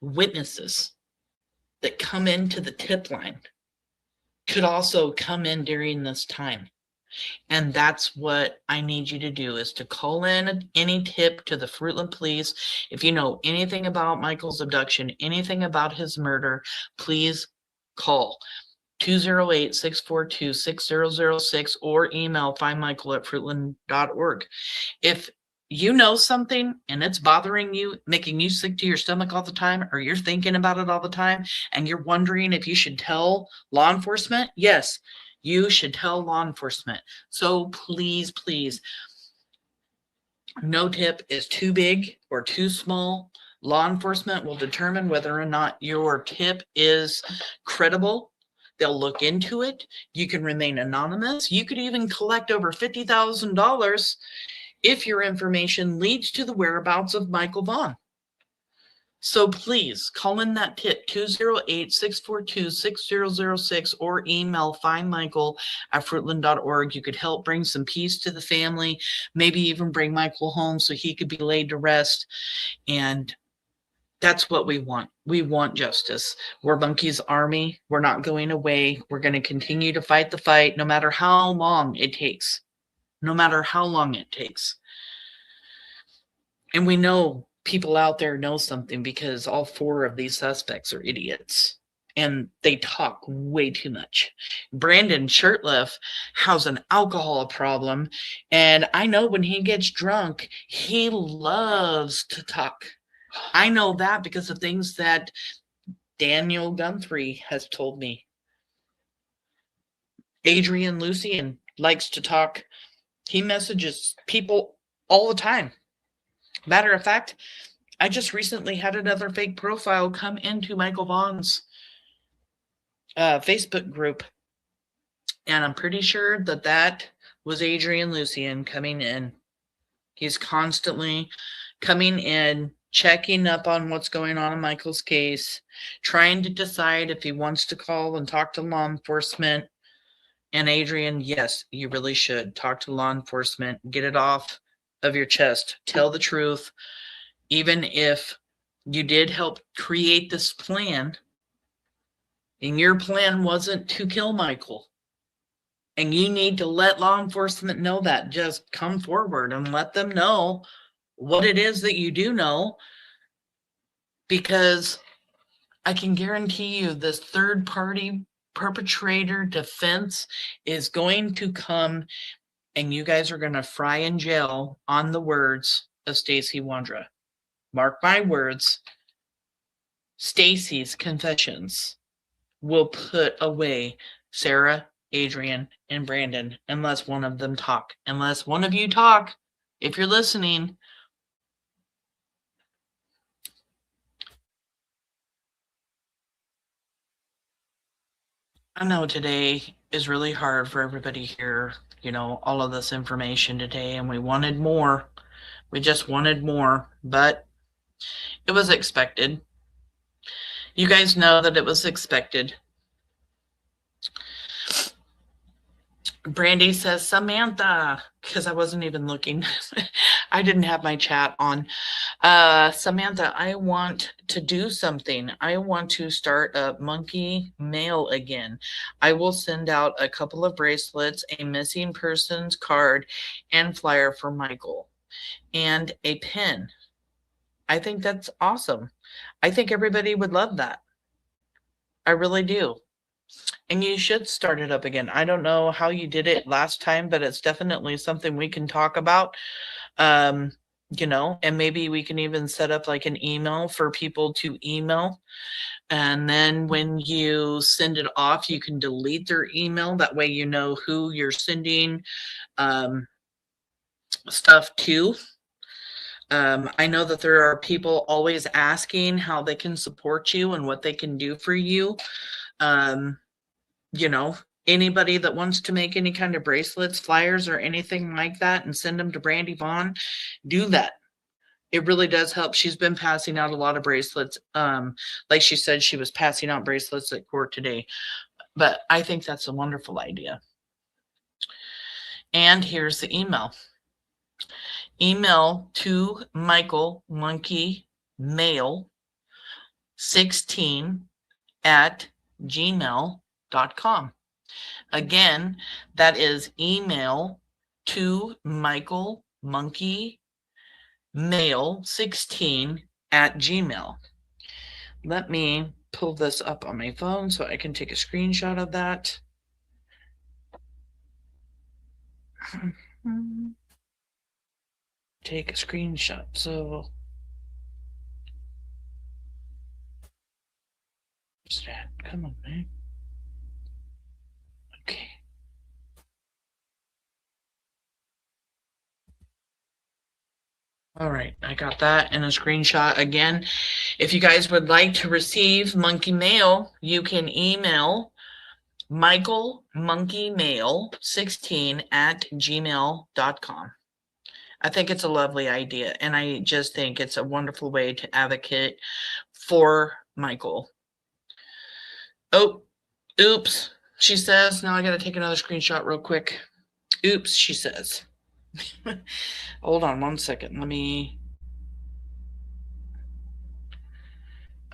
witnesses that come into the tip line could also come in during this time. And that's what I need you to do, is to call in any tip to the Fruitland Police. If you know anything about Michael's abduction, anything about his murder, please call 208-642-6006 or email findmichael@fruitland.org. If you know something and it's bothering you, making you sick to your stomach all the time, or you're thinking about it all the time, and you're wondering if you should tell law enforcement, yes, you should tell law enforcement. So please, please, no tip is too big or too small. Law enforcement will determine whether or not your tip is credible. They'll look into it. You can remain anonymous. You could even collect over $50,000 if your information leads to the whereabouts of Michael Vaughan. So please call in that tip, 208-642-6006, or email findmichael@fruitland.org. You could help bring some peace to the family, maybe even bring Michael home so he could be laid to rest. And that's what we want. We want justice. We're Monkey's Army. We're not going away. We're going to continue to fight the fight, no matter how long it takes. No matter how long it takes. And we know people out there know something, because all 4 of these suspects are idiots. And they talk way too much. Brandon Shirtliff has an alcohol problem. And I know when he gets drunk, he loves to talk. I know that because of things that Daniel Guthrie has told me. Adrian Lucian likes to talk. He messages people all the time. Matter of fact, I just recently had another fake profile come into Michael Vaughan's Facebook group. And I'm pretty sure that that was Adrian Lucian coming in. He's constantly coming in, checking up on what's going on in Michael's case, trying to decide if he wants to call and talk to law enforcement. And Adrian, yes, you really should talk to law enforcement. Get it off of your chest. Tell the truth. Even if you did help create this plan, and your plan wasn't to kill Michael, and you need to let law enforcement know that, just come forward and let them know what it is that you do know, because I can guarantee you this third-party perpetrator defense is going to come, and you guys are going to fry in jail on the words of Stacey Wondra'S. Mark my words, Stacey's confessions will put away Sarah, Adrian, and Brandon unless one of them talk. Unless one of you talk, if you're listening. I know today is really hard for everybody here, you know, all of this information today, and we wanted more. We just wanted more, but it was expected. You guys know that it was expected. Brandi says, Samantha, because I wasn't even looking. I didn't have my chat on. Samantha, I want to do something. I want to start a monkey mail again. I will send out a couple of bracelets, a missing persons card, and flyer for Michael, and a pen. I think that's awesome. I think everybody would love that. I really do. And you should start it up again. I don't know how you did it last time, but it's definitely something we can talk about. You know, and maybe we can even set up like an email for people to email. And then when you send it off, you can delete their email. That way you know who you're sending stuff too. I know that there are people always asking how they can support you and what they can do for you. You know, anybody that wants to make any kind of bracelets, flyers, or anything like that and send them to Brandi Vaughan, do that. It really does help. She's been passing out a lot of bracelets. Like she said, she was passing out bracelets at court today. But I think that's a wonderful idea. And here's the email. Email to Michael Monkey Mail 16 at gmail.com. Again, that is email to Michael Monkey Mail 16 at gmail. Let me pull this up on my phone so I can take a screenshot of that. Take a screenshot. So what's that? Come on, man. Okay. All right, I got that in a screenshot. Again, if you guys would like to receive Monkey Mail, you can email Michael Monkey Mail 16 at gmail.com. I think it's a lovely idea, and I just think it's a wonderful way to advocate for Michael. Oh, oops, she says. Now I got to take another screenshot real quick. Oops, she says. Hold on one second. Let me.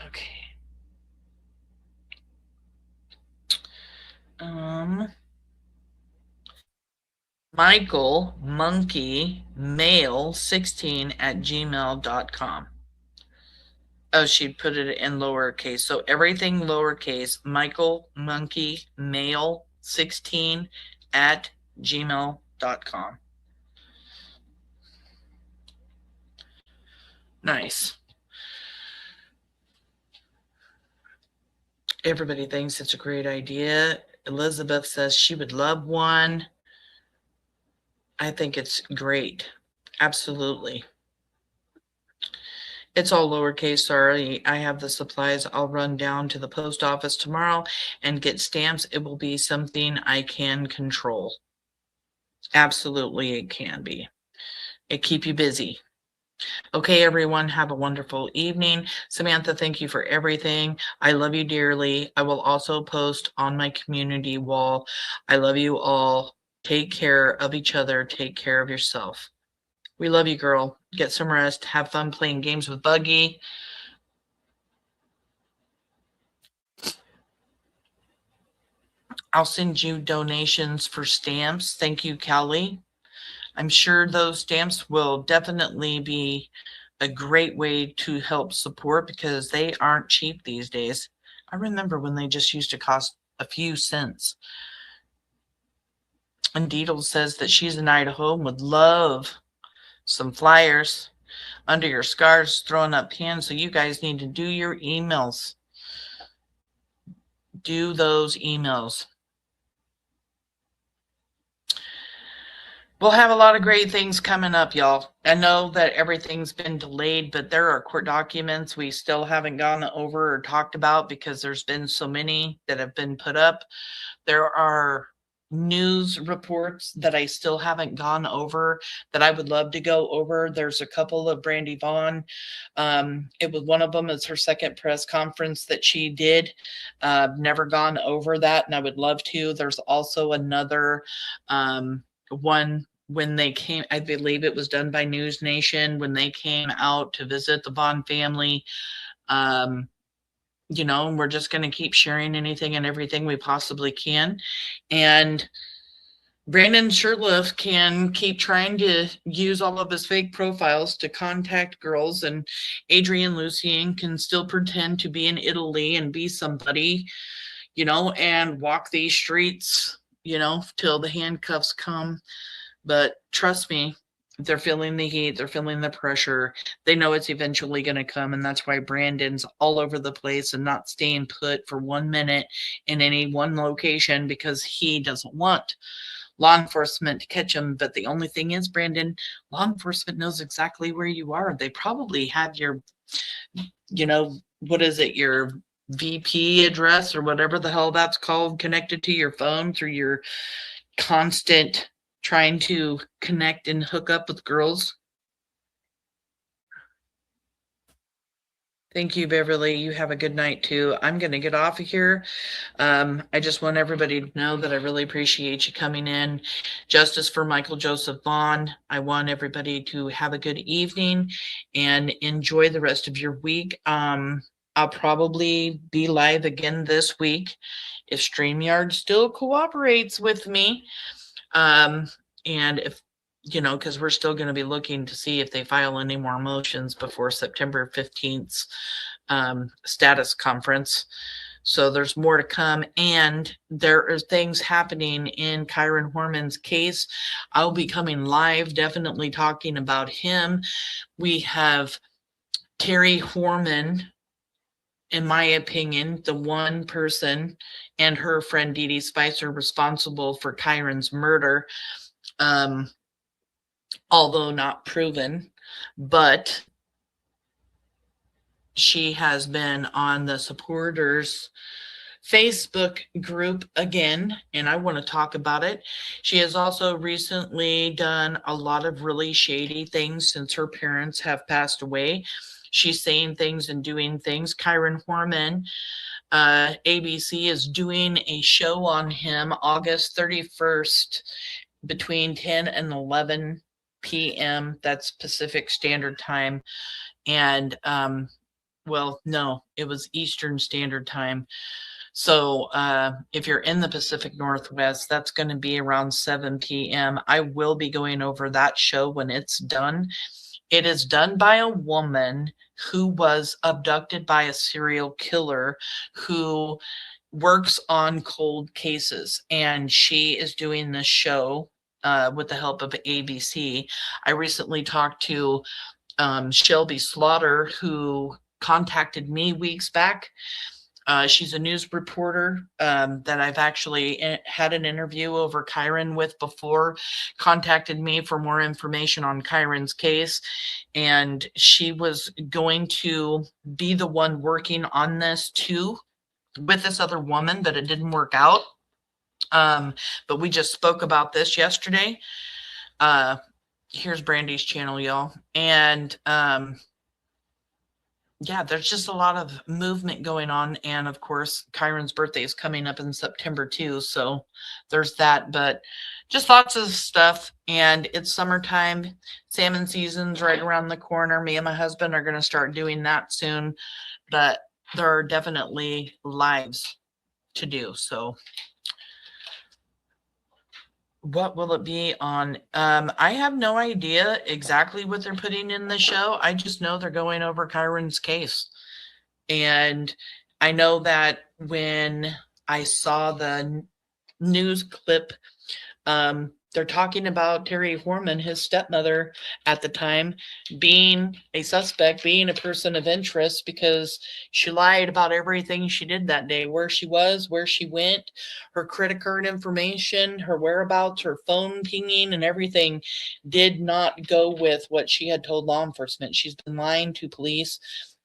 Okay. Michael Monkey Mail 16 at gmail.com. Oh, she put it in lowercase. So everything lowercase. Michael Monkey Mail 16 at gmail.com. Nice. Everybody thinks it's a great idea. Elizabeth says she would love one. I think it's great. Absolutely. It's all lowercase. Sorry, I have the supplies. I'll run down to the post office tomorrow and get stamps. It will be something I can control. Absolutely, it can be. It keep you busy. Okay, everyone, have a wonderful evening. Samantha, thank you for everything. I love you dearly. I will also post on my community wall. I love you all. Take care of each other. Take care of yourself. We love you, girl. Get some rest. Have fun playing games with Buggy. I'll send you donations for stamps. Thank you, Kelly. I'm sure those stamps will definitely be a great way to help support because they aren't cheap these days. I remember when they just used to cost a few cents. And Deedle says that she's in Idaho and would love some flyers under your scarves, throwing up pins. So you guys need to do your emails. Do those emails. We'll have a lot of great things coming up, y'all. I know that everything's been delayed, but there are court documents we still haven't gone over or talked about because there's been so many that have been put up. There are news reports that I still haven't gone over that I would love to go over. There's a couple of Brandi Vaughan. It was one of them is her second press conference that she did. Never gone over that, and I would love to. There's also another one when they came, I believe it was done by News Nation, when they came out to visit the Vaughan family. You know, we're just going to keep sharing anything and everything we possibly can. And Brandon Shirtliff can keep trying to use all of his fake profiles to contact girls, and Adrian Lucien can still pretend to be in Italy and be somebody, you know, and walk these streets, you know, till the handcuffs come. But trust me, they're feeling the heat. They're feeling the pressure. They know it's eventually going to come. And that's why Brandon's all over the place and not staying put for 1 minute in any one location, because he doesn't want law enforcement to catch him. But the only thing is, Brandon, law enforcement knows exactly where you are. They probably have your, what is it, your VP address or whatever the hell that's called, connected to your phone through your constant trying to connect and hook up with girls. Thank you, Beverly. You have a good night too. I'm going to get off of here. I just want everybody to know that I really appreciate you coming in. Justice for Michael Joseph Vaughan. I want everybody to have a good evening and enjoy the rest of your week. I'll probably be live again this week if StreamYard still cooperates with me. And if because we're still going to be looking to see if they file any more motions before September 15th's status conference. So there's more to come, and there are things happening in Kyron Horman's case. I'll be coming live, definitely talking about him. We have Terry Horman, in my opinion, the one person, and her friend Dee Dee Spicer responsible for Kyron's murder. Although not proven, but she has been on the supporters Facebook group again, and I want to talk about it. She has also recently done a lot of really shady things since her parents have passed away. She's saying things and doing things. Kyron Horman, ABC is doing a show on him August 31st between 10 and 11 p.m. That's Pacific Standard Time. And well, no, it was Eastern Standard Time. So if you're in the Pacific Northwest, that's going to be around 7 p.m. I will be going over that show when it's done. It is done by a woman who was abducted by a serial killer who works on cold cases, and she is doing this show with the help of ABC. I recently talked to Shelby Slaughter, who contacted me weeks back. She's a news reporter that I've actually had an interview over Kyron with before, contacted me for more information on Kyron's case. And she was going to be the one working on this too with this other woman, but it didn't work out. But we just spoke about this yesterday. Here's Brandi's channel, y'all. And yeah, there's just a lot of movement going on. And of course, Kyron's birthday is coming up in September too. So there's that, but just lots of stuff. And it's summertime. Salmon season's right around the corner. Me and my husband are going to start doing that soon, but there are definitely lives to do. So what will it be on? I have no idea exactly what they're putting in the show. I just know they're going over Kyron's case. And I know that when I saw the news clip, they're talking about Terry Horman, his stepmother at the time, being a suspect, being a person of interest, because she lied about everything she did that day, where she was, where she went, her credit card information, her whereabouts, her phone pinging, and everything did not go with what she had told law enforcement. She's been lying to police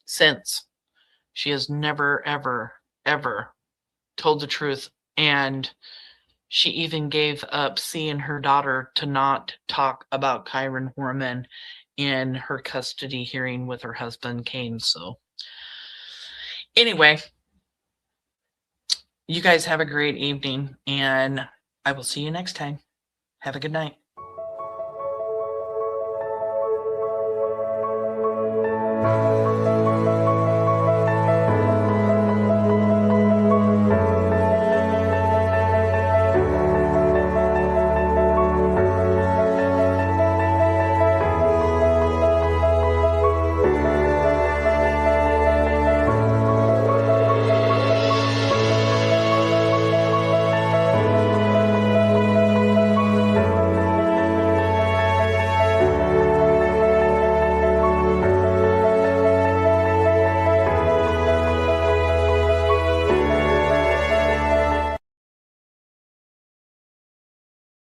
since. She has never, ever, ever told the truth. And she even gave up seeing her daughter to not talk about Kyron Horman in her custody hearing with her husband, Kane. So anyway, you guys have a great evening, and I will see you next time. Have a good night.